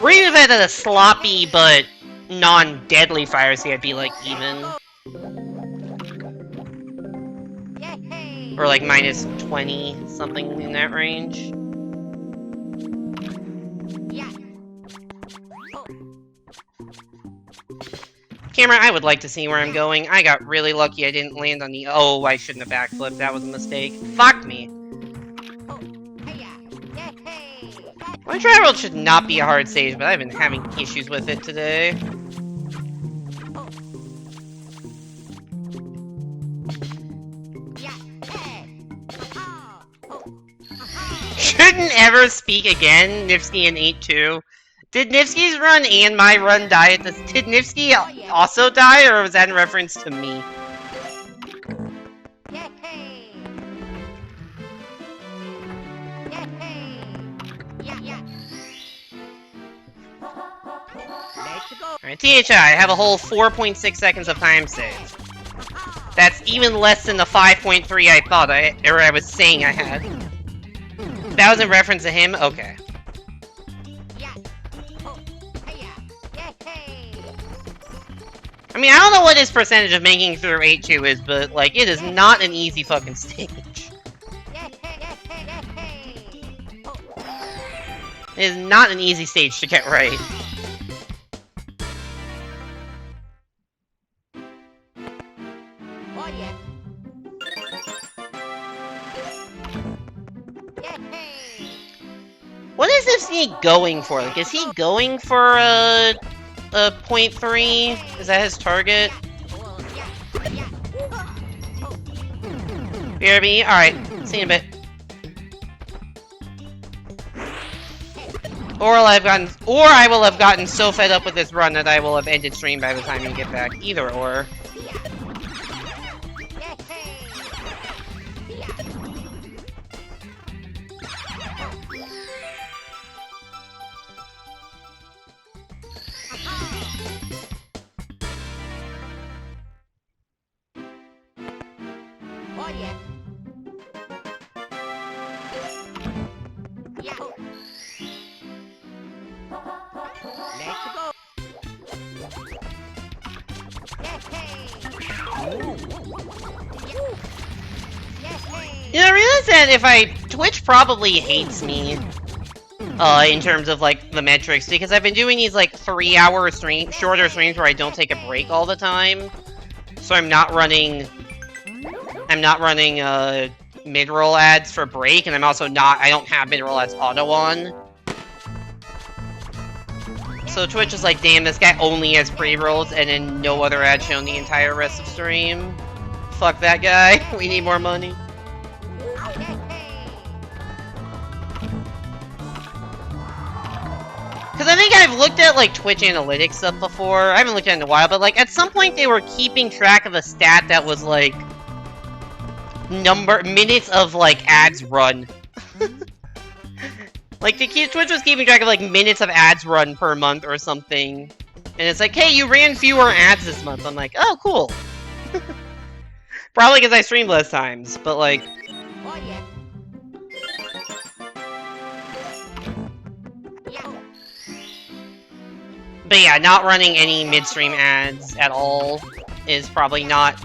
Or even if I had a sloppy but non-deadly Fire Sea, I'd be like even. Yay! Or like minus 20, something in that range. Yeah. Camera, I would like to see where I'm going. I got really lucky I didn't land on the... Oh, I shouldn't have backflipped. That was a mistake. Fuck me. My travel should not be a hard stage, but I've been having issues with it today. Shouldn't ever speak again, Nifsky and 8-2. Did Nifsky's run and my run die at this? Did Nifsky also die, or was that in reference to me? Alright, THI, I have a whole 4.6 seconds of time saved. That's even less than the 5.3 I thought I was saying I had. That was in reference to him? Okay. I mean, I don't know what his percentage of making it through 8-2 is, but, like, it is not an easy fucking stage. It is not an easy stage to get right. What is Nifsky going for? Like, is he going for a 0.3? Is that his target? BRB? Alright, see you in a bit. Or I will have gotten so fed up with this run that I will have ended stream by the time you get back. Either or. You know, I realize that Twitch probably hates me, in terms of, like, the metrics, because I've been doing these, like, 3-hour shorter streams where I don't take a break all the time. So I'm not running mid-roll ads for break, and I don't have mid-roll ads auto on. So Twitch is like, damn, this guy only has pre-rolls, and then no other ads shown the entire rest of stream. Fuck that guy, we need more money. Because I think I've looked at, like, Twitch analytics stuff before. I haven't looked at it in a while, but, like, at some point they were keeping track of a stat that was, like, minutes of, like, ads run. Like, Twitch was keeping track of, like, minutes of ads run per month or something. And it's like, hey, you ran fewer ads this month. I'm like, oh, cool. Probably because I streamed less times, but, like... But yeah, not running any midstream ads at all is probably not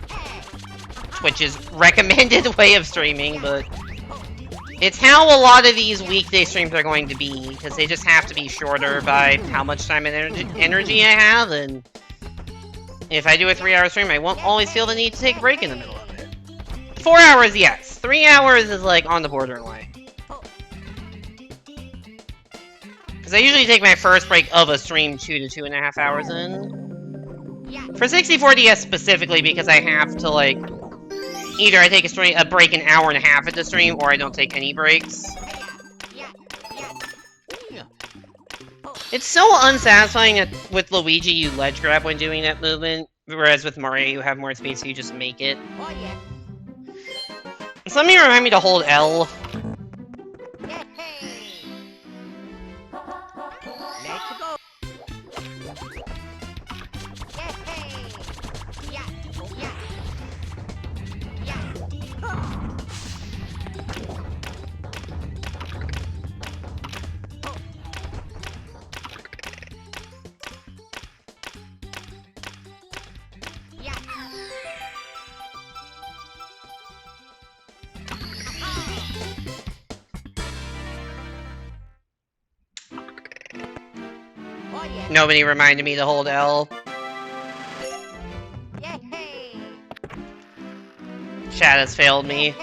Twitch's recommended way of streaming, but it's how a lot of these weekday streams are going to be, because they just have to be shorter by how much time and energy I have, and if I do a 3-hour stream, I won't always feel the need to take a break in the middle of it. 4 hours, yes. 3 hours is, like, on the borderline. Because Because I usually take my first break of a stream 2 to 2.5 hours in. Yeah. For 64DS specifically, because I have to, like, either I take a break an hour and a half at the stream, or I don't take any breaks. Yeah. Yeah. It's so unsatisfying with Luigi, you ledge grab when doing that movement, whereas with Mario, you have more space, so you just make it. Oh yeah. Something remind me to hold L. Yay! Let's go. Yay! Yeah. Yeah. Yeah. Yeah. Oh yeah. Nobody reminded me to hold L. Yay! Chat has failed me. Yay!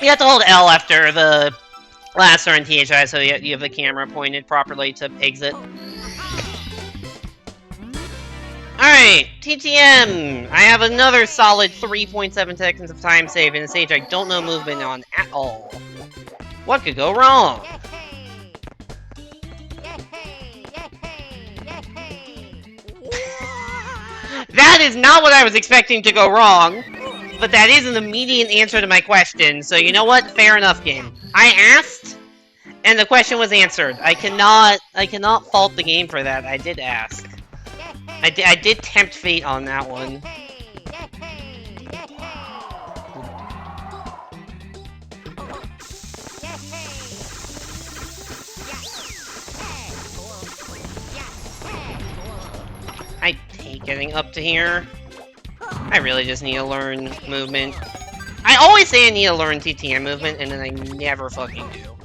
You have to hold L after the last turn THI, so you have the camera pointed properly to exit. Alright, TTM! I have another solid 3.7 seconds of time save in a stage I don't know movement on at all. What could go wrong? That is not what I was expecting to go wrong, but that is an immediate answer to my question, so you know what? Fair enough, game. I asked, and the question was answered. I cannot fault the game for that. I did ask. I did tempt fate on that one. I hate getting up to here. I really just need to learn movement. I always say I need to learn TTM movement, and then I never fucking do.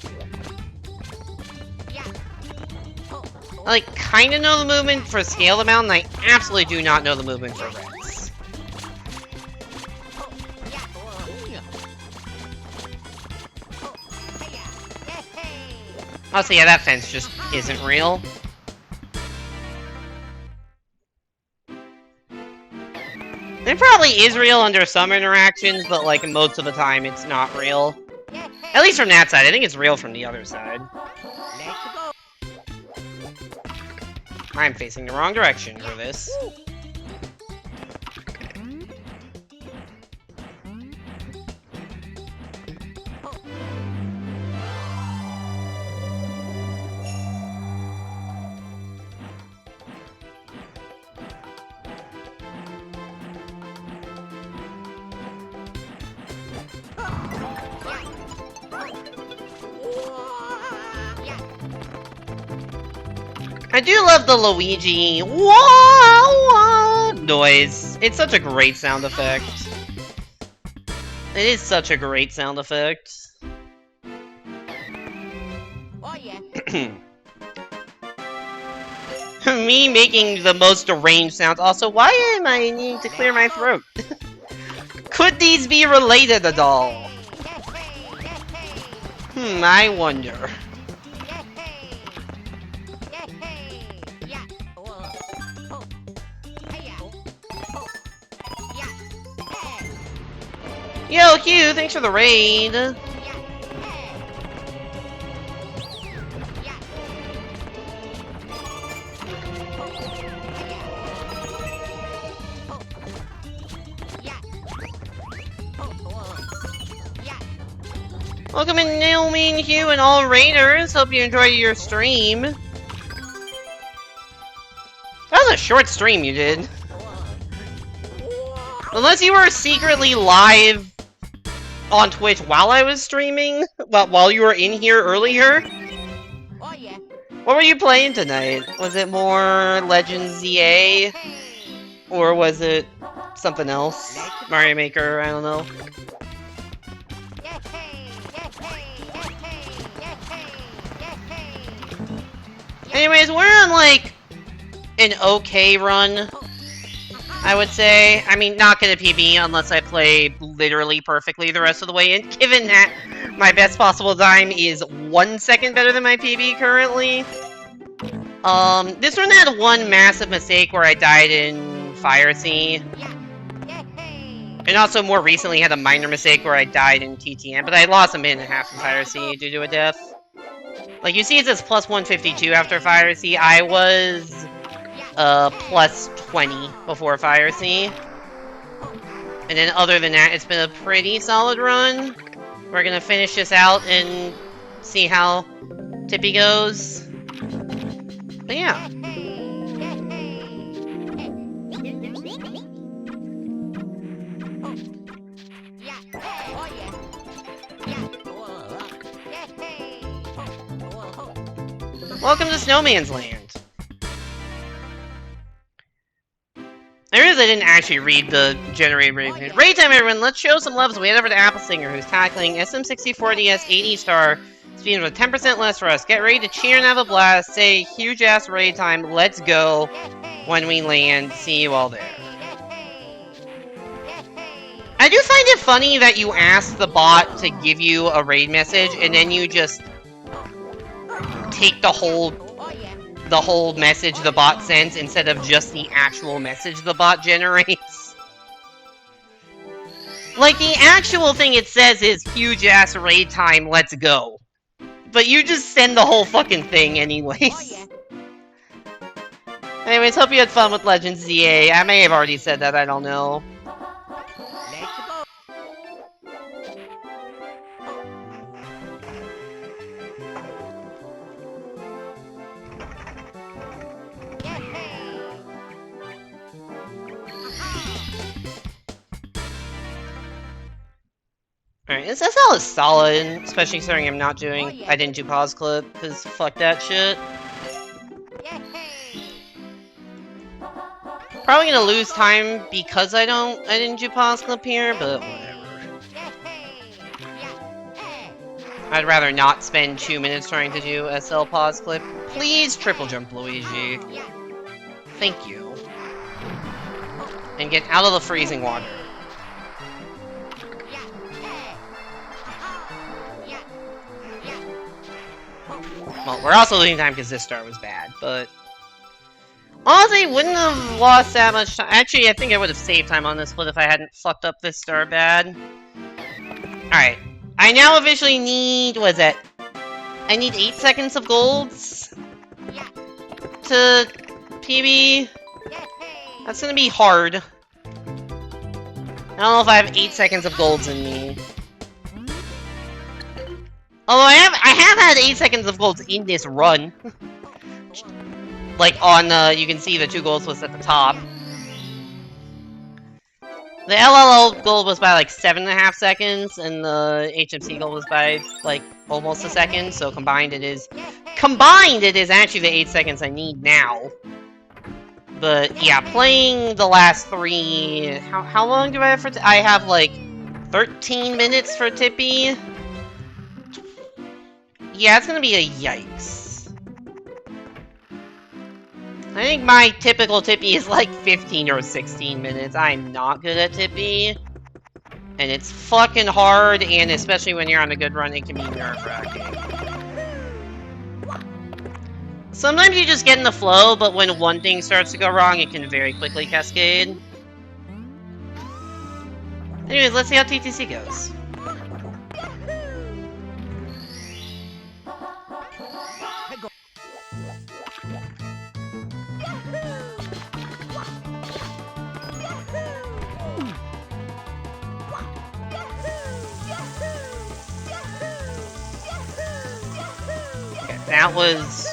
I, like, kinda know the movement for Scale the Mountain, I absolutely do not know the movement for Rex. Oh, so yeah, that fence just isn't real. It probably is real under some interactions, but like most of the time it's not real. At least from that side. I think it's real from the other side. I'm facing the wrong direction for this. I do love the Luigi wah, wah noise. It's such a great sound effect. It is such a great sound effect. Oh yeah. Me making the most deranged sounds. Also, why am I needing to clear my throat? Could these be related at all? I wonder. Yo, Hugh, thanks for the raid. Welcome in, Naomi and Hugh and all raiders. Hope you enjoyed your stream. That was a short stream you did. Unless you were secretly live on Twitch while I was streaming, while you were in here earlier. Oh yeah. What were you playing tonight? Was it more Legends ZA? Or was it something else? Mario Maker, I don't know. Anyways, we're on like an okay run. I would say. I mean, not gonna PB unless I play literally perfectly the rest of the way in, given that my best possible time is 1 second better than my PB currently. This one had one massive mistake where I died in Fire Sea. And also more recently had a minor mistake where I died in TTM, but I lost a minute and a half in Fire Sea due to a death. Like, you see it says plus 152 after Fire Sea. I was plus 20 before Fire Sea. And then other than that, it's been a pretty solid run. We're gonna finish this out and see how Tippy goes. But yeah. Welcome to Snowman's Land. I realized I didn't actually read the generated raid page. Raid time, everyone! Let's show some love as we head over to Apple Singer, who's tackling SM64DS 80-star speeds with 10% less for us. Get ready to cheer and have a blast. Say huge-ass raid time. Let's go when we land. See you all there. I do find it funny that you ask the bot to give you a raid message, and then you just take the whole message the bot sends instead of just the actual message the bot generates. Like, the actual thing it says is huge-ass raid time, let's go. But you just send the whole fucking thing anyways. Anyways, hope you had fun with Legends ZA. I may have already said that, I don't know. Alright, this SL is solid, especially considering I'm not doing, I didn't do pause clip, because fuck that shit. Probably gonna lose time because I didn't do pause clip here, but whatever. I'd rather not spend 2 minutes trying to do SL pause clip. Please triple jump Luigi. Thank you. And get out of the freezing water. Well, we're also losing time because this start was bad, but honestly, wouldn't have lost that much time. Actually, I think I would have saved time on this split if I hadn't fucked up this start bad. Alright. I now officially need, what is that? I need 8 seconds of golds to PB. That's gonna be hard. I don't know if I have 8 seconds of golds in me. Although I have had 8 seconds of golds in this run. Like on you can see the 2 golds was at the top. The LLL gold was by like 7.5 seconds, and the HMC gold was by like almost a second. So combined it is actually the 8 seconds I need now. But yeah, playing the last 3. How long do I have for? I have like 13 minutes for Tippy. Yeah, it's gonna be a yikes. I think my typical Tippy is like 15 or 16 minutes. I'm not good at Tippy. And it's fucking hard, and especially when you're on a good run, it can be nerve-wracking. Sometimes you just get in the flow, but when one thing starts to go wrong, it can very quickly cascade. Anyways, let's see how TTC goes. That was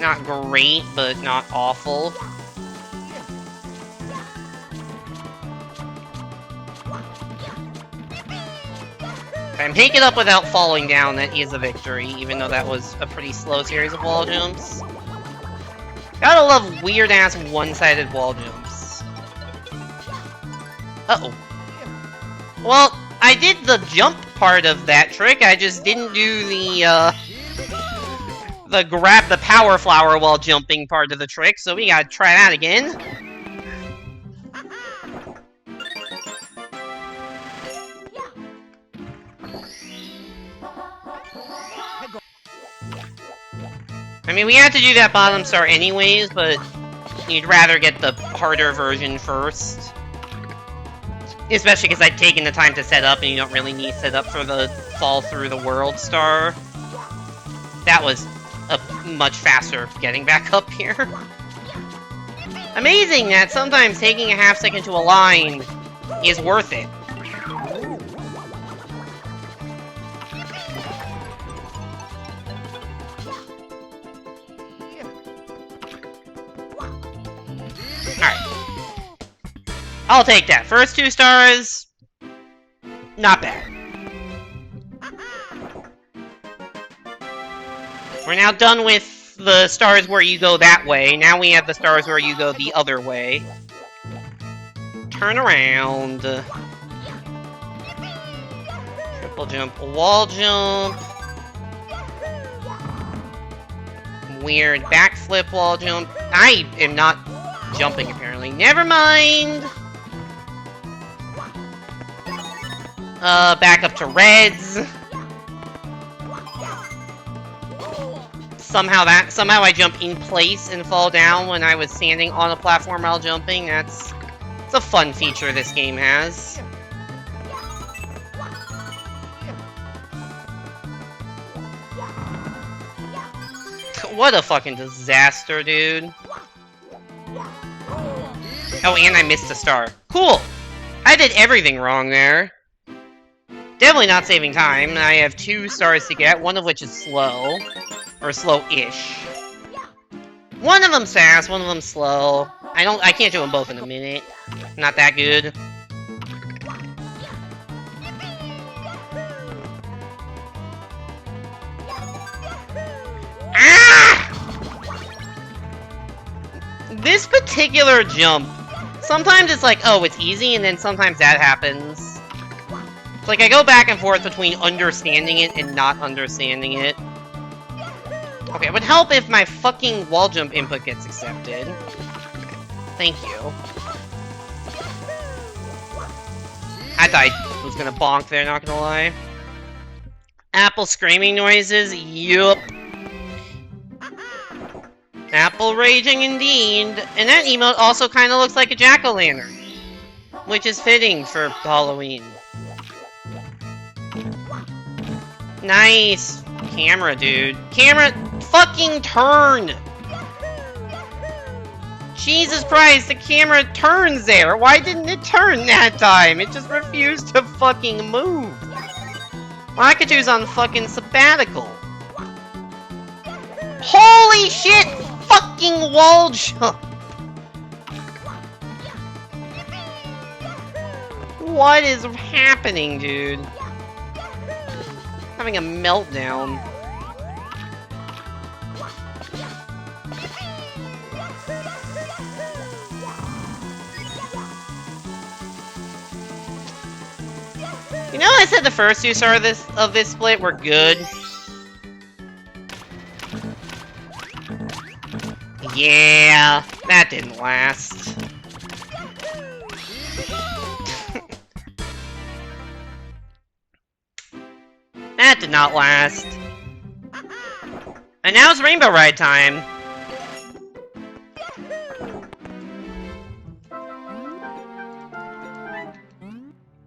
not great, but not awful. If I make it up without falling down, that is a victory, even though that was a pretty slow series of wall jumps. Gotta love weird-ass one-sided wall jumps. Uh-oh. Well, I did the jump part of that trick, I just didn't do the the grab the power flower while jumping part of the trick, so we gotta try that again. I mean, we had to do that bottom star anyways, but you'd rather get the harder version first. Especially because I'd taken the time to set up, and you don't really need set up for the fall through the world star. That was a much faster getting back up here. Amazing that sometimes taking a half second to align is worth it. I'll take that. First 2 stars, not bad. We're now done with the stars where you go that way. Now we have the stars where you go the other way. Turn around. Triple jump, wall jump. Weird backflip wall jump. I am not jumping apparently. Never mind. Back up to reds. Somehow I jump in place and fall down when I was standing on a platform while jumping. It's a fun feature this game has. What a fucking disaster, dude. Oh, and I missed a star. Cool! I did everything wrong there. Definitely not saving time. I have 2 stars to get, one of which is slow. Or slow-ish. One of them's fast, one of them's slow. I can't do them both in a minute. Not that good. Ah! This particular jump, sometimes it's like, oh, it's easy, and then sometimes that happens. It's like I go back and forth between understanding it and not understanding it. Okay, it would help if my fucking wall jump input gets accepted. Thank you. I thought I was gonna bonk there, not gonna lie. Apple screaming noises, yup. Apple raging indeed. And that emote also kind of looks like a jack-o'-lantern. Which is fitting for Halloween. Nice. Camera, dude. Camera, fucking turn! Jesus Christ, the camera turns there! Why didn't it turn that time? It just refused to fucking move. Wakatu's on fucking sabbatical. Holy shit! Fucking wall jump! What is happening, dude? Having a meltdown. You know, I said the first 2 stars of this split were good. Yeah, that didn't last. That did not last. And now it's Rainbow Ride time.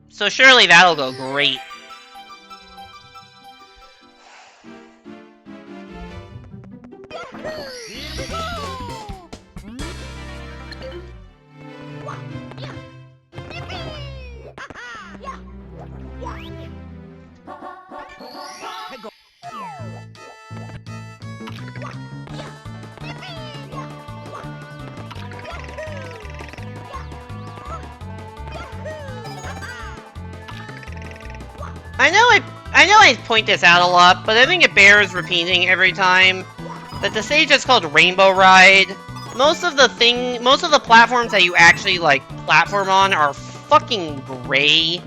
So surely that'll go great. I know I point this out a lot, but I think it bears repeating every time that the stage that's called Rainbow Ride, most of the platforms that you actually like platform on are fucking gray.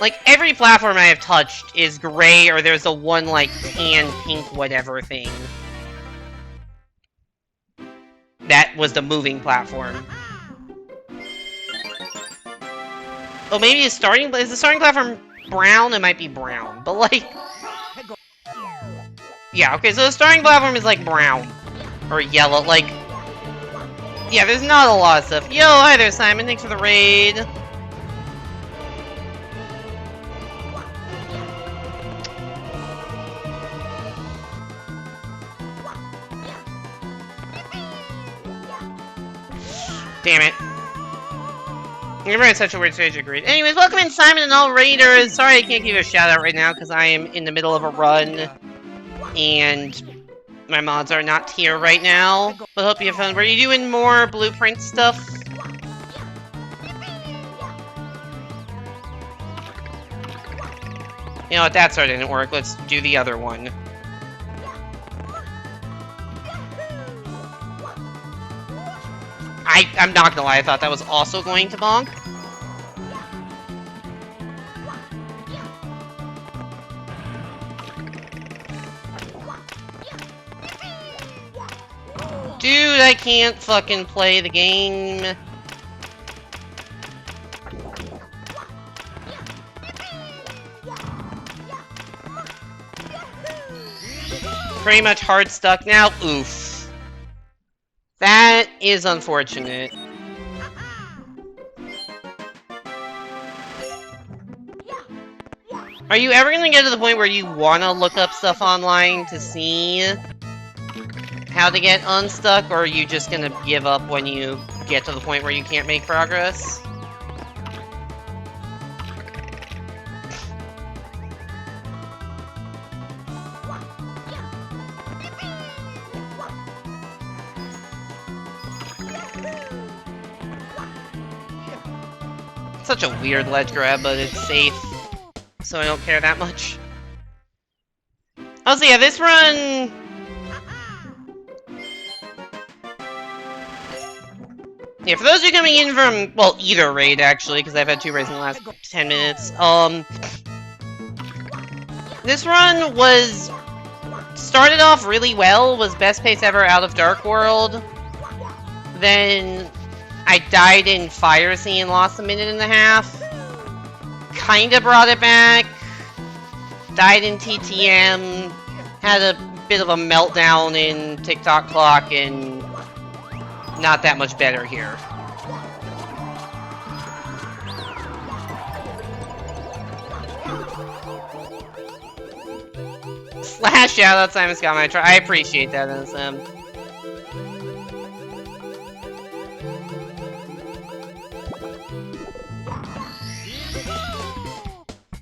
Like, every platform I have touched is gray, or there's a one, like, tan, pink, whatever thing. That was the moving platform. Oh, maybe is the starting platform brown? It might be brown, but, like... Yeah, okay, so the starting platform is, like, brown. Or yellow, like... Yeah, there's not a lot of stuff. Yo, hi there, Simon. Thanks for the raid. Damn it. You're in such a weird stage, agreed. Anyways, welcome in, Simon and all raiders. Sorry I can't give you a shout out right now because I am in the middle of a run. And my mods are not here right now. But hope you have fun. Were you doing more blueprint stuff? You know what, that sort didn't work. Let's do the other one. I'm not gonna lie, I thought that was also going to bonk. Dude, I can't fucking play the game. Pretty much hard stuck now. Oof. That is unfortunate. Are you ever gonna get to the point where you wanna look up stuff online to see how to get unstuck, or are you just gonna give up when you get to the point where you can't make progress? Such a weird ledge grab, but it's safe, so I don't care that much. Also, yeah, this run... Yeah, for those of you coming in from, well, either raid, actually, because I've had 2 raids in the last 10 minutes, this run was... started off really well, was best pace ever out of Dark World. Then... I died in Fire Sea and lost 1.5 minutes. Kinda brought it back. Died in TTM. Had a bit of a meltdown in TikTok Clock, and not that much better here. Slash shoutout Simon Scott, my try. I appreciate that, NSM.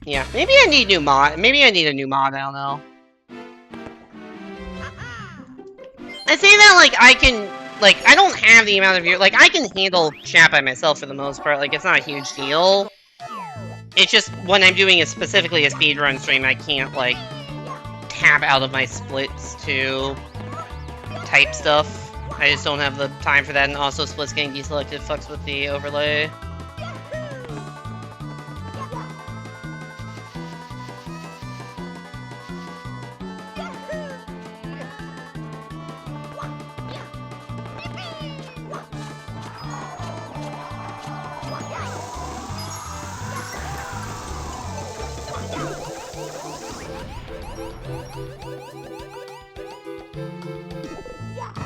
Yeah, maybe I need new mod. Maybe I need a new mod, I don't know. I say that like I can, like, I don't have the amount of viewers, like, I can handle chat by myself for the most part, like, it's not a huge deal. It's just, when I'm doing specifically a speedrun stream, I can't, like, tab out of my splits to type stuff. I just don't have the time for that, and also splits getting deselected fucks with the overlay.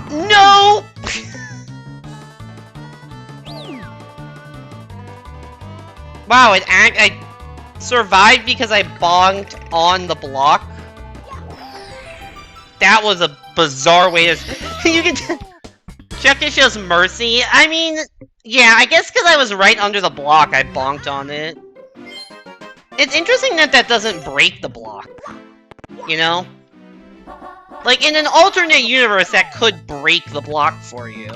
No! Wow, I survived because I bonked on the block. That was a bizarre way to... You can... Check this show's mercy. I mean, yeah, I guess because I was right under the block, I bonked on it. It's interesting that that doesn't break the block. You know? Like, in an alternate universe, that could break the block for you.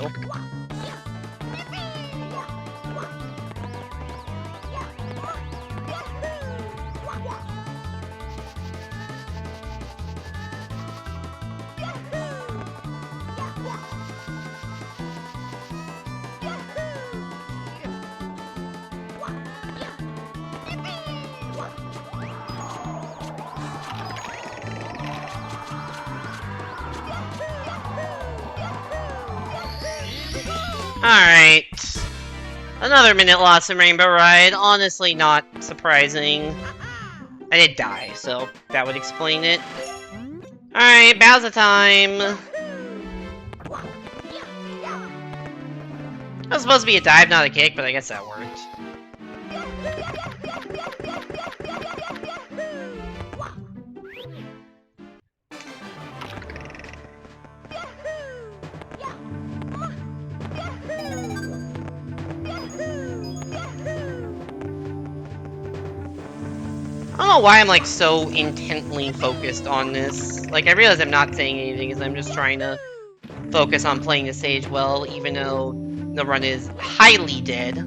Alright. Another minute lost in Rainbow Ride. Honestly, not surprising. I did die, so that would explain it. Alright, Bowser time. That was supposed to be a dive, not a kick, but I guess that worked. I don't know why I'm like so intently focused on this. Like, I realize I'm not saying anything because I'm just trying to focus on playing the stage well, even though the run is highly dead.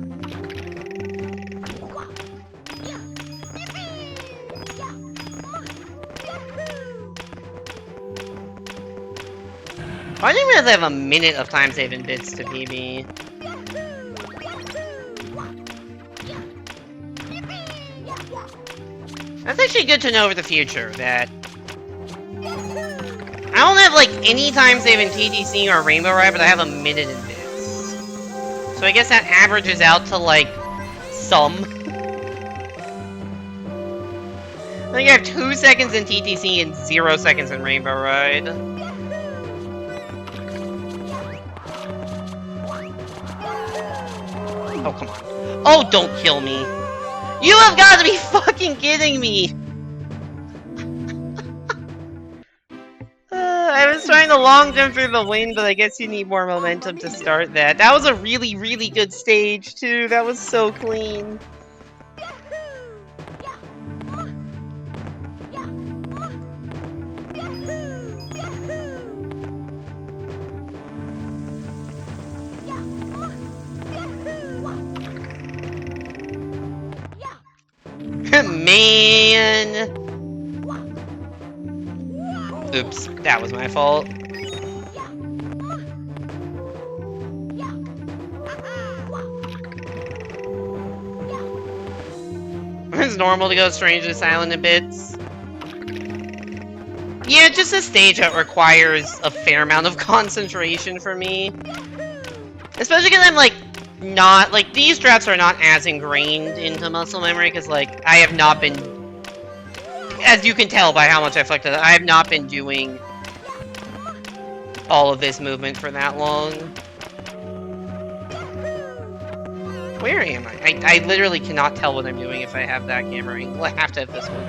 I didn't realize I have a minute of time saving bits to PB. That's actually good to know for the future, that I don't have, like, any time saving TTC or Rainbow Ride, but I have a minute in bits. So I guess that averages out to, like, some. I think I have 2 seconds in TTC and 0 seconds in Rainbow Ride. Oh, come on. Oh, don't kill me. You have got to be fucking kidding me! I was trying to long jump through the wind, but I guess you need more momentum to start that. That was a really, really good stage, too. That was so clean. Man! Oops, that was my fault. It's normal to go strangely silent in bits. Yeah, just a stage that requires a fair amount of concentration for me. Especially because I'm, like, not, like, these drafts are not as ingrained into muscle memory, because, like, I have not been, as you can tell by how much I flicked it, I have not been doing all of this movement for that long. Where am I? I literally cannot tell what I'm doing if I have that camera angle. I have to have this one.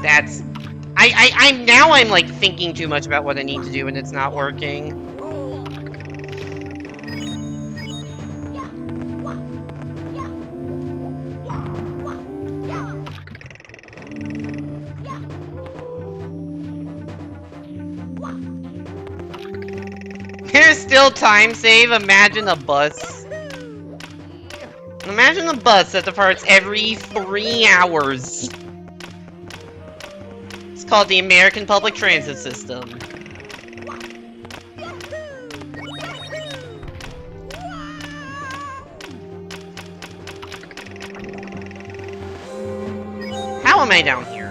That's... I'm like thinking too much about what I need to do and it's not working. There's still time save. Imagine a bus. Imagine a bus that departs every 3 hours. It's called the American Public Transit System. How am I down here?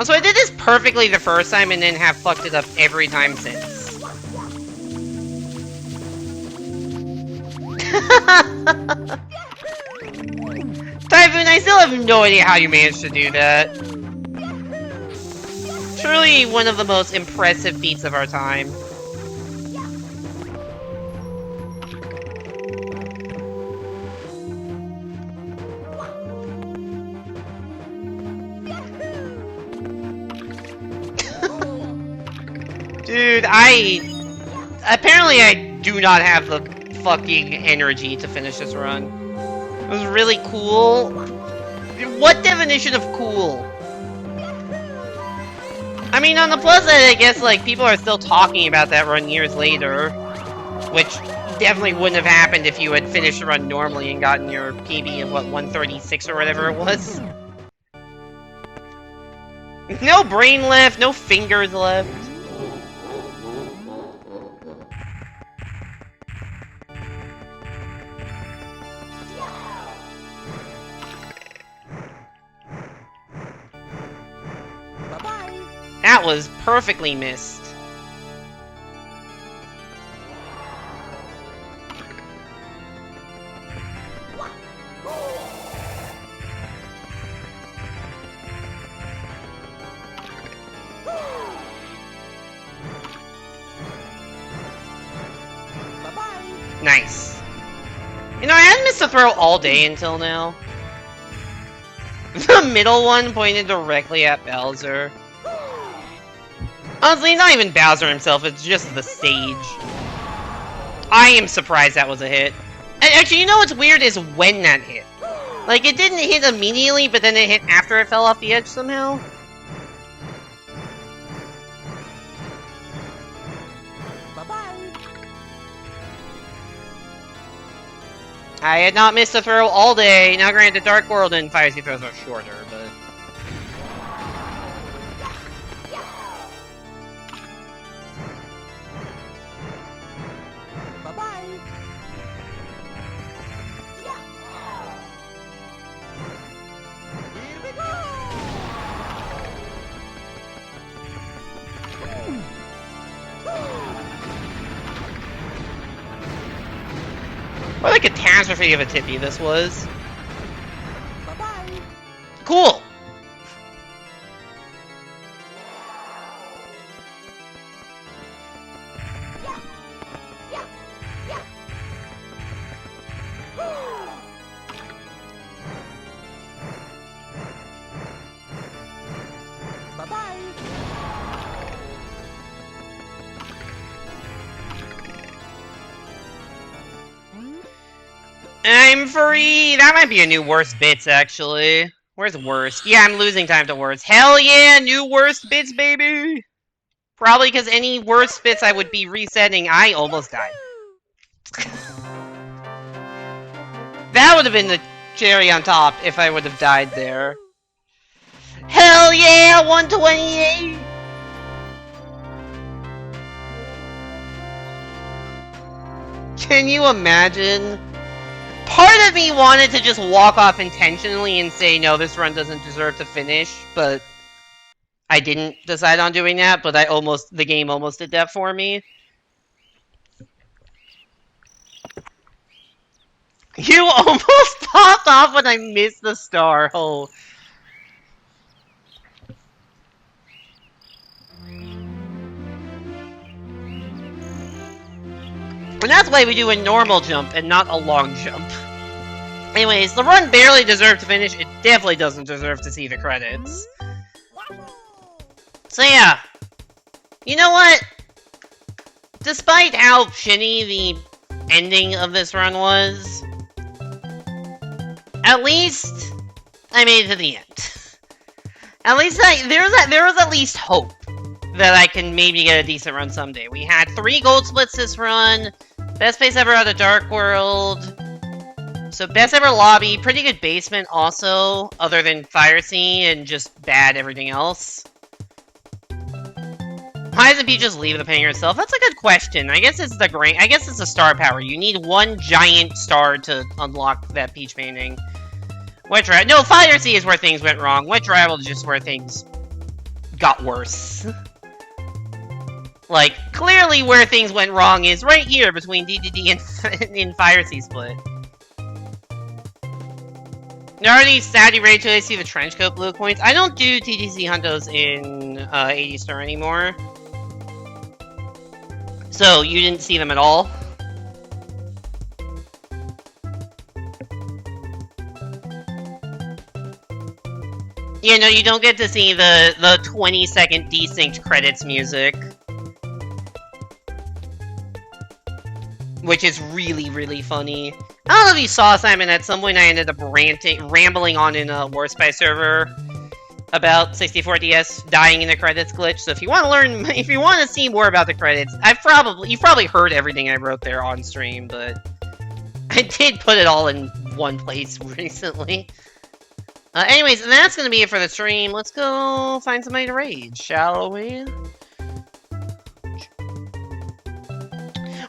So I did this perfectly the first time and then have fucked it up every time since. Typhoon, I still have no idea how you managed to do that. Truly one of the most impressive feats of our time. Dude, apparently I do not have the fucking energy to finish this run. It was really cool. What definition of cool? I mean, on the plus side, I guess, like, people are still talking about that run years later. Which definitely wouldn't have happened if you had finished the run normally and gotten your PB of, what, 136 or whatever it was. No brain left, no fingers left. Bye-bye. That was perfectly missed. Nice. You know, I hadn't missed a throw all day until now. The middle one pointed directly at Bowser. Honestly, not even Bowser himself, it's just the stage. I am surprised that was a hit. And actually, you know what's weird is when that hit. Like, it didn't hit immediately, but then it hit after it fell off the edge somehow. I had not missed a throw all day. Now, granted, Dark World and Fire Sea throws are shorter, but... Bye-bye. Here we go. What a catastrophe of a tippy this was. Bye-bye. Cool! Bye-bye. I'm free! That might be a new worst bits, actually. Where's worst? Yeah, I'm losing time to worst. Hell yeah! New worst bits, baby! Probably because any worst bits I would be resetting, I almost died. That would have been the cherry on top if I would have died there. Hell yeah! 128! Can you imagine? Part of me wanted to just walk off intentionally and say, no, this run doesn't deserve to finish, but I didn't decide on doing that, but the game almost did that for me. You almost popped off when I missed the star. Oh. And that's why we do a normal jump and not a long jump. Anyways, the run barely deserved to finish. It definitely doesn't deserve to see the credits. So yeah. You know what? Despite how shitty the ending of this run was, at least I made it to the end. At least there was at least hope that I can maybe get a decent run someday. We had 3 gold splits this run. Best place ever out of Dark World. So best ever lobby. Pretty good basement also, other than Fire Sea and just bad everything else. Why doesn't Peach just leave the painter itself? That's a good question. I guess it's the star power. You need 1 giant star to unlock that Peach painting. No, Fire Sea is where things went wrong. Wet Rival is just where things got worse. Like, clearly where things went wrong is right here between DDD and Fire Sea Split. Already Saudi Rage till I see the Trenchcoat blue coins. I don't do TTC huntos in 80 Star anymore. So, you didn't see them at all? Yeah, no, you don't get to see the 20-second desynced credits music. Which is really, really funny. I don't know if you saw, Simon, at some point I ended up rambling on in a Warspy server. about 64DS dying in the credits glitch. So if you want to learn, if you want to see more about the credits, you've probably heard everything I wrote there on stream, but I did put it all in one place recently. Anyways, and that's gonna be it for the stream. Let's go find somebody to raid, shall we?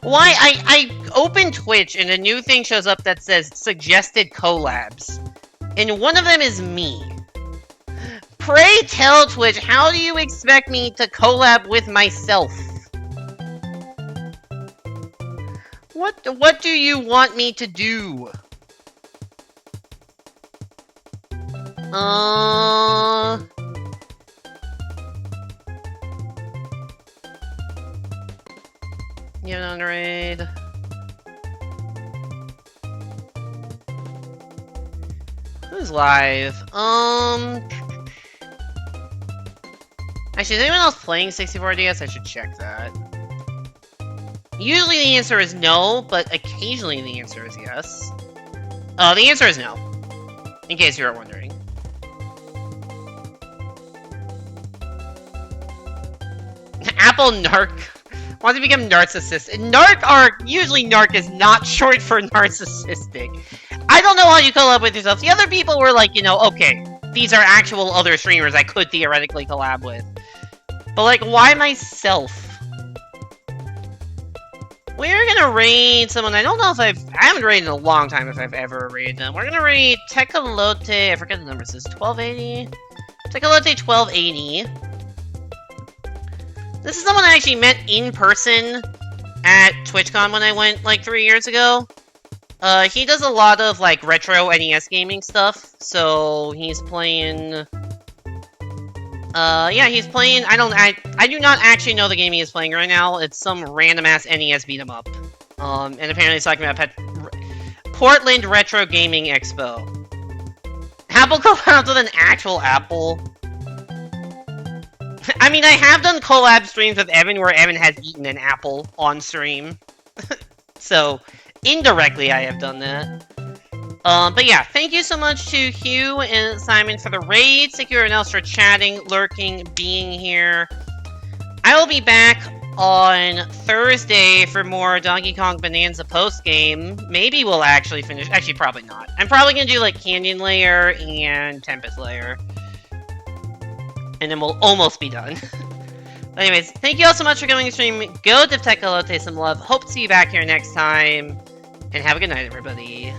Why? I open Twitch and a new thing shows up that says suggested collabs. And one of them is me. Pray tell Twitch, how do you expect me to collab with myself? What do you want me to do? Yeah, on raid. Who's live? Actually, is anyone else playing 64DS? I should check that. Usually the answer is no, but occasionally the answer is yes. The answer is no. In case you were wondering. Apple Narc wants to become narcissistic. Usually Narc is not short for narcissistic. I don't know how you collab with yourself. The other people were like, you know, okay, these are actual other streamers I could theoretically collab with. But like, why myself? We're gonna raid someone. I don't know if I haven't raided in a long time if I've ever raided them. We're gonna raid Tekalote. I forget the number. It says 1280. Tekalote 1280. This is someone I actually met in person at TwitchCon when I went like 3 years ago. He does a lot of like retro NES gaming stuff. So he's playing. Yeah, he's playing. I do not actually know the game he is playing right now. It's some random ass NES beat 'em up. And apparently he's talking about Portland Retro Gaming Expo. Apple collabs with an actual Apple. I mean, I have done collab streams with Evan where Evan has eaten an apple on stream. So, indirectly I have done that. But yeah, thank you so much to Hugh and Simon for the raids. Thank you everyone else for chatting, lurking, being here. I will be back on Thursday for more Donkey Kong Bonanza post-game. Maybe we'll actually finish. Actually, probably not. I'm probably gonna do like Canyon Layer and Tempest Layer. And then we'll almost be done. But anyways, thank you all so much for coming to stream. Go give Tekalote some love. Hope to see you back here next time. And have a good night, everybody.